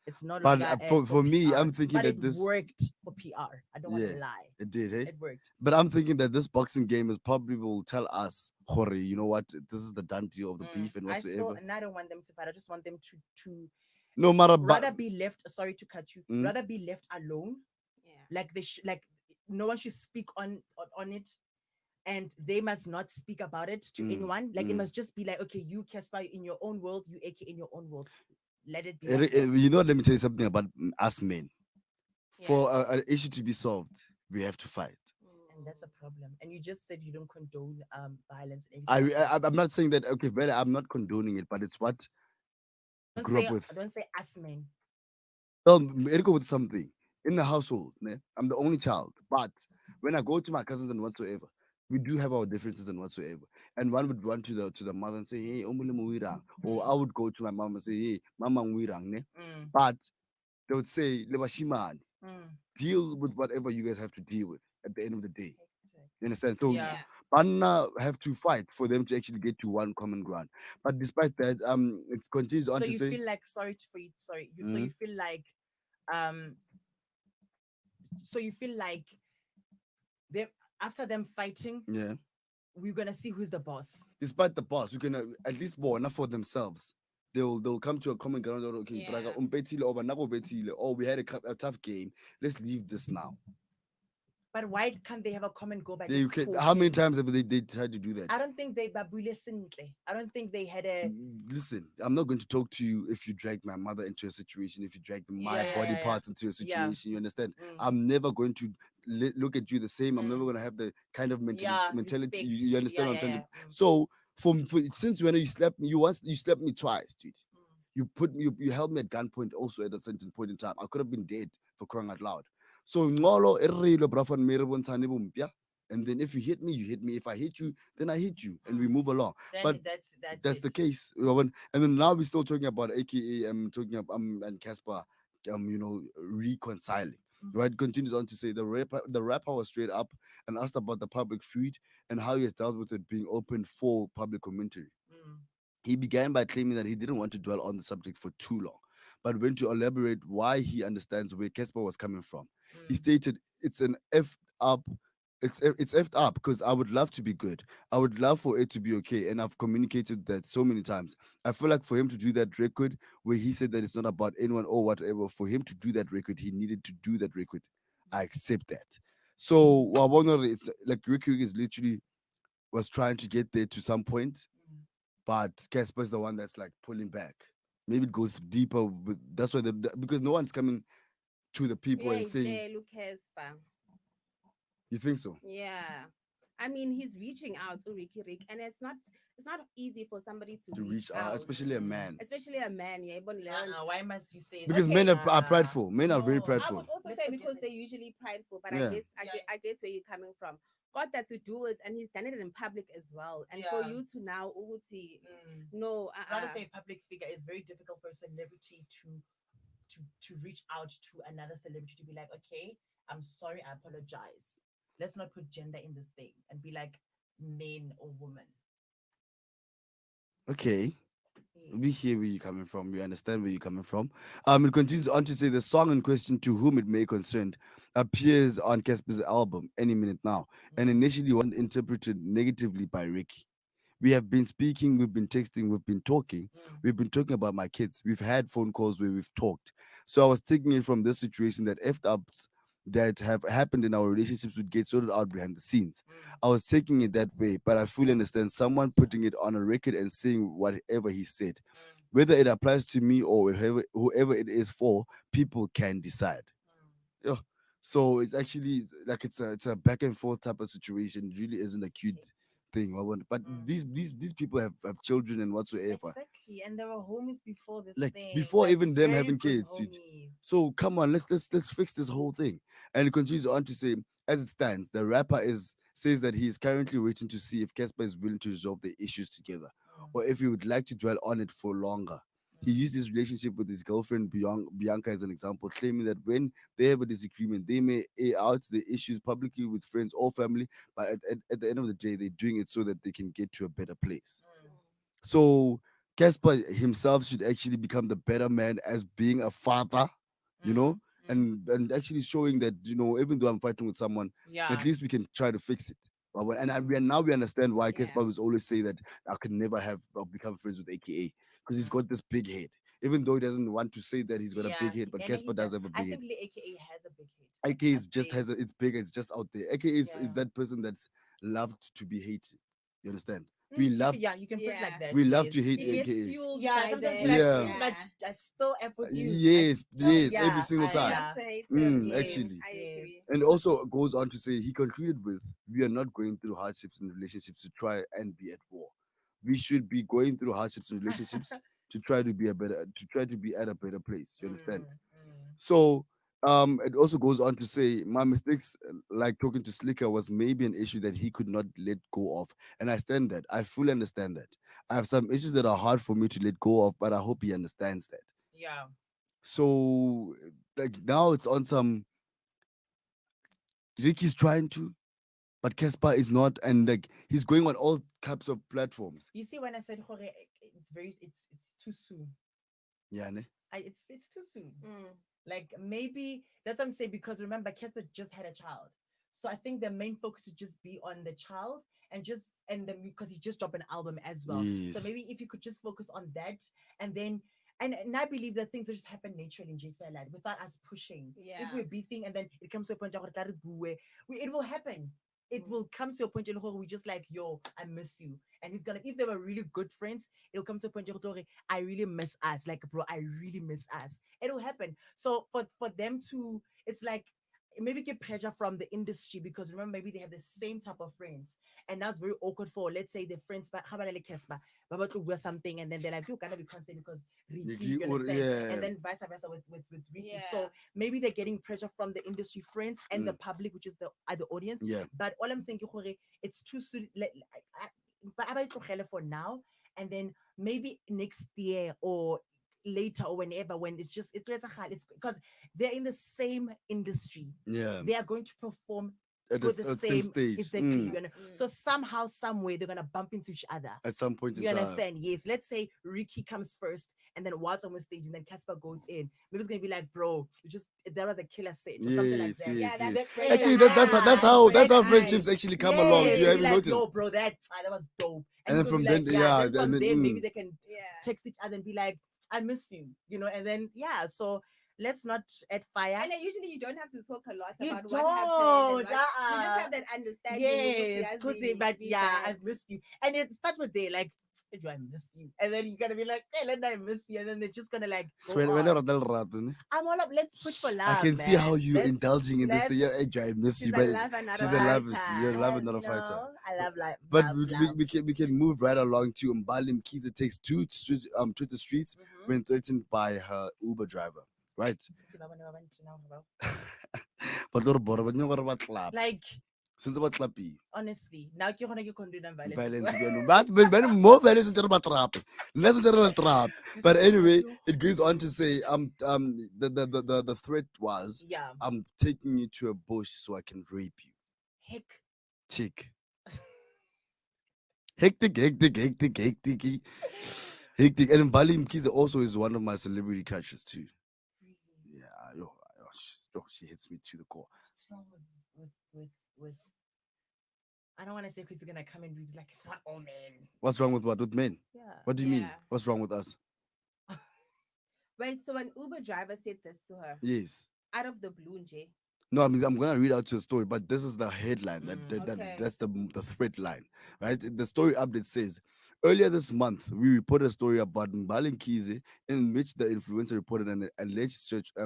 It's no But longer for me, PR, I'm thinking but that it this worked for PR. I don't want yeah, to lie, it did, hey. it worked. But I'm thinking that this boxing game is probably will tell us, Hori, you know what? This is the done deal of the beef and I still, whatsoever. and I don't want them to fight. I just want them to No matter, rather be left. Sorry to cut you. Mm. Rather be left alone. Yeah. Like like no one should speak on it, and they must not speak about it to anyone. Like it must just be like, okay, you Casper in your own world, you AK in your own world. Let it be like that. You know, let me tell you something about us men. Yeah. For an issue to be solved, we have to fight. And that's a problem. And you just said you don't condone violence and I, everything. I I'm not saying that. Okay, very. I'm not condoning it, but it's what I Don't grew say up with. don't say us men. Well, it go with something in the household. Ne? I'm the only child, but when I go to my cousins and whatsoever, we do have our differences and whatsoever. And one would run to the mother and say, "Hey, omule muwirang," or I would go to my mom and say, "Hey, mama muwirang." Ne? Mm, But they would say, "Lebashimani, mm. deal with whatever you guys have to deal with at the end of the day." You understand? So Yeah. Yeah. Banna have to fight for them to actually get to one common ground. But despite that, it continues on So to you say, feel like for you, sorry. So Mhm. you feel like um so you feel like they after them fighting, yeah. we're gonna see who's the boss. Despite the boss, you can at least born for themselves. They'll come to a common ground. Or, okay, Yeah. braga, umpetile or banako betile, or we had a tough game. Let's leave this now. But why can't they have a common goal by They just can, how many talking? times have they tried to do that? I don't think they babule simple. I don't think they had a Listen, I'm not going to talk to you if you drag my mother into a situation, if you drag my body yeah. parts into a Yeah. situation. You understand? Mm. I'm never going to look at you the same. I'm never Mm. going to have the kind of Yeah, mentality. respect. You understand Yeah, what I'm yeah, trying yeah. to? So, for since when you slapped me, you slapped me twice, dude. Mm. You held me at gunpoint also at a certain point in time. I could have been dead for crying out loud. So ngolo erilo brafan mere bontshane bumpia. And then if you hit me, you hit me. If I hit you, then I hit you, and we move along. Then But that's that's the it. case. And then now we're still talking about AKA talking about and Casper reconciling. Mhm. Right, continues on to say the rapper was straight up and asked about the public feud and how he has dealt with it being open for public commentary. Mm. He began by claiming that he didn't want to dwell on the subject for too long, but went to elaborate why he understands where Casper was coming from. He Mm. stated, "It's an effed up. It's effed up because I would love to be good. I would love for it to be okay, and I've communicated that so many times. I feel like for him to do that record, where he said that it's not about anyone or whatever, for him to do that record, he needed to do that record. I accept that. So, Wabonore, it's like Ricky is literally was trying to get there to some point, Mm. but Casper's the one that's like pulling back. Maybe it goes deeper, but that's why because no one's coming to the people Yeah, and saying, J. Casper. "You think so?" Yeah. I mean, he's reaching out to Ricky Rick, and it's not easy for somebody to To reach reach out, out, especially a man, especially a man. Yeah, Ibon Leon. Why must you say because that? Okay, men are prideful. Men are very No, I prideful. would also let's say forget because it. they're usually prideful, but Yeah, I get where you're coming from. Got that to do it, and he's done it in public as well. And for Yeah. you to now, Uti, Mm. no, Rather say a public figure, it's very difficult for a celebrity to reach out to another celebrity to be like, okay, I'm sorry, I apologize. let's not put gender in this thing and be like men or women. Okay. Yeah. We hear where you're coming from. We understand where you're coming from. It continues on to say the song in question, "To Whom It May Concern," appears on Casper's album any minute now, and Mhm. initially wasn't interpreted negatively by Ricky. We have been speaking, we've been texting, Mm. we've been talking about my kids. We've had phone calls where we've talked. So I was taking it from this situation that F ups that have happened in our relationships would get sorted out behind the scenes. Mm. I was taking it that way, but I fully understand someone putting it on a record and saying whatever he said. Mm. Whether it applies to me or whoever it is for, people can decide. Mm. Yeah. So it's actually like it's a back and forth type of situation. It really isn't a cute It's, thing. But mm. these people have children and whatsoever. Exactly, and there were homies before this Like thing, before like even them very having good kids, dude. homies. So come on, let's fix this whole thing. And it continues on to say, as it stands, the rapper is says that he is currently waiting to see if Casper is willing to resolve the issues together, Mm. or if he would like to dwell on it for longer. He Mm. used his relationship with his girlfriend Bianca as an example, claiming that when they have a disagreement, they may air out the issues publicly with friends or family, but at the end of the day, they're doing it so that they can get to a better place. Mm. So Casper himself should actually become the better man as being a father, you know, Mm. Mm. and actually showing that, even though I'm fighting with someone, at Yeah. least we can try to fix it. Mm. Now we understand why Yeah. Casper was always say that I could never have or become friends with AKA, because he's Mm. got this big head. Even though he doesn't want to say that he's got a Yeah, big head, but and Casper he does does. have a I big head. think the AKA has a big head. AKA A is just big, it's big, it's just out there. AKA is yeah. that person that's loved to be hated. You understand? Mm, We love yeah, you can put it like Yeah. that. we love Yes, to hate He gets yes. AKA. fueled Yeah, by sometimes the you're like, Yeah. I, yeah. I still F with you. Yes, yes, every Yeah, single time. yeah. Love to hate them. Mm, Yes, actually. Yes, I yes. agree. And also goes on to say he concluded with, "We are not going through hardships in relationships to try and be at war. We should be going through hardships in relationships to try to be at a better place." You understand? Mm, mm. So it also goes on to say my mistakes, like talking to Slicker, was maybe an issue that he could not let go of. And I stand that. I fully understand that. I have some issues that are hard for me to let go of, but I hope he understands that. Yeah. So like now it's on some Ricky's trying to, but Casper is not, and like he's going on all types of platforms. You see, when I said Jorge, it's too soon. Yeah, ne? It's too soon. Mm. Like maybe that's what I'm saying, because remember, Casper just had a child. So I think the main focus should just be on the child, and then because he just dropped an album as well. So Yes. maybe if you could just focus on that, and then and I believe that things will just happen naturally in JFL Lad without us pushing. Yeah. If we're beefing and then it comes to a point where it will happen. It Mm. will come to a point in where we just like, yo, I miss you. And he's gonna, if they were really good friends, it'll come to a point where I really miss us. Like, bro, I really miss us. It'll happen. So for them to, it's like maybe get pressure from the industry, because remember, maybe they have the same type of friends, and that's very awkward for, let's say, the friends, but how about like Kesba, about to wear something, and then they're like, you gotta be constant because Ricky, you understand, Yeah. and then vice versa with Ricky. Yeah. So maybe they're getting pressure from the industry friends and the Mm. public, which is the audience. Yeah. But all I'm saying, ke gore, it's too soon. But I tlogele for now, and then maybe next year or later or whenever, when it's because they're in the same industry, Yeah. they are going to perform At with the the same same, stage. exactly. Mm. So somehow, some way, they're gonna bump into each other. At some point in You time. understand? Yes. Let's say Ricky comes first, and then Walt's on the stage, and then Casper goes in. Maybe it's gonna be like, bro, just that was a killer set or something like Yes, that. yes, Yeah, yes. that's That- break Actually, the that's how ice. friendships actually come along. Yes, You be haven't like, noticed? yo, bro, that was dope. And then people from be then, like, yeah, then from and then, there, maybe mm. they can Yeah. text each other and be like, I miss you, and then yeah. So let's not add fire. And then usually you don't have to talk a lot You about what don't, happened. And what, you just uh-uh. have that understanding. Yes, Kuti, but Be yeah, bad. I've missed you. And it starts with they like, do I miss you? And then you're gonna be like, hey, let I miss you. And then they're just gonna like So go when on. I del rato, ne? I'm all up, let's push for love. I can see how man. you indulging in this let's thing. Yeah, hey, I miss She's you, a but lover, not she's a a fighter. lover. You're a lover, not a you fighter. know, I love like But love, we, love. we can move right along to Mbali Mkiza takes to Twitter streets Mhm. when threatened by her Uber driver. Right? But Lord Bora, but you know what clap. Like, Since about clappy. honestly, now you're gonna condone violence. Violence again. But more violence than about trap. Less than a trap. But anyway, it goes on to say the threat was, Yeah. I'm taking you to a bush so I can rape you. Heck. Tick. Hectic, hectic, hectic, hectic, hectic. And Bali Mkiza also is one of my celebrity catchers too. Really? Yeah, she hits me to the core. What's wrong with I don't want to say Chris is gonna come and be like it's not all men. What's wrong with what? With men? Yeah. What do you mean? Yeah. What's wrong with us? Wait, so an Uber driver said this to her Yes. out of the blue, Jay. No, I mean I'm gonna read out your story, but this is the headline Okay. that's the thread line, right? The story update says earlier this month we reported a story about Mbali Kize in which the influencer reported an alleged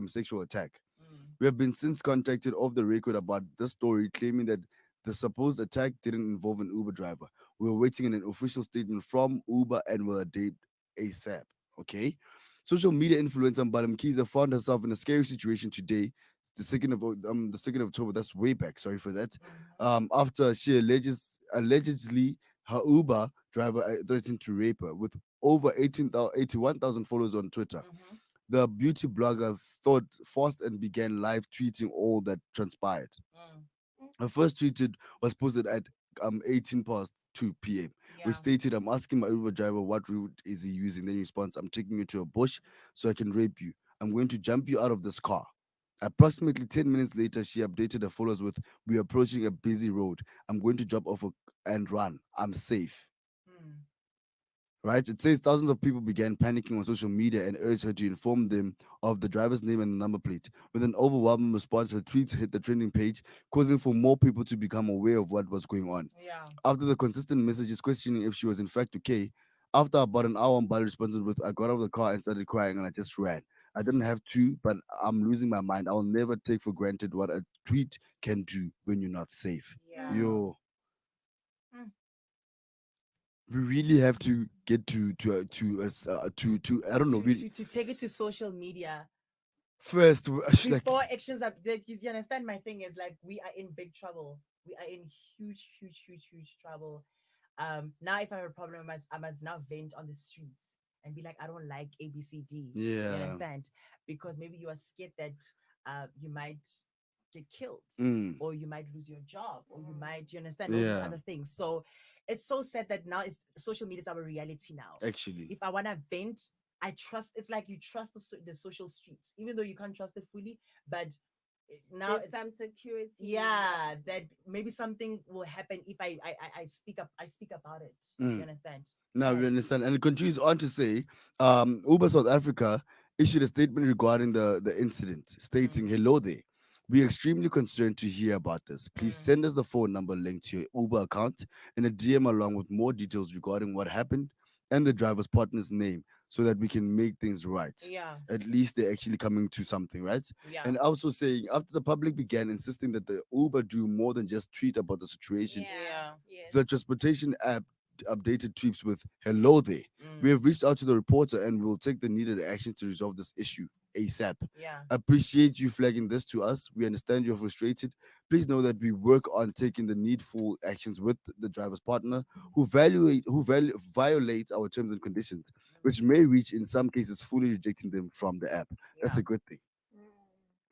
sexual attack. Mm. We have been since contacted off the record about this story, claiming that the supposed attack didn't involve an Uber driver. We're waiting on an official statement from Uber and will update ASAP. Okay. Social media influencer Mbalam Kiza found herself in a scary situation today, the 2nd of October. That's way back. Sorry for that. Mhm. After she allegedly her Uber driver threatened to rape her with over 81,000 followers on Twitter. Mhm. The beauty blogger thought fast and began live tweeting all that transpired. Mm. Her first tweeted was posted at 18 past 2 p.m., which Yeah. stated, I'm asking my Uber driver what route is he using. Then he responds, I'm taking you to a bush so I can rape you. I'm going to jump you out of this car. Approximately 10 minutes later, she updated her followers with, we're approaching a busy road. I'm going to drop off and run. I'm safe. Mm. Right? It says thousands of people began panicking on social media and urged her to inform them of the driver's name and the number plate. With an overwhelming response, her tweets hit the trending page, causing for more people to become aware of what was going on. Yeah. After the consistent messages questioning if she was in fact okay, after about an hour, Mbali responded with, I got out of the car and started crying and I just ran. I didn't have to, but I'm losing my mind. I'll never take for granted what a tweet can do when you're not safe. Yeah. Mm. Yo, Mm. we really have to get to I don't know. To take it to social media First, like, before actions are you understand my thing is like we are in big trouble. We are in huge trouble. Now if I have a problem I must now vent on the streets and be like I don't like ABCD. You yeah, understand? Because maybe you are scared that you might get killed mm, or you might lose your job or you might you understand all these yeah, other things. So it's so sad that now it's social media is our reality now. actually, If I want to vent, I trust. It's like you trust the social streets, even though you can't trust it fully. But now, There's some security. yeah, that maybe something will happen if I speak up. I speak about it. You mm. understand? Now we Sad. understand, and it continues on to say, Uber South Africa issued a statement regarding the incident, Mm, stating, "Hello there. We're extremely concerned to hear about this. Please mm, send us the phone number linked to your Uber account and a DM along with more details regarding what happened and the driver's partner's name, so that we can make things right. yeah, At least they're actually coming to something, right?" yeah, And also saying, after the public began insisting that the Uber do more than just tweet about the situation, Yeah. yeah. Yes. the transportation app updated tweets with "Hello there. We Mm, have reached out to the reporter and will take the needed action to resolve this issue ASAP. yeah. Appreciate you flagging this to us. We understand you're frustrated. Please know that we work on taking the needful actions with the driver's partner who violate our terms and conditions, which may reach in some cases fully rejecting them from the app." That's Yeah. a good thing. Mm.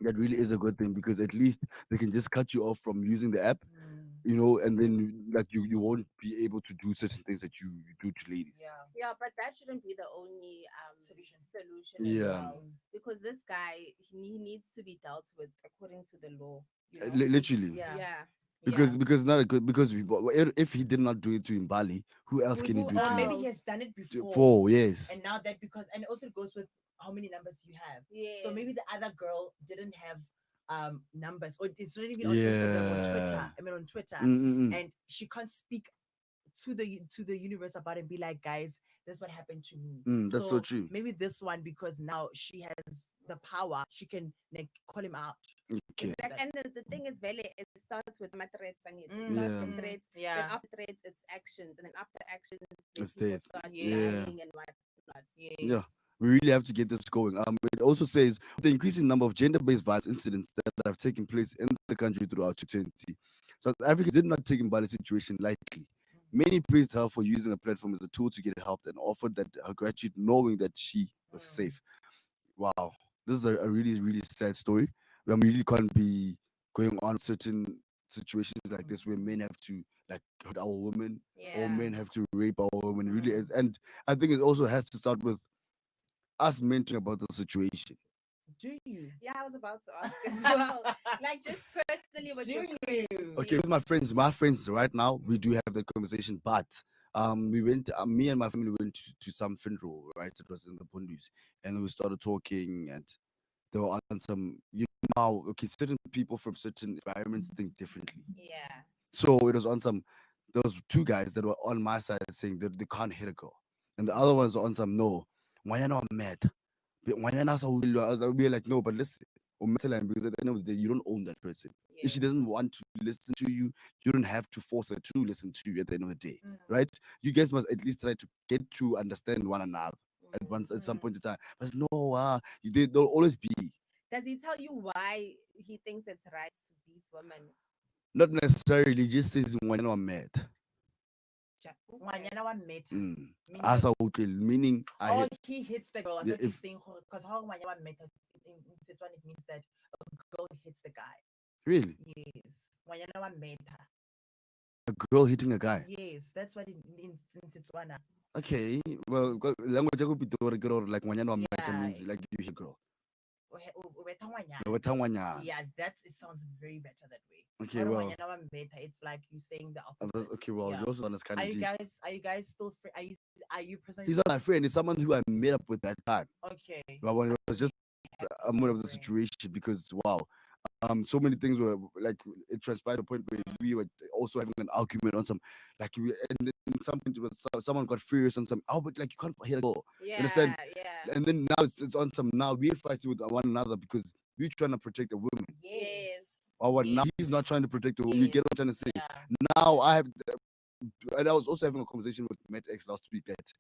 That really is a good thing because at least they can just cut you off from using the app, Mm, and then like you won't be able to do certain things that you do to ladies. yeah. Yeah, but that shouldn't be the only Solution. solution as Yeah, well, because this guy he needs to be dealt with according to the law. literally, Yeah. Yeah. Yeah. because it's not a good because if he did not do it to Mbali, who else Who's can he Who do or to? maybe he else? has done it before. For yes, And now that because and also it goes with how many numbers you have. So maybe Yes. the other girl didn't have numbers or it's not even on Instagram on Twitter. yeah, I mean on Twitter. Mm-mm-mm. And she can't speak to the universe about it and be like, guys, this is what happened to me. That's so So true. maybe this one because now she has the power, she can like call him out. Okay, Exactly. And the thing is, Vele, it starts with threats and it Mm, starts yeah, with mm, threats. Then yeah. after threats, it's actions, and then after actions, then it's people dead. start Yeah, Yes. dying and whatnot. Yes. yeah. We really have to get this going. It also says the increasing number of gender-based violence incidents that have taken place in the country throughout 2020, South Africans did not take Mbali's situation lightly. Many praised her for using a platform as a tool to get help and offered that her gratitude, knowing that she was Mm, safe. Wow, this is a really really sad story. We really can't be going on certain situations like this where men have to like hurt our women or Yeah. men have to rape our women. Really is, and I think it also has to start with us mentoring about the situation. Do you? Yeah, I was about to ask as well. Like just personally with your Do friends. you? Okay, with my friends right now, we do have that conversation, but we went, me and my family went to some funeral, right? It was in the Pundus, and we started talking, and they were on some, know, okay, certain people from certain environments think differently. Yeah. So it was on some, there was two guys that were on my side saying that they can't hit a girl, and the other ones are on some no. Why you not mad? Why you not so? I was like, we're like, no, but listen, or metal line, because at the end of the day, you don't own that person. If she Yeah. doesn't want to listen to you, you don't have to force her to listen to you at the end of the day, Mm. right? You guys must at least try to get to understand one another at some Mm. point in time. But no, they'll always be. Does he tell you why he thinks it's right to beat women? Not necessarily, just says when I'm mad. Ngwanyana wa meta. Mm. Meaning As that- a hotel, meaning I Oh, hit, he hits the girl. I Yeah, thought he's if- saying because how ngwanyana wa meta in Setswana it means that a girl hits the guy. really Yes. Ngwanyana wa meta. a girl hitting a guy. Yes, that's what it means in Setswana. Okay, well, language I could be like when you're Yeah. means like you hit a girl. Ubetha ngwanyana. Yeah, with Tangwanya. Yeah, it sounds very better that way. Okay, Or well, ngwanyana wa meta, it's like you saying the opposite. okay, well, Yeah. yours is kind Are of you deep. guys still are you present? He's not my friend. He's someone who I met up with that time. Okay. But when it was just a moment of the Friend. situation because wow, so many things were like it transpired to a point where we were also having an argument on some like we and then something was someone got furious on some but like you can't hit a girl. Yeah. understand? Yeah. And then now it's on some now we're fighting with one another because we're trying to protect the women. Yes. Or what now Yes. he's not trying to protect the women. You Yes. get what I'm trying to say? Yeah. Now I have and I was also having a conversation with Matt X last week that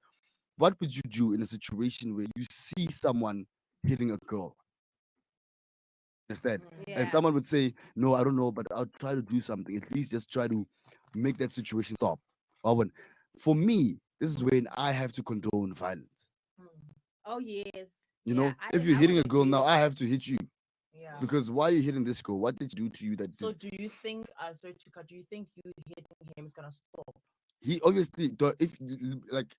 what would you do in a situation where you see someone hitting a girl? Understand? Yeah. And someone would say, no, I don't know, but I'll try to do something. At least just try to make that situation stop. Or when, for me, this is when I have to condone violence. Mm. Oh yes. You Yeah, know, if you're I hitting a would girl agree now, with I that. have to hit you Yeah. because why are you hitting this girl? What did she do to you that So this, do you think sorry to cut, do you think you hitting him is gonna stop? he obviously if like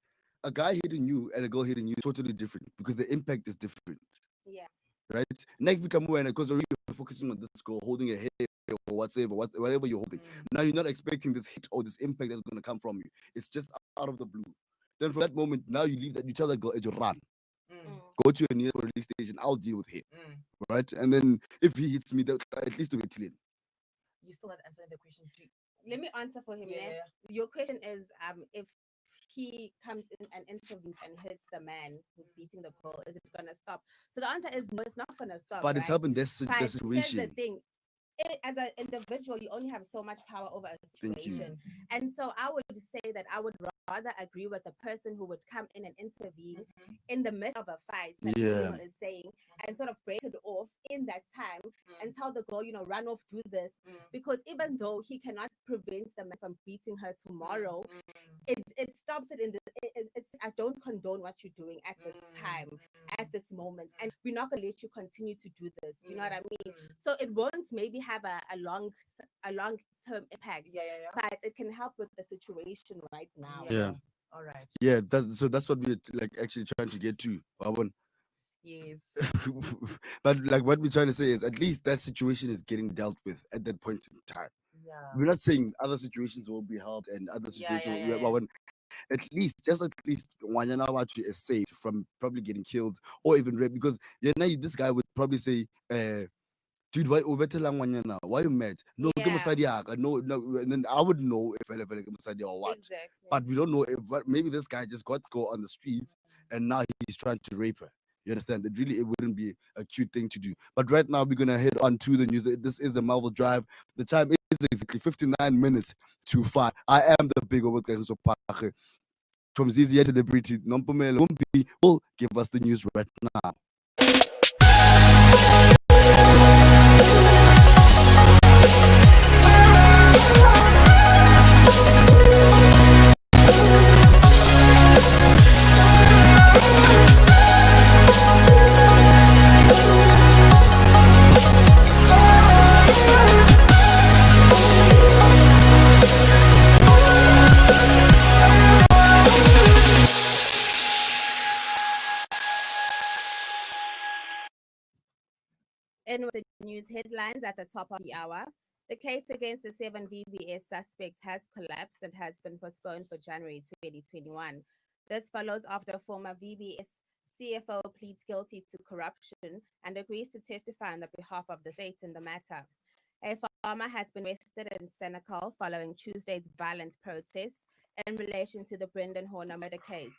a guy hitting you and a girl hitting you totally different because the impact is different. Yeah. Right? Next week I'm when because you're focusing on this girl holding a head or whatever you're holding. Mm. Now you're not expecting this hit or this impact that's gonna come from you. It's just out of the blue. Then from that moment, now you leave that you tell that girl you run. Mm. Go to a near police station, I'll deal with him. Mm. Right? And then if he hits me, at least to be clean. You still not answering the question. Let me answer for him. Yeah. Your question is if he comes in and intervenes and hits the man who's beating the girl, is it gonna stop? So the answer is no, it's not gonna stop. But it's right? helping this But the here's the situation. thing. As an individual, you only have so much power over a Thank you. situation. And so I would say that I would rather agree with the person who would come in and intervene in the midst of a fight, like Yeah. Bruno is saying, and sort of break it off in that time and tell the girl, run off, do this. Because even though he cannot prevent the man from beating her tomorrow, it stops it in the it's I don't condone what you're doing at this time, at this moment, and we're not gonna let you continue to do this. You know what I mean? So it won't maybe have a long term impact, Yeah. but it can help with the situation right now. Yeah. All right. Yeah, that's what we're like actually trying to get to. Wabona? Yes. But like what we're trying to say is at least that situation is getting dealt with at that point in time. Yeah. We're not saying other situations will be helped and other Yeah, situations yeah, yeah. at least Wanyana Wachi is saved from probably getting killed or even raped because this guy would probably say, dude, why Wanyana? Why you mad? No, Yeah. no, and then I would know if I like or what. Exactly. But we don't know if maybe this guy just got go on the streets and now he's trying to rape her. You understand? It wouldn't be a cute thing to do. But right now we're gonna head on to the news. This is the Melville Drive. The time is exactly 59 minutes to 5. I am the big over Kagiso from ZZ to the British. Nompomele Wumbi will give us the news right now. in with the news headlines at the top of the hour. The case against the 7 VBS suspects has collapsed and has been postponed for January 2021. This follows after former VBS CFO pleads guilty to corruption and agrees to testify on the behalf of the state in the matter. A farmer has been arrested in Senegal following Tuesday's violent protests in relation to the Brendan Horner murder case.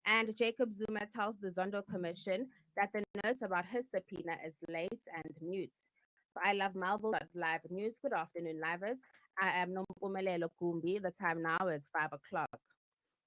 And Jacob Zuma tells the Zondo Commission that the notes about his subpoena is late and mute. For I Love Melville Live News, good afternoon, livers. I am Nompumelelo Kumbi. The time now is 5 o'clock.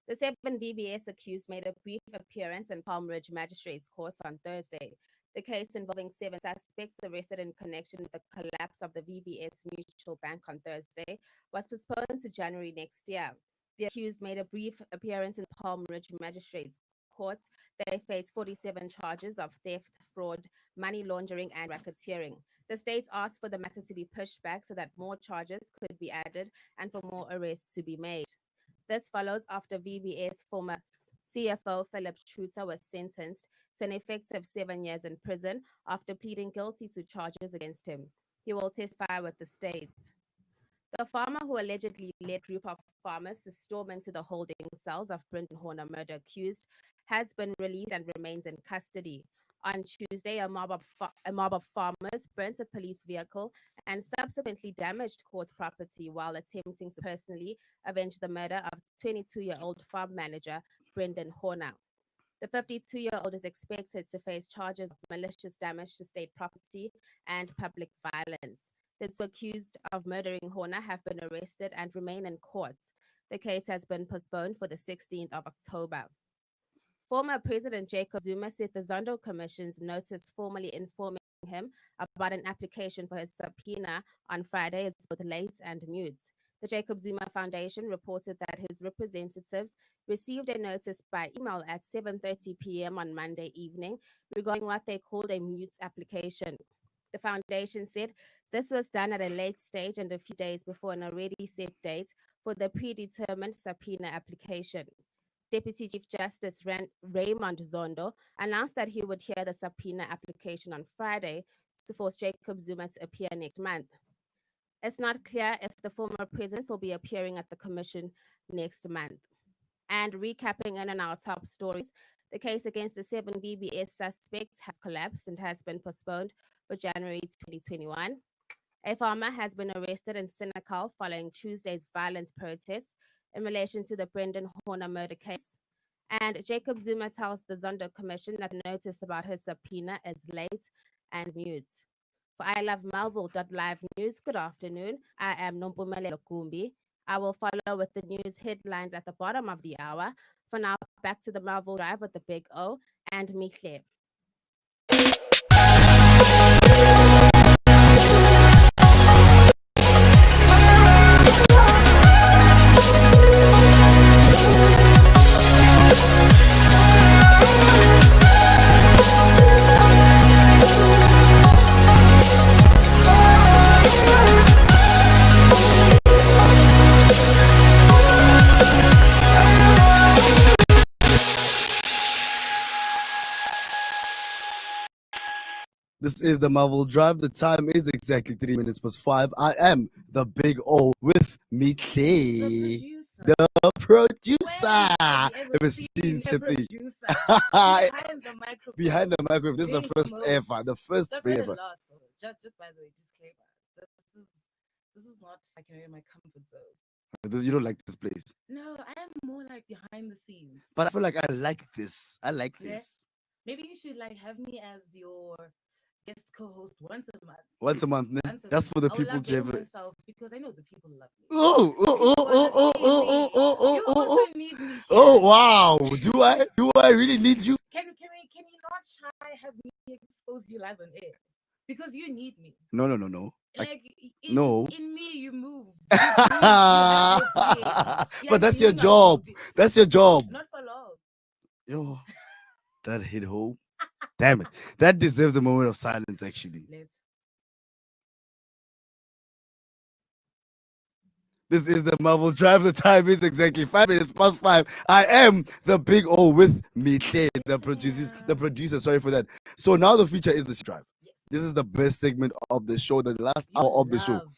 The 7 VBS accused made a brief appearance in Palm Ridge Magistrates Court on Thursday. The case involving 7 suspects arrested in connection with the collapse of the VBS Mutual Bank on Thursday was postponed to January next year. The accused made a brief appearance in Palm Ridge Magistrates Court. They face 47 charges of theft, fraud, money laundering, and racketeering. The state asked for the matter to be pushed back so that more charges could be added and for more arrests to be made. This follows after VBS former CFO Philip Schutzer was sentenced to an effective 7 years in prison after pleading guilty to charges against him. He will testify with the state. The farmer who allegedly led a group of farmers to storm into the holding cells of Brendan Horner murder accused has been released and remains in custody. On Tuesday, a mob of farmers burnt a police vehicle and subsequently damaged court property while attempting to personally avenge the murder of 22-year-old farm manager Brendan Horner. The 52-year-old is expected to face charges of malicious damage to state property and public violence. The 2 accused of murdering Horner have been arrested and remain in court. The case has been postponed for the 16th of October. Former President Jacob Zuma said the Zondo Commission's notice formally informing him about an application for his subpoena on Friday is both late and mute. The Jacob Zuma Foundation reported that his representatives received a notice by email at 7:30 p.m. on Monday evening regarding what they called a mute application. The foundation said this was done at a late stage and a few days before an already set date for the predetermined subpoena application. Deputy Chief Justice Raymond Zondo announced that he would hear the subpoena application on Friday to force Jacob Zuma to appear next month. It's not clear if the former president will be appearing at the commission next month. And recapping in on our top stories, the case against the 7 VBS suspects has collapsed and has been postponed for January 2021. A farmer has been arrested in Senegal following Tuesday's violent protests in relation to the Brendan Horner murder case. And Jacob Zuma tells the Zondo Commission that notice about his subpoena is late and mute. For I Love Melville Live News, good afternoon. I am Nompumelelo Kumbi. I will follow with the news headlines at the bottom of the hour. For now, back to the Melville Drive with the Big O and Mikle. This is the Marvel Drive. The time is exactly 3 minutes past 5. I am the Big O with me, Clay, the producer. Ever seen something? Behind the microphone. This is the first ever. The first ever. Just by the way, disclaimer. This is not like in my comfort zone. You don't like this place. No, I am more like behind the scenes. But I feel like I like this. I like this. Maybe you should like have me as your guest co-host once a month. Once a month, ne? That's for the people to ever. Because I know the people love me. Oh, wow. Do I really need you? Can you not try have me expose you live on air? Because you need me. No. Like no. In me you move. But that's your job. That's your job. Not for long. Yo, that hit home. Damn it. That deserves a moment of silence, actually. This is the Marvel Drive. The time is exactly 5 minutes past 5. I am the Big O with me, the producer. Sorry for that. So now the feature is the drive. This is the best segment of the show, the last You hour of the show. love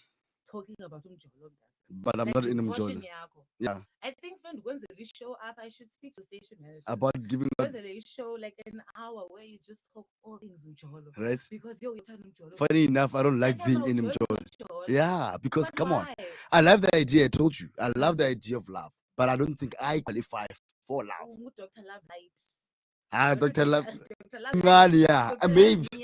talking about umjolo. But I'm Like not in impression Mjolo. yakho. Yeah. I think friend, once they show up, I should speak to station managers. About giving Once they show like an hour where you just talk all things umjolo. right? Because yo, you're umjolo. Funny enough, I don't like That's being how in joy Mjolo. umjolo. Yeah, because But come on. why? I love the idea. I told you. I love the idea of love. But I don't think I qualify for love. Oh, Dr. Love Light. Dr. Love. Dr. Love Man, Light. yeah, Dr. maybe. Dr.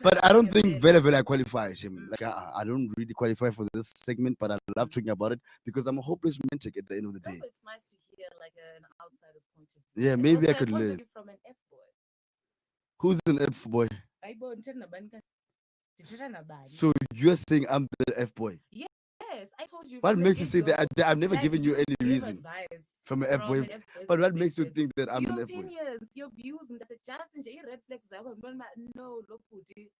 But I Love don't think Light. very, very I qualify him. Like, Mm. I don't really qualify for this segment, but I love talking about it because I'm a hopeless romantic at the end of the day. Also, it's nice to hear like an outsider's point of view. Yeah, And maybe also I a could point of learn. view from an F boy. Who's an F boy? So you're saying I'm the F boy? Yes, I told you. What from the makes you say that? get-go, I've never like, given you any give reason advice from an F boy. an F boy's But what makes you perspective. think that I'm Your an F boy? opinions, your views, and that's just in red flags. No,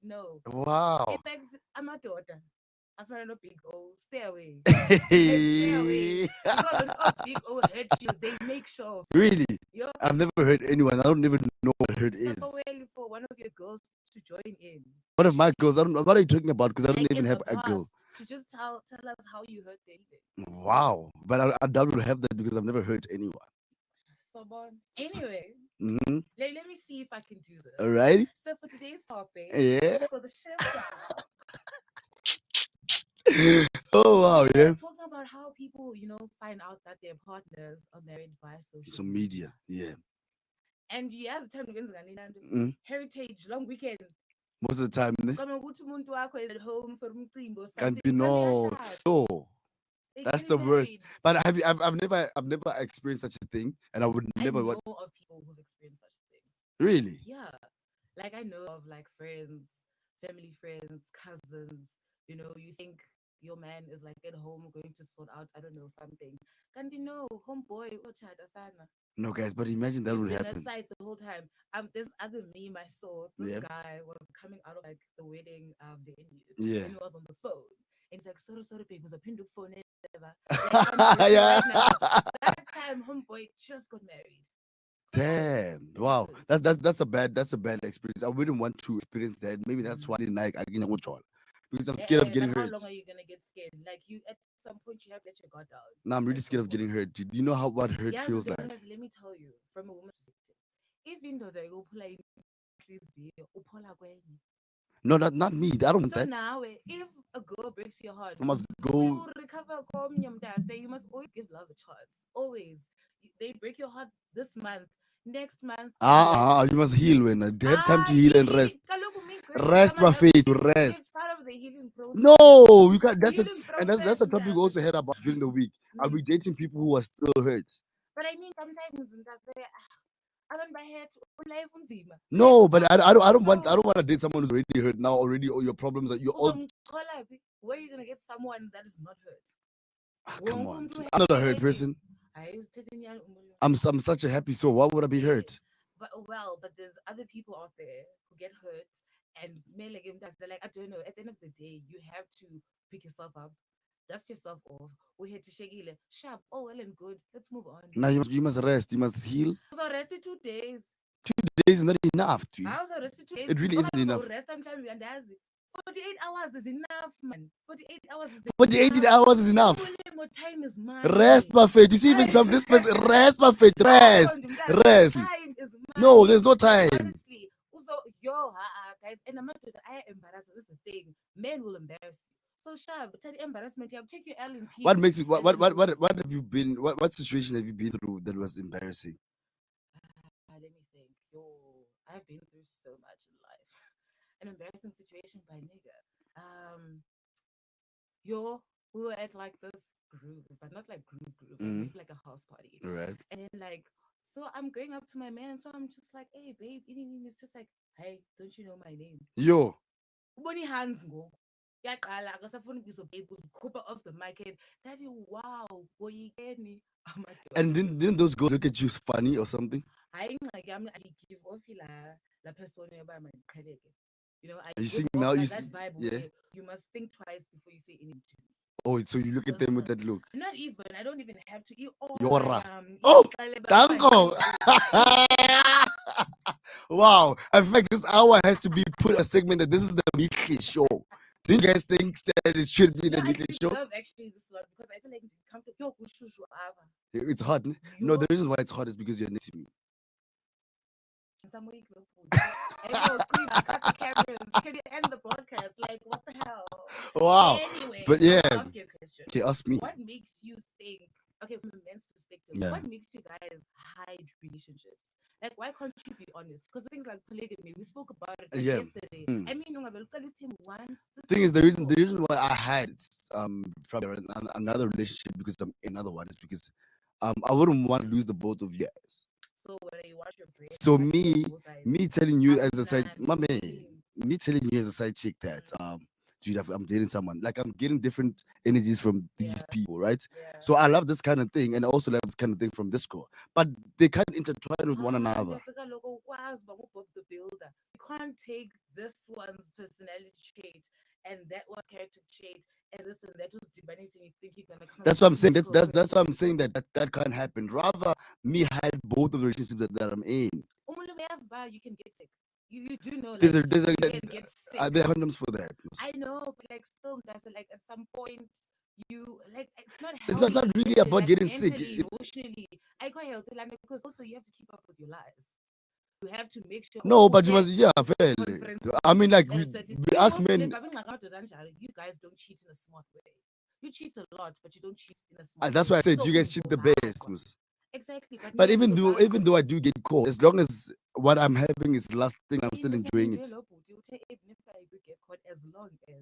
no. Wow. In fact, I'm a daughter. I found a big O. Stay away. Stay away. Because when a big O hurt you, they make sure. Really? You're I've never heard anyone. I don't even know what hurt is. so well for one of your girls to join in. One of my girls. What are you talking about? Because I don't Like even in have the a girl. past, to just tell us how you hurt them. Wow. But I doubt we'll have that because I've never hurt anyone. So, anyway, Mm-hmm. let me see if I can do this. All right. So for today's topic, Yeah. for the show, Oh wow. we're Yeah. talking about how people, find out that their partners are married via social So media. Yeah. And you has time against Mm. heritage long weekend. Most of the time. Come ukuthi umuntu wakho is at home for umcimbi or Can't something. be no. So They're that's getting the worst. married. But I've never experienced such a thing, and I would I never. know What of people who've experienced such things. really? Yeah. Like I know of like friends, family friends, cousins, you think your man is like at home going to sort out, I don't know, something. Can't you know, homeboy, sana. No, guys. But imagine that You've would been happen. aside the whole time. This other meme I saw, this Yeah. guy was coming out of like the wedding venue. Yeah. And he was on the phone. And he's like, sorry, babe, was a pin phone. Whatever. Yeah. Right now. That time, homeboy just got married. Damn! Wow, that's a bad experience. I wouldn't want to experience that. Maybe that's why I didn't like again because I'm scared of getting But hurt. how long are you gonna get scared? Like you, at some point, you have to let your guard down. Now I'm really scared of getting hurt. Dude. You know what hurt Yeah, feels so like? let me tell you from a woman's perspective. Even though they go play, No, not me. I don't want so that. now, if a girl breaks your heart, I must you go. recover. Say you must always give love a chance. Always, they break your heart this month, next month. You must heal when they have time to heal and rest. Rest, my faith, to rest. It's part of the healing process. No, you can't. That's Healing that's a process, topic we also heard about during the week. Are we dating people who are still hurt? But I mean, sometimes abantu life unzima. No, but I don't want to date someone who's already hurt now already, or your problems are you're all. Where are you gonna get someone that is not hurt? Come on, dude. I'm not a hurt person. I'm such a happy soul. Why would I be hurt? But there's other people out there who get hurt and they're like, I don't know. At the end of the day, you have to pick yourself up, dust yourself off. We had to shagile sharp. Oh well and good. Let's move on. Now you must rest. You must heal. I was arrested 2 days. 2 days is not enough, dude. I was arrested 2 days. It really isn't enough. 48 hours is enough, man. 48 hours is 48 hours is enough. More time is money. Rest, buffet. You see, even this person, rest, buffet. Rest. Time is money. No, there's no time. Honestly, guys, and I'm not doing that. I embarrass. This is the thing. Men will embarrass you. So sharp, tell the embarrassment. Take your L in peace. What makes you? What have you been? What situation have you been through that was embarrassing? Let me think. I've been through so much in life. An embarrassing situation by nigga. We were at like this groove, but not like groove, maybe like a house party. Right. And then so I'm going up to my man, so I'm just like, hey babe, it's just like, hey, don't you know my name? Yo. Bonnie hands go. Babe was Cooper off the market. Daddy, wow, boy, you get me. And didn't those girls look at you funny or something? I give off la person by my credit. Are you seeing now? You that see, vibe yeah. You must think twice before you say anything to me. Oh, so you look at them with that look. Not even. I don't even have to eat. Oh, danko. Wow. I feel like this hour has to be put a segment that this is the Meatley show. Do you guys think that it should be the No, I Meatley show? love actually this one because I feel like it comes to yo kushushu ava. It's hot. No, the reason why it's hot is because you're next to me. Somebody close food. Hey, yo, clean up, cut the cameras. Can you end the broadcast? Like, what the hell? Wow. Anyway, But yeah. I'll ask you a question. Okay, ask me. What makes you think, okay, from a men's perspective, Yeah. what makes you guys hide relationships? Like, why can't you be honest? Because things like polygamy, we spoke about it like, Yeah. yesterday. Mm. I mean, you know, tell him once. Thing is, the reason why I had probably another relationship because I'm another one is because I wouldn't want to lose the both of you guys. So when you watch your brain, So watch me both sides. me telling you as a Nah, side my man, mm, me telling you as a side chick that dude, I'm dating someone, like I'm getting different energies from these Yeah. people, right? yeah. So I love this kind of thing, and I also love this kind of thing from this girl, but they can't intertwine with one Ah, another. Jessica Logo was Bob the Builder. You can't take this one's personality trait and that one's character trait and this and that was debating and you think you're gonna come. That's what I'm saying. That's what I'm saying that can't happen. Rather, me hide both of the relationships that I'm in. You can get sick. You do know like There's a, you can get sick. are there condoms for that? I know, but like still that's like at some point you like it's not It's healthy. not really mentally, about like, getting sick. mentally, emotionally. I quite healthy like because also you have to keep up with your lives. You have to make sure. No, but you okay, must, yeah, fair. conference I mean, like, at a we, certain- we You us also men, live- you guys don't cheat in a smart way. You cheat a lot, but you don't cheat in a smart that's way. why I said So you guys cheat the ubhaka. best. Mus. Exactly, but But yeah, even though I do get caught, as long as what I'm having is the last thing, I'm still enjoying it. as long as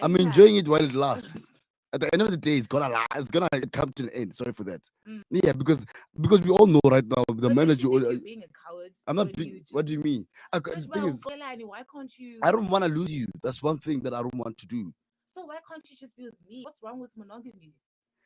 I'm enjoying it while it lasts. At the end of the day, it's gonna last. It's gonna come to an end. Sorry for that. Mm. Yeah, because we all know right now the So don't manager. you think you're being a coward. I'm not. when Being, you just- what do you mean? The Fresh thing is, Lani, why can't you? I don't want to lose you. That's one thing that I don't want to do. So why can't you just be with me? What's wrong with monogamy?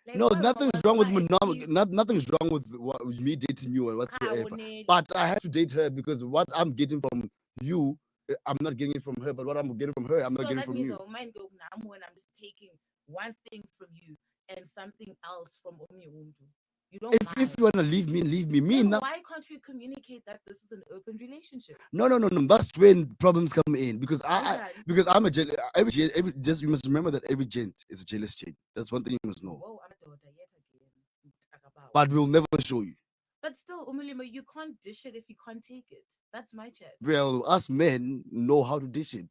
Like, No, why nothing's was wrong with I at monogamy. least Nothing's wrong with me dating you or whatsoever. Kawoneli? But I have to date her because what I'm getting from you, I'm not getting it from her. But what I'm getting from her, I'm not So getting that from means you. I mind go now when I'm just taking one thing from you and something else from Omni Umdu. You don't If mind. you wanna leave me, leave me. Me, Then no, why can't we communicate that this is an open relationship? no. That's when problems come in because Kanjani? because I'm a every just you must remember that every gent is a jealous gent. That's one thing you must know. Whoa, I'm a daughter yet again. Talk about. But we'll never show you. But still, Umulima, you can't dish it if you can't take it. That's my chat. Well, us men know how to dish it.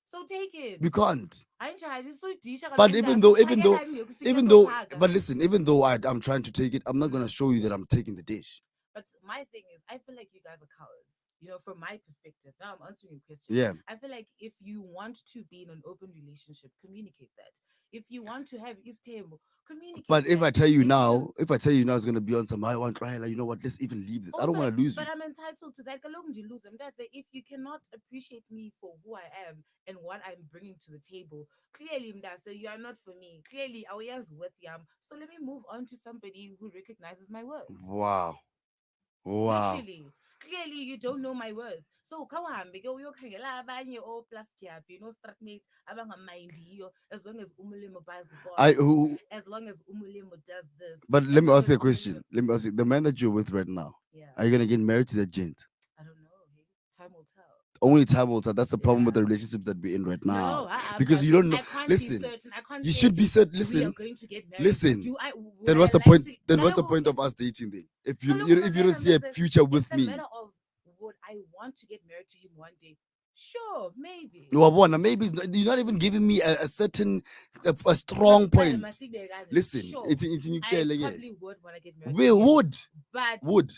So take it. We can't. Ainjani, so dish it. But even though, Phage. but listen, even though I'm trying to take it, I'm not gonna show you that I'm taking the dish. But my thing is, I feel like you guys are cowards. You know, from my perspective. Now I'm answering your question. Yeah. I feel like if you want to be in an open relationship, communicate that. If you want to have East table, communicate. But if that. I tell you If now, it's gonna be on some I want trial, you know what? Let's even leave this. I don't Also, want to lose you. But I'm entitled to that. Lose them. That's it. If you cannot appreciate me for who I am and what I'm bringing to the table, clearly, Mdasa, you are not for me. Clearly, our years with Yam. So let me move on to somebody who recognizes my worth. Wow. Wow. Literally. Clearly, you don't know my worth. So kawahambe ke uyokhangela abanye o plus tyaphi no stratmate abangamindiyo as long as Umulimo buys the bottle. As long as Umulimo does this. But as let me long ask you as a question. Let me ask you, the man that you're with right now, Yeah. are you gonna get married to that gent? I don't know. Hey, time will tell. Only time will tell. That's the problem with the Yeah. relationship that we're in right now. No, Because you don't know. I can't Listen, be certain. I can't you say should be certain. we Listen, are going to get married. listen. Do I, then would what's I the point? like to- Then what's the Kaloku, point of it's- us dating then? If Kaloku, you but don't see a then future with it's a me. matter of would I want to get married to him one day? Sure, maybe. Well, maybe you're not even giving me a certain, a strong point. Listen, sure, it's I probably would want to get married. We to him, would. but Would.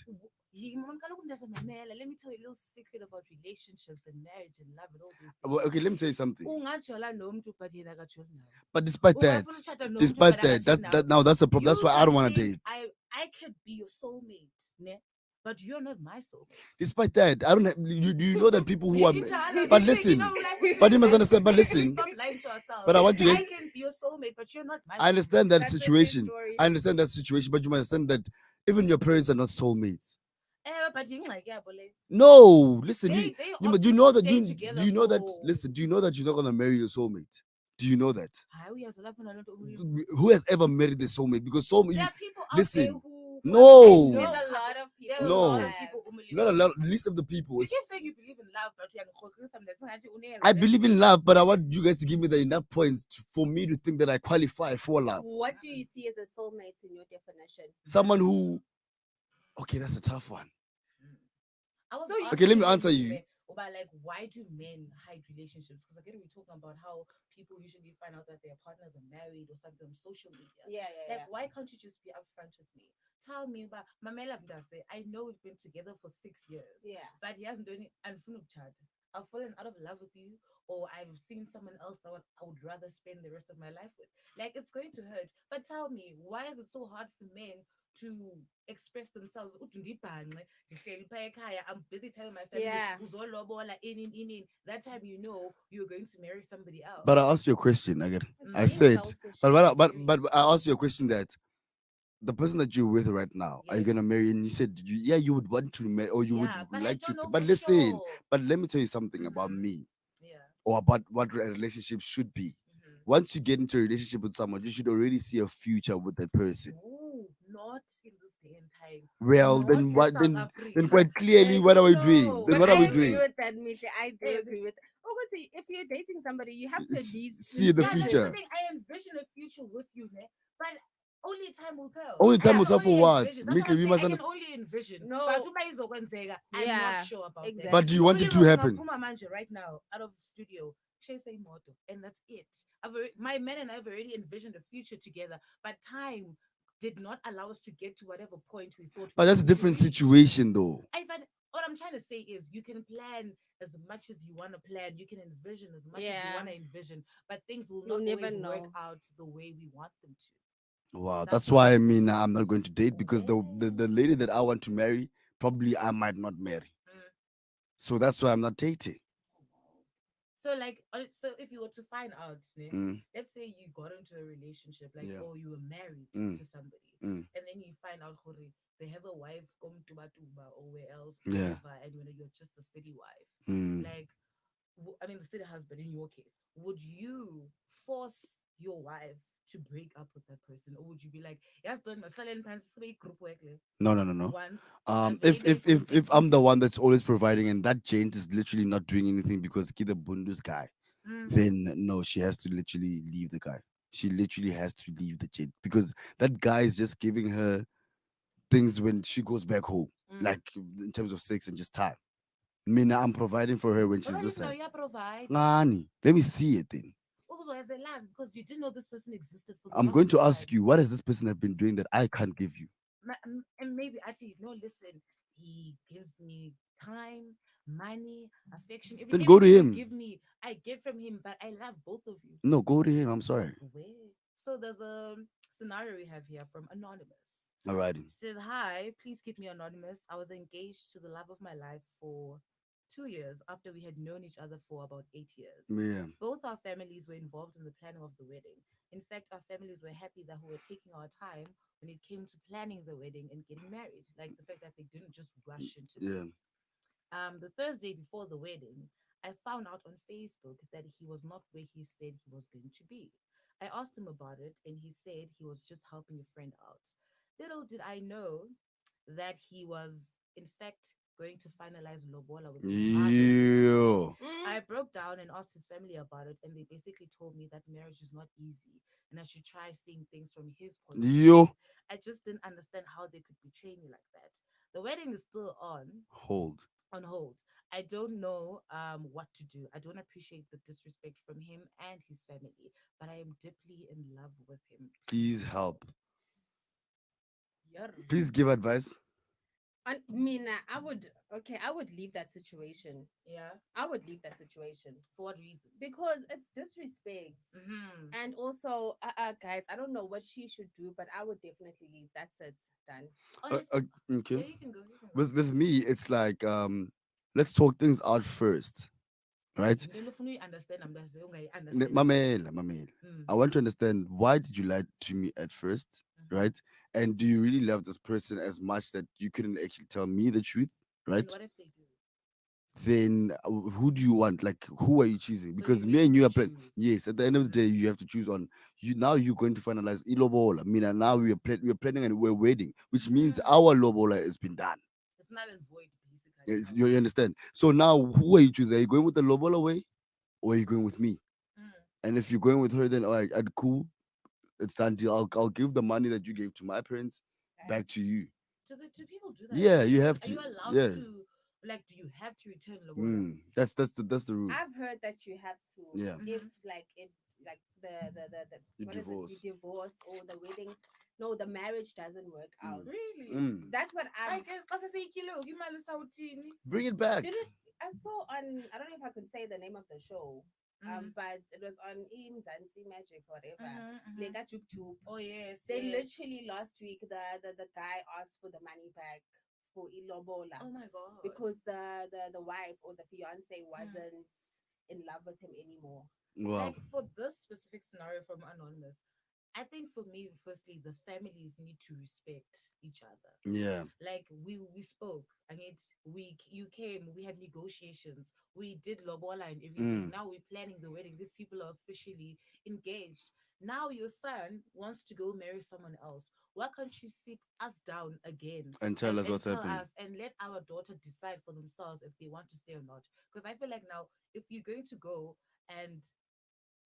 Let me tell you a little secret about relationships and marriage and love and all these things. Well, okay, let me tell you something. Ungajola nomuntu, but yena akajoli nawe. But despite that, Ungafuna ukushada nomuntu, despite but that, akajoli nawe. that's a problem. That's You why I don't would want to think date. I could be your soulmate, ne? But you're not my soulmate. Despite that, I don't. You know that people who are. But But listen, but you must understand. But listen, stop lying to ourselves. but I want you I guys. can be your soulmate, but you're not my. I understand that That's a situation. story. I understand that situation, but you must understand that even your parents are not soulmates. But you like No, listen. They You know that. stay Do together you know that? for- Listen. Do you know that you're not gonna marry your soulmate? Do you know that? There Who has ever married their soulmate? Because soulmate. are people out listen, there who no. there's a lot of people. No. Not a lot, least of the people. You It's, keep saying you believe in love, but you're I believe in love, but I want you guys to give me the enough points for me to think that I qualify for love. What do you see as a soulmate in your definition? Someone who, okay, that's a tough one. So Okay, let me answer you. About like why do men hide relationships? Because again, we're talking about how people usually find out that their partners are married or something on social media. Like, why can't you just be upfront with me? Tell me about Mamela Mdase. I know we've been together for 6 years, Yeah. but he hasn't done it. And I've fallen out of love with you, or I've seen someone else that I would rather spend the rest of my life with. Like, it's going to hurt. But tell me, why is it so hard for men to express themselves? Uthi ndibhanqe, ndihleli phaya ekhaya, I'm busy telling my family, Yeah. uzolobola, in. That time you know you're going to marry somebody else. But I asked you a question again. It's I being said, selfish. but I asked you a question that the person that you're with right now, are you Yes. gonna marry? And you said, yeah, you would want to marry, or you would Yeah, but I like don't to. know But for listen, sure. but let me tell you something about Mhm. me, Yeah. or about what a relationship should be. Mhm. Once you get into a relationship with someone, you should already see a future with that person. No, not in this day and time. Well, Not then in what? South Then Africa. quite clearly, what are we doing? No. Then But what are I we agree doing? with that, Misha. I do Eh, agree with. Oh, but see, if you're dating somebody, you have to at least See the Yeah, that's the future. thing. I envision a future with you, ne? But only time will tell. Only I time will can tell for only what? envision. That's what Mika, I'm we saying. must I can understand. only envision. No. But uma izokwenzeka, I'm not Yeah, sure about exactly. that. But do you want it to happen? Puma manje right now out of studio. She say moto, and that's it. My men and I have already envisioned a future together, but time did not allow us to get to whatever point we thought. But We that's a were going to different reach. situation, though. I find what I'm trying to say is you can plan as much as you want to plan, you can envision as much as you Yeah. want to envision, but things will You'll not never always work know. out the way we want them to. Wow, That's that's what why I'm I mean saying. I'm not going to date because the, Well, the lady that I want to marry probably I might not marry. mm, So that's why I'm not dating. so like so if you were to find out, ne, Mm, let's say you got into a relationship, like yeah. or you were married Mm, to somebody, mm, and then you find out hore, they have a wife come to Batuba or where else, yeah. wherever, and you're just a city wife. Mm. Like I mean, the city husband in your case, would you force your wife to break up with that person, or would you be like, yes, don't group work No, no, no, no. once? If I'm the one that's always providing and that Jane is literally not doing anything because kid the Bundus guy, Mm. then no, she has to literally leave the guy. She literally has to leave the Jane because that guy is just giving her things when she goes back home, Mm. like in terms of sex and just time. Mina, I'm providing for her when But she's at this least now side. you provide. Ngani, let me see it then. Also, as a love, because you didn't know this person existed for the I'm going longest to ask time. you, what has this person have been doing that I can't give you? And maybe actually, no, listen, he gives me time, money, affection, Then go to everything you him. give me, I get from him, but I love both of you. No, go to him. I'm sorry. Where? So there's a scenario we have here from Anonymous. Alrighty. She says, hi, please keep me anonymous. I was engaged to the love of my life for 2 years after we had known each other for about 8 years. Yeah. Both our families were involved in the planning of the wedding. In fact, our families were happy that we were taking our time when it came to planning the wedding and getting married. Like the fact that they didn't just rush into Yeah. things. The Thursday before the wedding, I found out on Facebook that he was not where he said he was going to be. I asked him about it, and he said he was just helping a friend out. Little did I know that he was, in fact, going to finalize Lobola with his mother. Yo. I broke down and asked his family about it, and they basically told me that marriage is not easy and I should try seeing things from his point of view. Yo. I just didn't understand how they could betray me like that. The wedding is still Hold. on hold. I don't know what to do. I don't appreciate the disrespect from him and his family, but I am deeply in love with him. Please help. Yarr. Please give advice. And Mina, I would leave that situation. Yeah. I would leave that situation For what reason? because it's disrespect. Mm-hmm. And also, guys, I don't know what she should do, but I would definitely leave. That's it. Done. Honestly, Okay. yeah, you can go. You can go. With me, it's like let's talk things out first, right? Then if you understand, I'm just saying, okay, understand. Mamela, Mamela. Mm, I want to understand why did you lie to me at 1st, mhm. right? And do you really love this person as much that you couldn't actually tell me the truth, And right? what if they do? Then who do you want? Like, who are you choosing? So Because you me need and you to are playing. choose. Yes, at the end of the day, you have to choose on you. Now you're going to finalize ilobola. I mean, and now we're planning and we're waiting, which means Mm. our lobola has been done. It's not in void, You understand? So now, who are you choosing? Are you going with the lobola way, or are you going with me? Mm. And if you're going with her, then all right, I'd cool. It's done deal. I'll give the money that you gave to my parents back to you. Do people do that? Yeah, you have Are you to. allowed Yeah. to, like, do you have to return lobola? That's the rule. I've heard that you have to, Yeah. if Mhm. like it, like the You what is it? divorce. You divorce or the wedding, no, the marriage doesn't work out. Really? That's what I I've. guess kasi sayikile imali sawuthini. Bring it back. Did it? I saw on. I don't know if I could say the name of the show. Mhm. But it was on Zanzi Magic, whatever. Mhm, mhm. Lega Juk Juk. Oh yes, They yes. literally last week the guy asked for the money back for Ilobola Oh my god. because the wife or the fiance wasn't in love with him anymore. Wow. Like for this specific scenario from Anonymous, I think for me, firstly, the families need to respect each other. Yeah. Like we spoke, and you came, we had negotiations, we did lobola and everything. Mm. Now we're planning the wedding. These people are officially engaged. Now your son wants to go marry someone else. Why can't you sit us down again And tell us and what's tell happening. us and let our daughter decide for themselves if they want to stay or not? Because I feel like now, if you're going to go and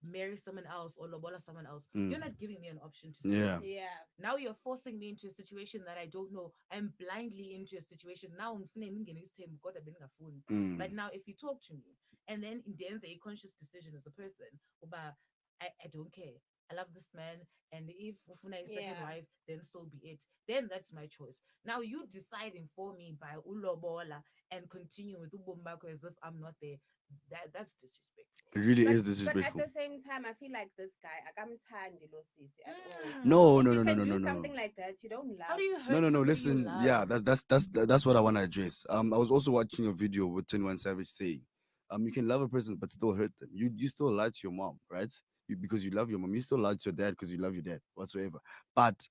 marry someone else or lobola someone else, you're Mm. not giving me an option to stay. Yeah. Yeah. Now you're forcing me into a situation that I don't know. I'm blindly into a situation. Now I'm feeling this time, God, I've been a phone. But Mm. now if you talk to me and then in the end a conscious decision as a person, but I don't care. I love this man, and if Ufuna is second Yeah. wife, then so be it. Then that's my choice. Now you deciding for me by ulobola and continue with ubombako as if I'm not there. That's disrespectful. It really But is but at disrespectful. the same time, I feel like this guy, akamthandi lo sisi at all. No, If no, you no, no, can no, do no, no. something like that, you don't How love. do you No, hurt no, no. somebody you Listen, yeah, love? that's what I want to address. I was also watching a video with 21 Savage saying, you can love a person but still hurt them. You still lie to your mom, right? Because you love your mom. You still lie to your dad because you love your dad, whatsoever. But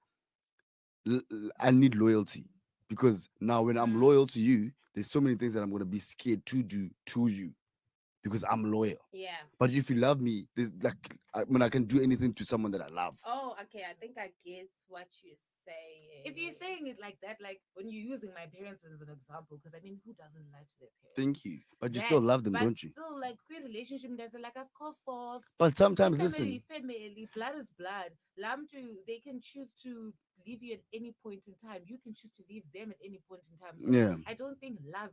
I need loyalty because now when I'm Mm. loyal to you, there's so many things that I'm gonna be scared to do to you because I'm loyal. Yeah. But if you love me, there's like I can do anything to someone that I love. Oh, okay. I think I get what you're If you're saying. saying it like that, like when you're using my parents as an example, because I mean, who doesn't lie to their Thank parents? you. But you still That, love them, but don't you? still, like, queer relationship doesn't like us call forced. But sometimes, Family, listen, family, blood is blood. Lam to they can choose to leave you at any point in time. You can choose to leave them at any point in time. So yeah. I don't think love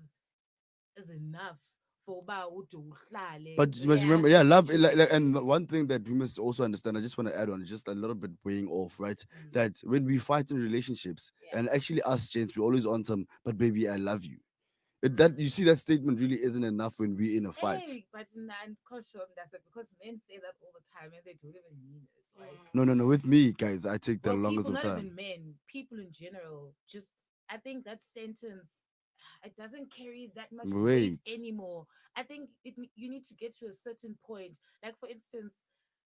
is enough for ba ude uhlale But in Yeah. remember, that yeah, love. And situation. one thing that we must also understand, I just want to add on, just a little bit weighing off, right? Mm. That when we fight in relationships, Yeah. and actually us gents, we always on some, but baby, I love you. That you see, that statement really isn't enough when we're in a fight. Hey, but I'm conscious that's it because men say that all the time and they don't even mean it. Like, No, no, no. With me, guys, I take the well, longest people, of not time. even men, people in general, just I think that sentence it doesn't carry that much weight Wait, anymore. I think you need to get to a certain point. Like for instance,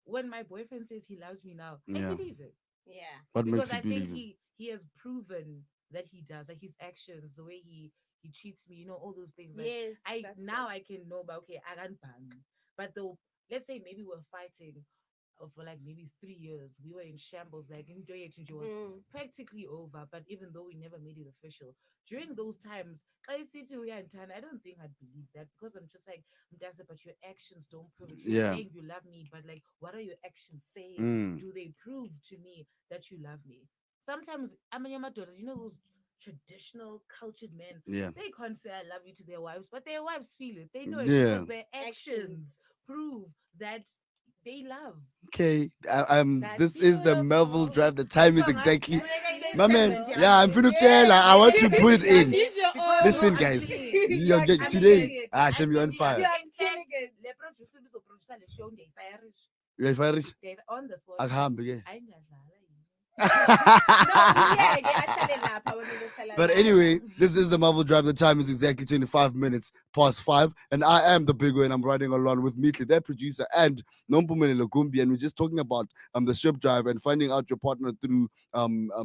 when my boyfriend says he loves me now, I yeah. believe it Yeah. What because makes you I think believe him? he has proven that he does, like his actions, the way he treats me, all those things. Like Yes, I that's now good. I can know, but okay, I can't bang. But though, let's say maybe we're fighting for like maybe 3 years, we were in shambles. Like enjoy it, was Mm. practically over. But even though we never made it official, during those times, I see to you and Tan, I don't think I'd believe that because I'm just like, that's it, but your actions don't prove it. You're Yeah. saying you love me, but like, what are your actions saying? Mm, Do they prove to me that you love me? Sometimes, I mean, my daughter, those traditional cultured men, yeah. they can't say I love you to their wives, but their wives feel it. They know it Yeah. because their Actions. actions prove that they love. Okay. That's This is the Melville beautiful. Drive. The time is Chonga, exactly. it's My man. 7 Yeah, I'm January. finna tell. I Yes. want you to put it I in. need your Because own. no, Listen, I'm guys. feeling it. You are I'm killing Today. feeling it. it. Ah, I'm Shem, you on feeling it. You fire. are In killing fact, it. le producer lizoproducer le show ndiyifayarish. You Irish? On the spot. Akuhambe ke. Ayingadlala yini. No, yeah, ahlale lapha wena uzohlala But lapha. anyway, this is the Marvel Drive. The time is exactly 25 minutes past 5. And I am the big one. I'm riding along with Meatly, their producer, and Nompumene Lagumbi. And we're just talking about the ship drive and finding out your partner through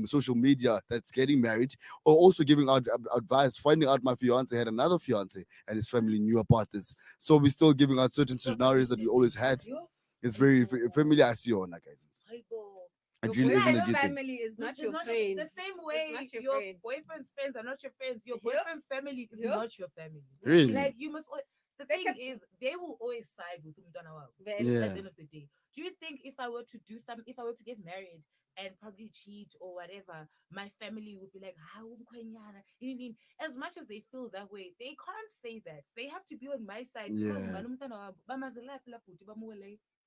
social media that's getting married, or also giving out advice, finding out my fiance had another fiance and his family knew about this. So we're still giving out certain scenarios that we always had. Yo, It's very familiar. I see you on that, guys. hayibo. It really isn't a boyfriend's good thing. family is not It's your not friend. the same way not your your friend. boyfriend's friends are not your friends. Your Yep. boyfriend's family is Yep. not your family. Really? Like you must. The They thing can- is, they will always side with Umdana Wabo. Then At Yeah. the end of the day, do you think if I were to if I were to get married and probably cheat or whatever, my family would be like, "How mkhwenyana?" You know what I mean? As much as they feel that way, they can't say that. They have to be on my side. Yeah. They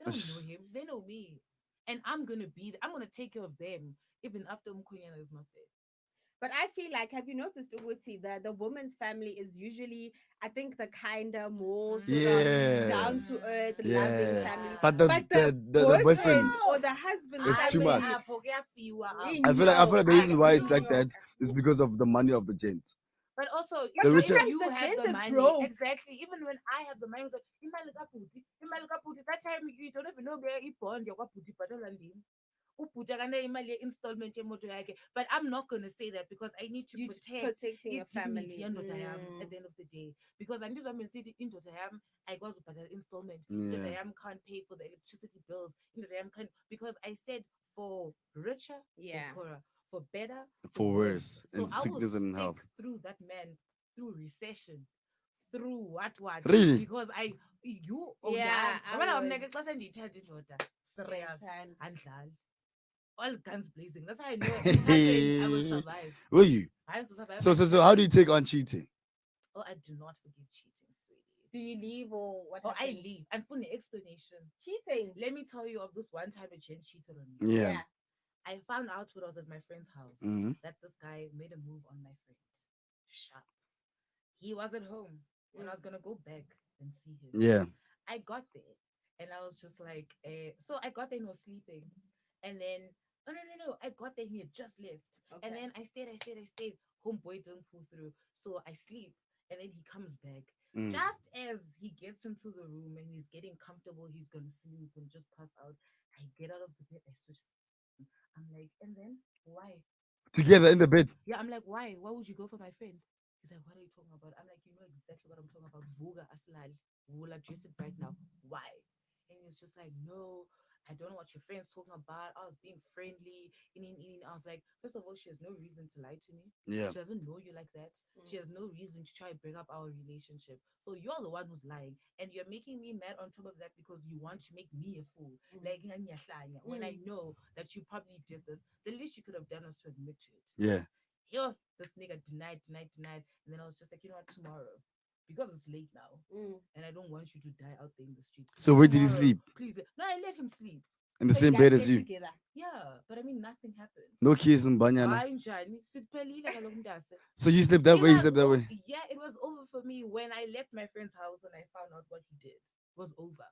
don't know him. They know me, and I'm gonna I'm gonna take care of them even after mkhwenyana is not there. But I feel like, have you noticed, Uguti, that the woman's family is usually, I think, the kinder, more sort Yeah. of down to earth, Yeah. loving family. But the But the boyfriend. or the husband's It's too family, much. I I feel like the reason why it's like know. that is because of the money of the gent. But also, But The even richer- if sometimes you the have gent the is money, broke. exactly. Even when I have the money, it's like, "Imali kaBhuti, imali kaBhuti." That time you don't even know where you bond your kaBhuti bhatalela ndini. Ubhuti akanayo imali ye-installment yemoto yakhe. But I'm not gonna say that because I need to you protect protecting your i-dignity family. yendoda yami at Mm. the end of the day. Because andizami nisithi indoda yami ayikwazi ubhatala installment. Yeah. Indoda yami can't pay for the electricity bills. Indoda yami can't, because I said for richer, Yeah. for poorer, for better, For worse, So in I will sickness and in stick health. through that man, through recession, through what, Really? because you Yeah, I when I'm would. like class and serious Yes, and all guns blazing. That's how I know if it happened, I will survive. Will you? I will survive. So how do you take on cheating? Oh, I do not forgive cheating, sweetie. Do you leave or what? Oh, I happens? leave. And for the explanation, Cheating. let me tell you of this one time a gent cheated on me. Yeah. I found out when I was at my friend's house Mhm. that this guy made a move on my friend. Sharp. He was at home when I was gonna go back and see him. Yeah. I got there and I was just like, so I got there and he was sleeping. And then, oh no, I got there and he had just left. And then I stayed. Homeboy didn't pull through. So I sleep and then he comes back. Mm. Just as he gets into the room and he's getting comfortable, he's gonna sleep and just pass out. I get out of the bed, I switch. I'm like, and then why? Together in the bed. Yeah, I'm like, why? Why would you go for my friend? He's like, what are you talking about? I'm like, you know exactly what I'm talking about. Vuga aslal. We'll address it right now. Why? And he's just like, no, I don't know what your friend's talking about. I was being friendly. I was like, first of all, she has no reason to lie to me. Yeah. She doesn't know you like that. She has no reason to try and bring up our relationship. So you're the one who's lying. And you're making me mad on top of that because you want to make me a fool. Like, when I know that you probably did this, the least you could have done was to admit to it. Yeah. Yo, this nigga denied. And then I was just like, you know what, tomorrow, because it's late now, and I don't want you to die out there in the streets. So where did he Tomorrow, sleep? Please, no, I let him sleep. In the So you same guys bed as get you. together. Yeah, but I mean, nothing happened. No kiss and banyana. Hayi njani, siphelile kaloku mntase. So you slept that It way, you was slept that o- way. Yeah, it was over for me when I left my friend's house and I found out what he did. It was over.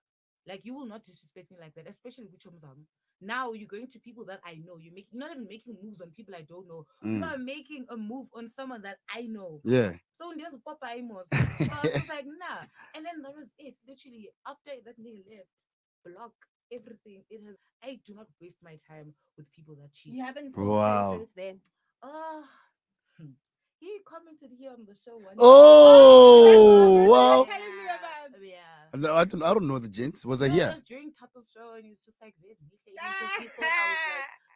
Like, you will not disrespect me like that, especially with Chomzam. Now you're going to people that I know. You're not even making moves on people I don't know. You Mm. are making a move on someone that I know. Yeah. So there's Papa Amos. So I was just like, nah. And then that was it. Literally, after that nigga left, block everything. I do not waste my time with people that cheat. You haven't spoken Wow. since then. He commented here on the show one Oh, That's what wow. you're telling me about. Yeah. No, I don't know the gents. Was I No, here? It was during Tato's show, and he was just like, "There's Mihle." Because he thought I was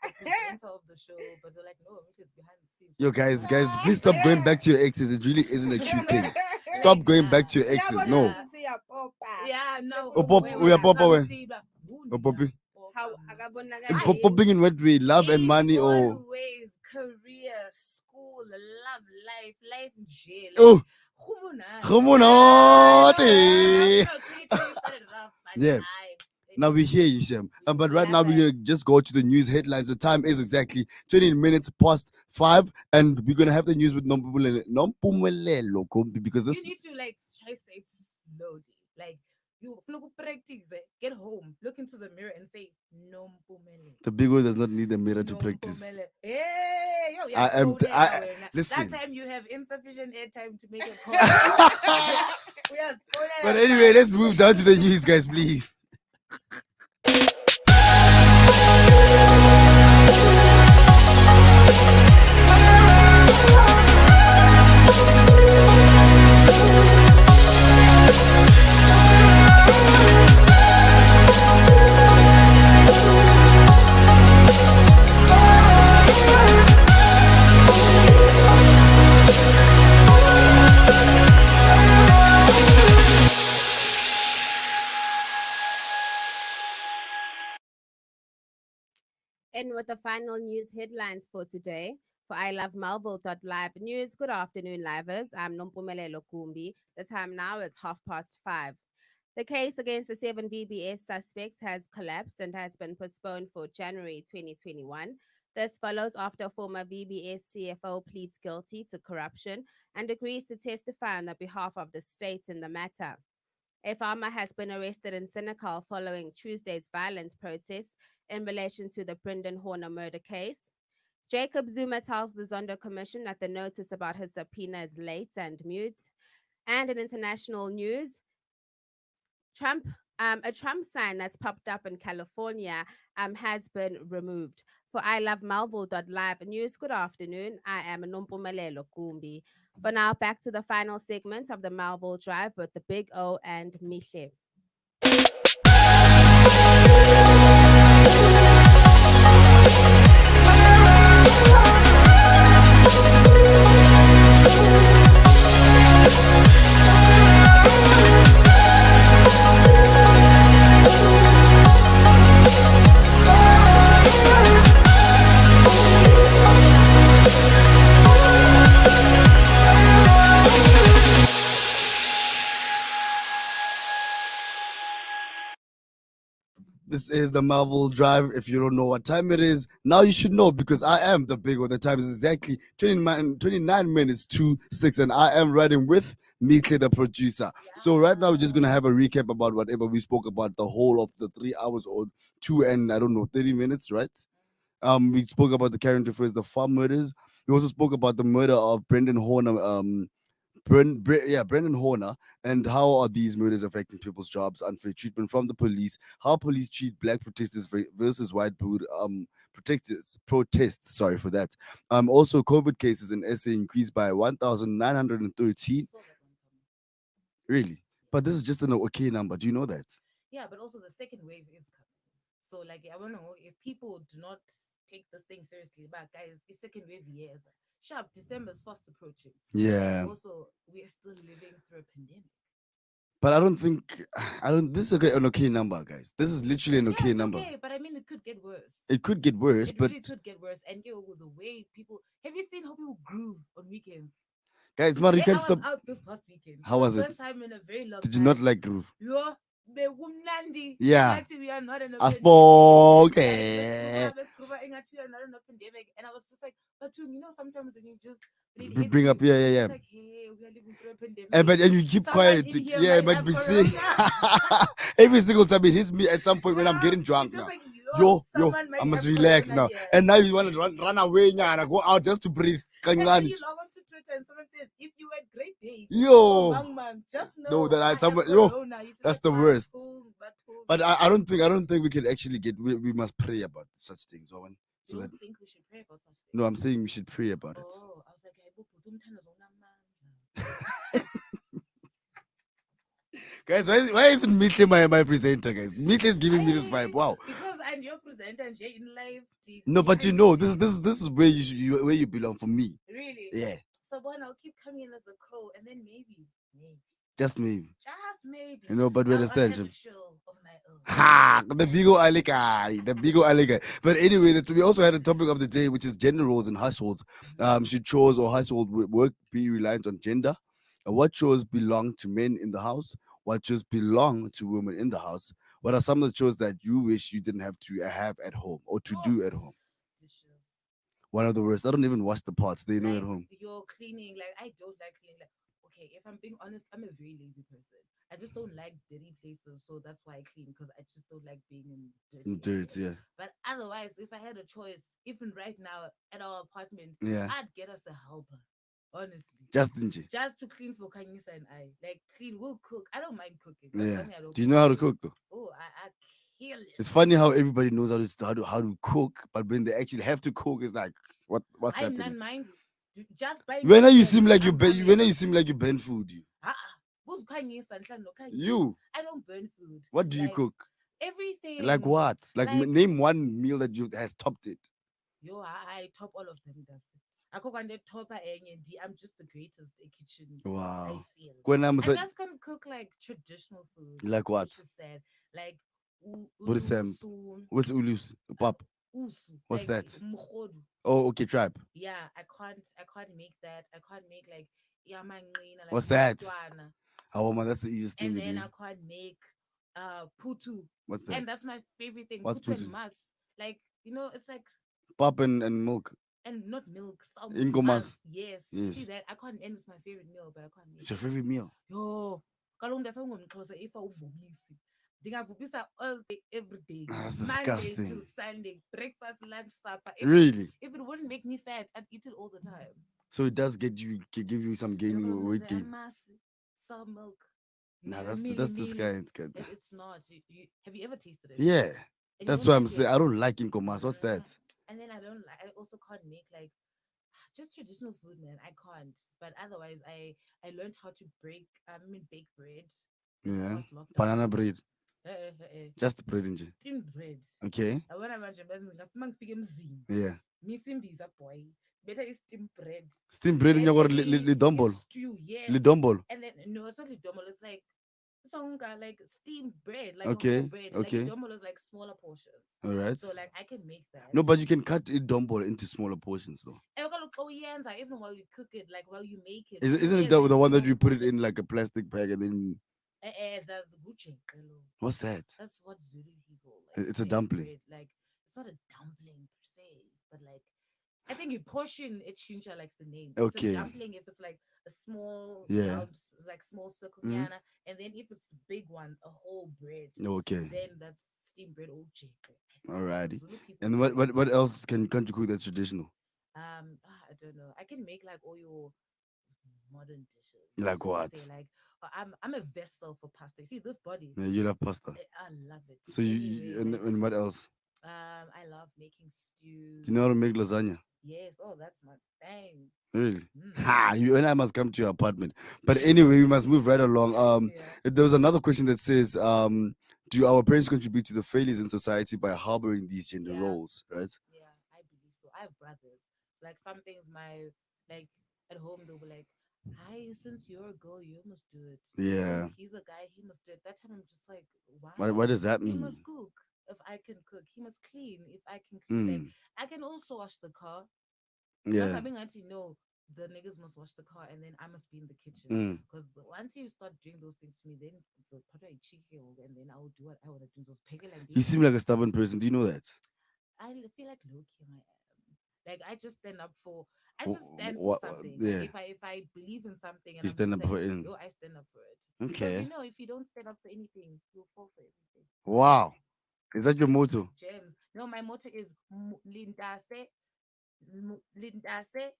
like the presenter of the show, but they're like, "No, Mihle's behind the scenes." Yo, guys, please stop going back to your exes. It really isn't a cute thing. Stop going back to your exes. No. Yeah. Yeah, no. Oh, Pop- we are Papa, we. Oh, Oh, Poppy. How Popping in what way? Love and money or always career, school, love, life in jail. oh, Come come on, eh. Yeah. Yeah. Now we hear you, Shem. But right now we're gonna just go to the news headlines. The time is exactly 20 minutes past 5, and we're gonna have the news with Nompumelelo because this You need to like try say it slowly. Like you practice it. Get home, look into the mirror and say no mpumele. the big boy does not need a mirror to practice. Hey, yo, Listen. that time you have insufficient airtime to make a call. But anyway, let's move down to the news, guys, please. In with the final news headlines for today. For I Love Melville.live news, good afternoon, livers. I'm Nompumelelo Kumbi. The time now is 5:30. The case against the seven VBS suspects has collapsed and has been postponed for January 2021. This follows after former VBS CFO pleads guilty to corruption and agrees to testify on the behalf of the state in the matter. A farmer has been arrested in Senegal following Tuesday's violent protests in relation to the Brendan Horner murder case. Jacob Zuma tells the Zondo Commission that the notice about his subpoena is late and mute. And in international news, Trump, a Trump sign that's popped up in California has been removed. For I Love Melville.live news, good afternoon. I am Nompumelelo Kumbi. For now, back to the final segment of the Melville Drive with the Big O and Mihle. This is the Marvel Drive. If you don't know what time it is, now you should know because I am the big one. The time is exactly 29 minutes to 6, and I am riding with Mikle, the producer. So right now we're just gonna have a recap about whatever we spoke about the whole of the 3 hours or 2 and I don't know 30 minutes, right? We spoke about the character first, the farm murders. We also spoke about the murder of Brendan Horner, Brendan Horner, and how are these murders affecting people's jobs, unfair treatment from the police, how police treat black protesters versus white protests. Sorry for that. Also, COVID cases in SA increased by 1,913. Really, but this is just an okay number. Do you know that? Yeah, but also the second wave is coming. So, like, I don't know if people do not take this thing seriously. But guys, the second wave years, sharp December's fast approaching. Yeah. And also, we are still living through a pandemic. But I don't think This is an okay number, guys. This is literally an okay it's number. Okay, but I mean, it could get worse. It could get worse, It but really could get worse. And the way people have you seen how people groove on weekends? guys, man, you I can't was stop. out this past weekend. How was it? First time in a very long Did time. you not like groove? Yo, bewumnandi. Yeah. Ngathi we are not in a I pandemic. spoke. Ngathi we are not in a pandemic. And I was just like, but sometimes when you just Bring up, yeah. it's like, hey, we are living through a pandemic. And you keep Someone quiet. in here Yeah, might but have be saying corona. every single time it hits me at some point when I'm getting drunk It's just now. like, Yo, someone might I must have relax corona now. here. And now you want to run away now and I go out just to breathe. And then Kancane. you log on to Twitter and someone says, if you had great day, Yo. man, just know No, that I- I have someone- yo, corona. You just that's like, the "Man, worst." cool, cool." But I don't think we can actually we must pray about such things, Owen. So You that don't think we should pray about such things? no, I'm saying we should pray about it. Oh, I was like, hey, Bhuti, umthandazo unamandla. Guys, why isn't Mithle my presenter, guys? Mithle is giving me this vibe. Wow. Because I'm your presenter and you're in live. No, but you know, this is where where you belong for me. Really? Yeah, So one, I'll keep coming in as a co, and then maybe, just maybe. just maybe. You know, but we I'll understand. have a show of my own. Ha! The Bigo Ali guy. The Bigo Ali guy. But anyway, we also had a topic of the day, which is gender roles in households. Should chores or household work be reliant on gender? What chores belong to men in the house? What chores belong to women in the house? What are some of the chores that you wish you didn't have to have at home or to do at home? Dishes. One of the worst. I don't even wash the pots. They know Like, at home. you're cleaning. Like, I don't like cleaning. Like, okay, if I'm being honest, I'm a very lazy person. I just don't like dirty places, so that's why I clean because I just don't like being in dirty. Dirt, areas. yeah. But otherwise, if I had a choice, even right now at our apartment, Yeah. I'd get us a helper. Honestly, Just Nji. just to clean for Kanyisa and I. Like, clean, we'll cook. I don't mind cooking. Yeah. Funny, I don't Do you know how to really- cook though? Oh, I kill it. It's funny how everybody knows how to cook, but when they actually have to cook, it's like what's I happening? non mind you. Just by When you yourself, seem like you I'm when coming. you seem like you burn food, Who's Kanyisa and Nhlanhla, Kanyisa? you I don't burn food. what do you Like, cook? Everything. Like what? Like, like- name one meal that you has topped it. Yo, I top all of them. That's it. I cook on the top I'm just the greatest at kitchen. I Wow. feel. When I'm I just can't cook like traditional food. Like what? Which is sad. Like What is ulusu, what's ulus? Pap. usu. What's like, that? mkhodu. Oh, okay, tribe. Yeah, I can't make that. I can't make like yamanqina, like What's that? umntwana. Oh man, that's the easiest thing And to then do. I can't make putu. What's that? And that's my favorite thing. What's Putu and putu? mas. Like, it's like, Pop and milk. and not milk, some Ingomas. mas. Yes. See Yes. that? I can't, and it's my favorite meal, but I can't It's make your it. favorite meal. Yo, kaloku ndasawungomxhosa if awuvumisi. Ndingavubisa all day, every day. That's Monday to disgusting. Sunday. Breakfast, lunch, supper. Really? If it wouldn't make me fat, I'd eat it all the time. So it does give you some And gaining weight say, gain. amasi, sour milk. Nah, Yeah, that's this guy. It's good. It's not. Have you ever tasted it? Yeah, And you that's don't why I'm like saying it? I don't like inkomas. What's that? And then I don't like. I also can't make like just traditional food, man. I can't. But otherwise, I learned how to bake bread. Before I Yeah, was locked down. banana bread. Just bread in Steamed bread. Okay. Yabona manje ngafuma ngifike emzini. Yeah. Misimbiza boy. Better is steamed bread. Steam bread in your Better lidombolo. stew, yes. Lidombolo. And then no, it's not lidombolo. It's like songa, like steamed bread, like a Okay, whole bread. Like okay. lidombolo is like smaller portions. All right. So like I can make that. No, but you can cut lidombolo into smaller portions though. Even while you cook it, like while you make it. Isn't it uyenza the one that small you put it portions. in like a plastic bag and then The Gucci. what's that? That's what Zulu people like. It's a make dumpling. bread. Like it's not a dumpling per se, but like I think you portion it chincha like the name. It's Okay. a dumpling if it's like a small Yeah. round, like small circle Mhm. yana, and then if it's the big one, a whole bread, Okay. then that's steamed bread or jeke. Alrighty. Zulu people And like what else can't you cook that's traditional? I don't know. I can make like all your modern dishes. Like to what? say like I'm a vessel for pasta. See this body, Yeah, you love pasta. I love it. So Anyway, like, and what else? I love making stews. Do you know how to make lasagna? Yes. Oh, that's my thing. Really? Mm. Ha! You and I must come to your apartment. But anyway, we must move right along. Yeah. There was another question that says, do our parents contribute to the failures in society by harboring these gender Yeah. roles? Right? Yeah, I believe so. I have brothers. Like some things my like at home they'll be like, "Hi, since you're a girl, you must do it." Yeah. Oh, he's a guy, he must do it. That time I'm just like, why? What does that He mean? must cook if I can cook. He must clean if I can clean. Like Mm, I can also wash the car. yeah. Like, no, the niggas must wash the car and then I must be in the kitchen. Mm. Because once you start doing those things to me, then it's a part of cheeky and then I will do what I want to do. Those peggle and You seem like a stubborn person. Do you know that? I feel like low key I am. Like I just stand up for I Wh- just stand for what- something. yeah. Like if I believe in something and You I'm stand just up for like, it. yo, I stand up for it. Okay. Because if you don't stand up for anything, you'll fall for everything. Wow. Is that your motto? Gem. No, my motto is lintase, lintase,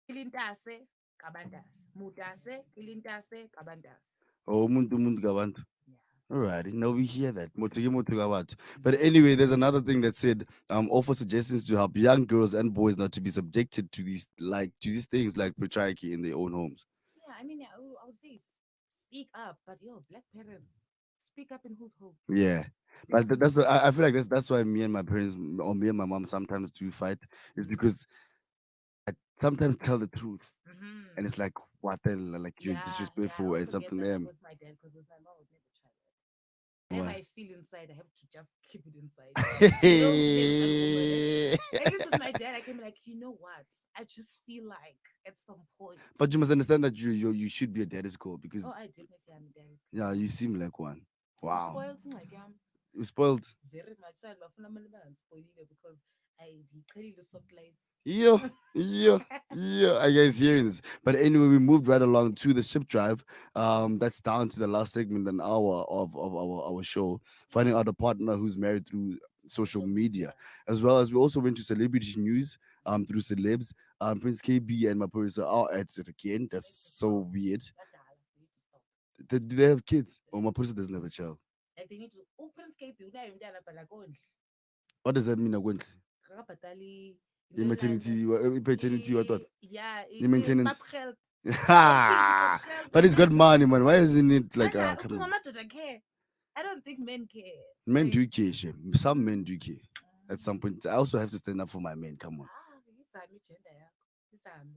ilintase, kabandas. Mutase, ilintase, kabandas. Oh, umuntu ngabantu. Yeah. Alrighty, now we hear that. Moto ngabantu. But anyway, there's another thing that said, offer suggestions to help young girls and boys not to be subjected to these things like patriarchy in their own homes. Yeah, I mean, I would say speak up, but yo, black parents, speak up in whose home? Yeah. But I feel like that's why me and my parents or me and my mom sometimes do fight, is because I sometimes tell the truth Mm-hmm. and it's like what the hell, like you're Yeah, I disrespectful and also get something that them. with my dad because with my mom, I would never try that. Whatever Why? I feel inside, I have to just keep it inside. You don't blame that woman. At least with my dad, I can be like, you know what? I just feel like at some point. But you must understand that you should be a daddy's girl because Oh, I definitely am a daddy's kid. yeah, you seem like one. Wow. Spoiled like I'm You spoiled. very much. So I'm fundamental spoiled because I created a soft life. Yeah, yeah, yeah. I guess hearing this. But anyway, we moved right along to the ship drive. That's down to the last segment, an hour of our show, finding out a partner who's married through social media, as well as we also went to celebrity news through celebs. Prince KB and my producer are at it again. That's so weird. We need to stop. Do they have kids? Or my producer doesn't have a child. Like they need to open Skype. What does that mean? Agwent? Kakabhatali, The maternity, paternity, what? Yeah, The maintenance. pasgeld. Ha! But he's got money, man. Why isn't it like come on. I'm not that I care. I don't think men care. Men Like, do care, Shem. Some men do care. At some point, I also have to stand up for my men. Come on. Isami gender yakho. Isami.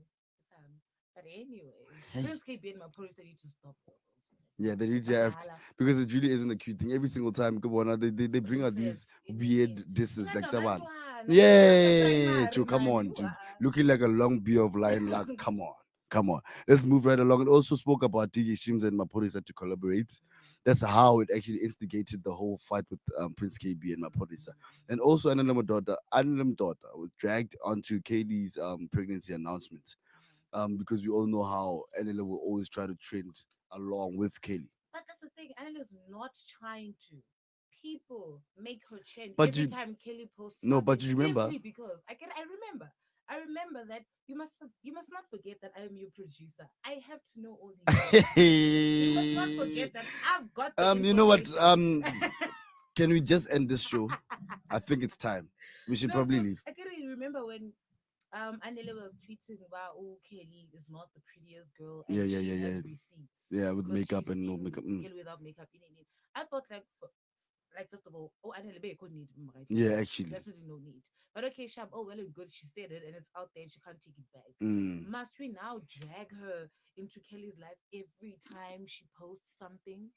But anyway, Hey. Prince KB and my producer need to stop all those. Yeah, they really have to, Badala. because it really isn't a cute thing. Every single time, come on, they bring out these Princess, weird ini. disses like Taban. Inganabantwana, Yeah, primary Joe, come man, on, you dude. are. Looking like a long beard of lion luck. Come on, come on. Let's move right along. It also spoke about DJ Streams and Maporisa to collaborate. That's how it actually instigated the whole fight with Prince KB and Maporisa. And also Anandam daughter was dragged onto Kaylee's pregnancy announcement. Because we all know how Anila will always try to trend along with Kaylee. But that's the thing, Anna's not trying to. People make her change But every you time Kelly posts no, something but you remember. simply because I remember that you must not forget that I am your producer. I have to know all these things. You must not forget that I've got the You know what? information. Can we just end this show? I think it's time. We should No, so probably leave. I can remember when Anele was tweeting about, oh, Kelly is not the prettiest girl Yeah, and yeah, she yeah, has yeah. receipts Yeah, with because makeup she's and no seen makeup. Kelly without makeup in it. I felt like first of all, oh, Anele Bay could need right? Yeah, actually. Definitely no need. But okay, Shab, oh well and good, she said it and it's out there and she can't take it back. Mm. Must we now drag her into Kelly's life every time she posts something?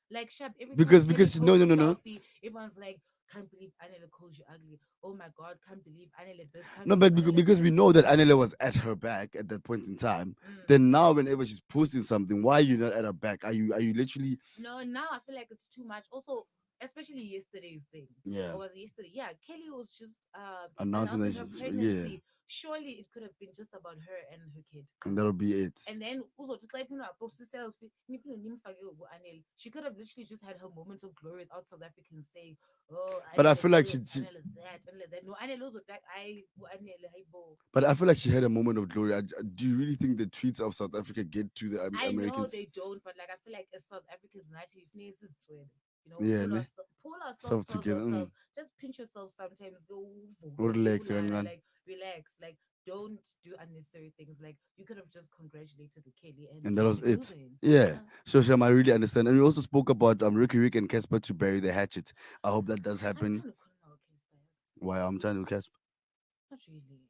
Like Shab, every time Kelly Because no, posts no, a no, no. selfie, everyone's like, can't believe Anela calls you ugly. Oh my god, can't believe Anela this, can't No, believe but Anela because we this. know that Anela was at her back at that point in time, Mm. then now whenever she's posting something, why are you not at her back? Are you literally No, now I feel like it's too much. Also, especially yesterday's thing. yeah Or was it yesterday? Yeah, Kelly was just announcing that announcing her she's yeah, pregnancy. Surely it could have been just about her and her kid. and that'll be it. And then also just like post a selfie. She could have literally just had her moment of glory without South Africans saying, "Oh, But I Anele feel like this, she Anele that, Anele that." No, Anele also that Anele Haibo. but I feel like she had a moment of glory. Do you really think the tweets of South Africa get to the I know Americans? they don't, but like I feel like as South Africans, native is Yeah, ne? pull ourselves Self towards together. ourselves. Just pinch yourself sometimes. Go Relax, kancane. like relax. Like don't do unnecessary things. Like you could have just congratulated Kelly and And that kept was it it. moving. Yeah. Yeah. So Sham, I really understand. And we also spoke about Ricky Rick and Casper to bury the hatchet. I hope that does I'm happen. trying to call now, Casper. Why I'm trying to Casper. Not really.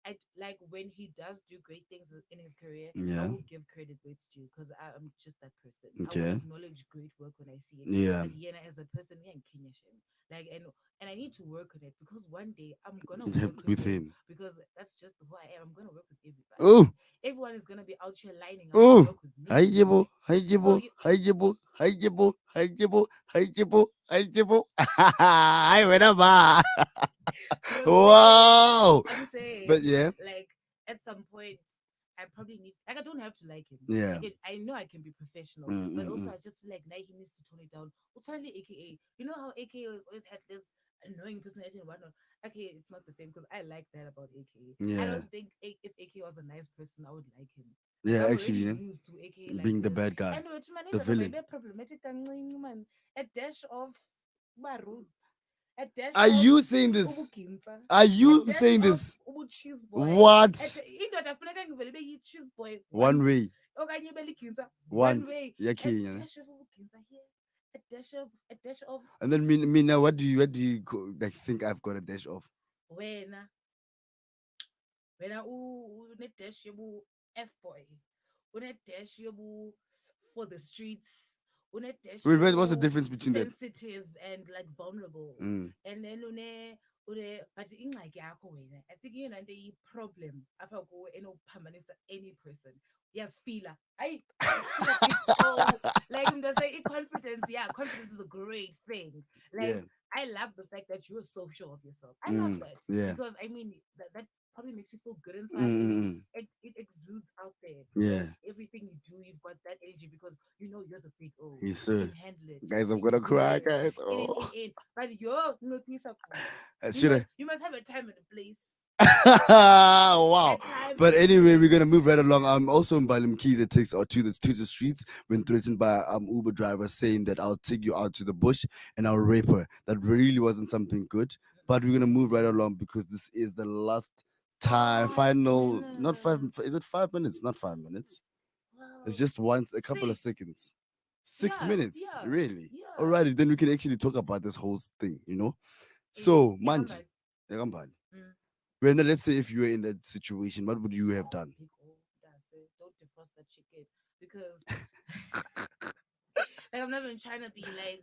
Like like when he does do great things in his career, I Yeah. will give credit where it's due because I'm just that person. I will Okay. acknowledge great work when I see it. Yeah. But Yena as a person, yeah, and Kenya Shem. Like and I need to work on it because one day I'm gonna work with With him him. because that's just who I am. I'm gonna work with everybody. Oh, Everyone is gonna be out here lining up to oh. work with Hi me. Jibo. Hi So Jibo. you Hi Jibo. Hi Jibo. Hi Jibo. Hi Jibo. Hi Jibo. Hi, whatever. no, Wow. I'm saying But yeah. like at some point I probably need like I don't have to like him. Yeah. I know I can be professional, but also I just feel like now he needs to tone it down. Totally AKA. You know how AKA always had this annoying personality and whatnot. Okay, it's not the same because I like that about AKA. I Yeah. don't think if AKA was a nice person, I would like him. Like Yeah, I'm already actually, yeah. used to AKA like Being the this. bad guy. And to my The neighbors, villain. I'm problematic man. A dash of barut. A dash Are of you saying this? ubuginza. Are A you dash saying of this? cheese boy. What? Indoda funeka ngivele beyi-cheese boy One once way. okanye beliginza one Once. way. Yeah, A Kenya. dash of ubuginza here. A dash of And then me now, what do you like think I've got a dash of? wena une-dash yobu F-boy. Une-dash yobu for the streets. Une-dash What's the yobu difference between that? sensitive and like vulnerable. Mm. And then but ingxaki yakho wena I think iyona nto iyi-problem apha kuwe enokuphambanisa any person uyazifila hayi uyazifila big oh like umntu say i-confidence yeah confidence is a great thing like Yeah. I love the fact that you're so sure of yourself. I love Mm. that Yeah. because I mean that probably makes you feel good Mm, inside. mm, mm. It exudes out there. Yeah. And everything you do, you've got that energy because you know you're the big O. Yes, You sir. can handle it. Guys, I'm You can gonna do cry, it. guys. In. Oh. But you're not up. Should I? You must have a time and a place. Wow. A time But and a anyway, we're place. gonna move right along. Also in Balim Keys, it takes out to the streets when threatened by Uber driver saying that I'll take you out to the bush and I'll rape her. That really wasn't something good. But we're gonna move right along because this is the last time, 5 final, not five. minutes. Is it 5 minutes? Not 5 minutes. It's Well, just once, a couple of 6. seconds. Six Yeah, minutes, yeah, really. yeah. Alrighty, then we can actually talk about this whole thing. Eh, So, yeah, Manji, but, Yakambani. mm. When let's say if you were in that situation, what would you have Oh, done? big O, that's it. Don't defrost that chicken because Like I'm not even trying to be like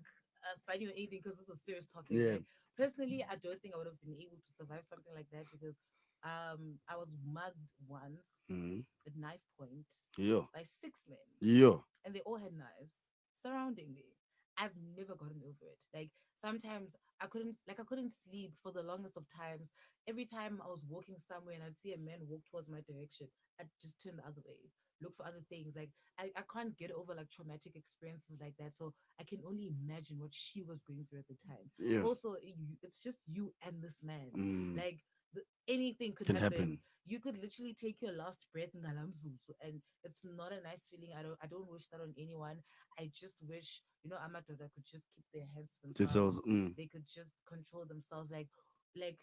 funny or anything because it's a serious topic. Yeah. Like personally, I don't think I would have been able to survive something like that because I was mugged once Mm. at knife point Yeah. by 6 men, Yeah. and they all had knives surrounding me. I've never gotten over it. Like sometimes I couldn't sleep for the longest of times. Every time I was walking somewhere and I'd see a man walk towards my direction, I'd just turn the other way, look for other things. Like I can't get over like traumatic experiences like that. So I can only imagine what she was going through at the time. Yeah. Also, it's just you and this man. Mm. Like anything could Can happen. happen. You could literally take your last breath in Galamzuzu, and it's not a nice feeling. I don't wish that on anyone. I just wish, Amadora could just keep their hands to Themselves. themselves. They could just control themselves. Like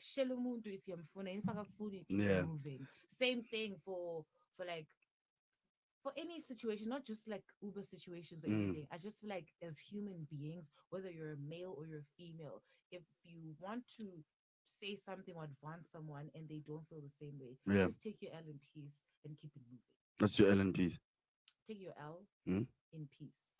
Shelumuntu, if you're food, you keep Yeah. it moving. Same thing for like for any situation, not just like Uber situations or Mm. anything. I just feel like as human beings, whether you're a male or you're a female, if you want to say something or advance someone and they don't feel the same way, Yeah. just take your L in peace and keep it moving. That's your LNP. Take your L Mm. in peace.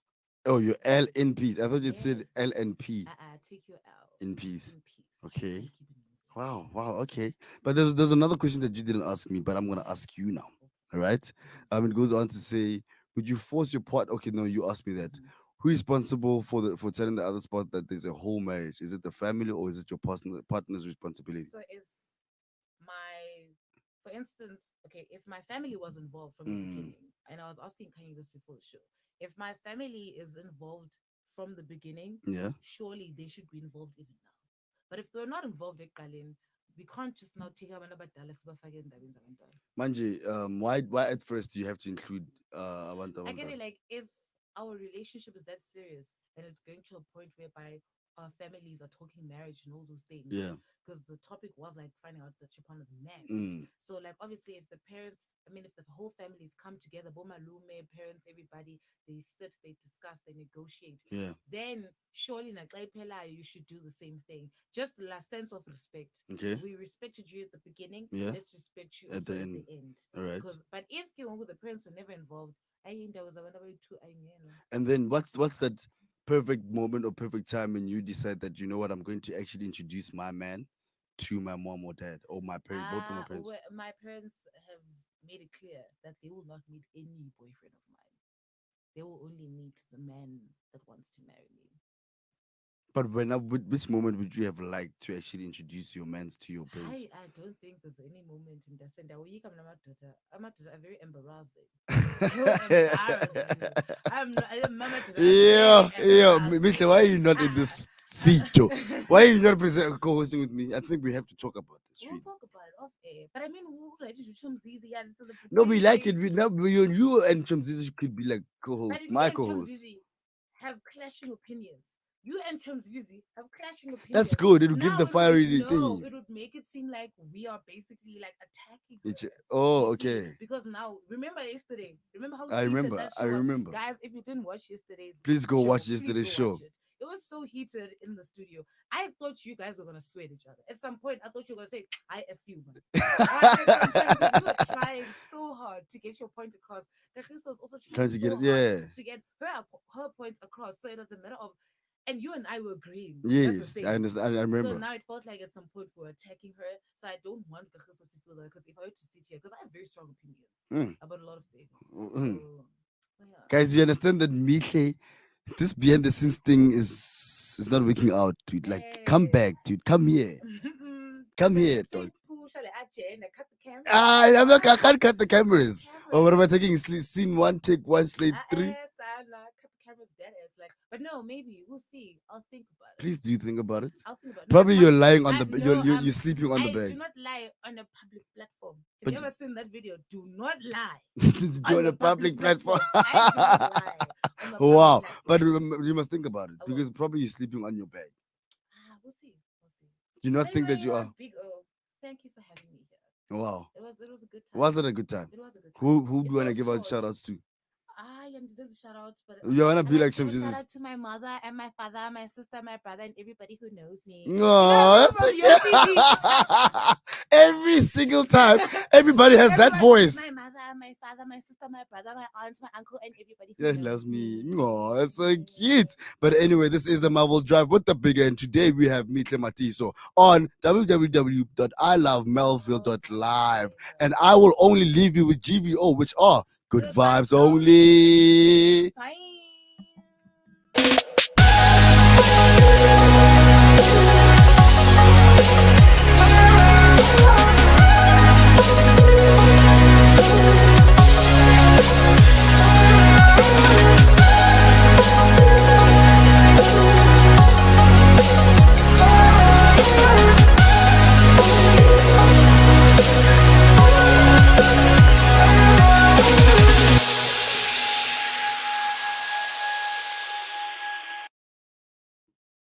Oh, your LNP. I thought you Yeah. said LNP Take your L in peace. in peace. Okay. And keep it moving. Wow. Wow. Okay. But there's another question that you didn't ask me, but I'm gonna ask you now. All right. It goes on to say, would you force your part? Okay, no, you asked me that. Mhm. Who is responsible for telling the other spot that there's a whole marriage? Is it the family or is it your partner's responsibility? So if my, for instance, okay, if my family was involved from the Mm. beginning, and I was asking Kanye this before the show, if my family is involved from the beginning, Yeah. surely they should be involved even now. But if they're not involved at Kalin, we can't just now take abantu abadala sibafake ezindabeni zabantwana. Manje, why at first do you have to include abantu I get abantwana? it. Like, if our relationship is that serious and it's going to a point whereby our families are talking marriage and all those things, Yeah. because the topic was like finding out that Japan is married. Mm. So, like, obviously, if the parents, I mean, if the whole families come together, Bomalume, parents, everybody, they sit, they discuss, they negotiate, Yeah. then surely, you should do the same thing. Just la sense of respect. Okay. We respected you at the beginning. Yeah. Let's respect you At also the at end. the end. All right. But if the parents were never involved, I think there was a two. And then what's that perfect moment or perfect time when you decide that, you know what, I'm going to actually introduce my man to my mom or dad or my parents, both of my parents. My parents have made it clear that they will not meet any boyfriend of mine. They will only meet the man that wants to marry me. But which moment would you have liked to actually introduce your man to your parents? I don't think there's any moment in the center where you come I'm very embarrassing. Yeah, yeah. Mister, why are you not in this seat, Joe? Why are you not co-hosting with me? I think we have to talk about this. We'll Really. talk about it off air. But I mean, who ready to choose easy? Yeah, this is the No, we like thing. it. You and Chumzizi could be like But co-hosts, if my you and co-host. Chumzizi have clashing opinions, you and Chumzizi have clashing opinions. That's good. It'll give Now the fiery no, thing. it would make it seem like we are basically like attacking. Oh, You see, okay. because now, remember yesterday? Remember how we I heated remember. that I show up? remember. Guys, if you didn't watch yesterday's Please go show, watch please yesterday's go show. watch it. It was so heated in the studio. I thought you guys were gonna swear at each other. At some point, I thought you were gonna say, "I F you, man." At some point, because you were trying so hard to get your point across. Kagiso was also Trying trying to get so it, yeah. hard to get her point across. So it was a matter of, and you and I were agreeing. That's the Yes, thing. I understand. I So remember. now it felt like at some point we were attacking her. So I don't want Kagiso to feel that, because if I were to sit here, because I have very strong opinions Mm. about a lot of things. Mm. So, yeah. Guys, you understand that Mihle, this behind the scenes thing is not working out, dude. Like, come back, dude. Come here. Come here, dog. Shall I cut the camera? I can't cut the cameras. Or what am I taking? Scene one, take one, slate three. Cut the cameras dead ass. Like, but no, maybe we'll see. I'll think about it. Please, do you think about it? I'll think about it. Probably No, you're lying on the no, you're sleeping on the I do bed. not lie on a public platform. Have But you ever seen that video? Do not lie. on a public platform. I do not lie on the public Wow, platform. but you must think about it I will. because probably you're sleeping on your bed. We'll see. We'll see. Do you not think that Anyway, you are? Big O, thank you for having me here. Wow, It was a good time. was it a good time? It was a good time. Who It do you want to felt give out short. shout outs to? Yeah, deserves a shout out, but You wanna I'd be like to give a some shout Jesus? out to my mother and my father, my sister, my brother, and everybody who knows me. No, From your TV. every single time, everybody has that Everybody, voice. My mother, my father, father, my sister, my brother, my aunt, my uncle, and everybody who Yeah, knows loves me. me. Oh, that's so cute. But anyway, this is the Marvel Drive with the bigger, and today we have Mitle Matiso on www.ilovemelville.live. And I will only leave you with GVO, which are good Good vibes vibes only. Bye.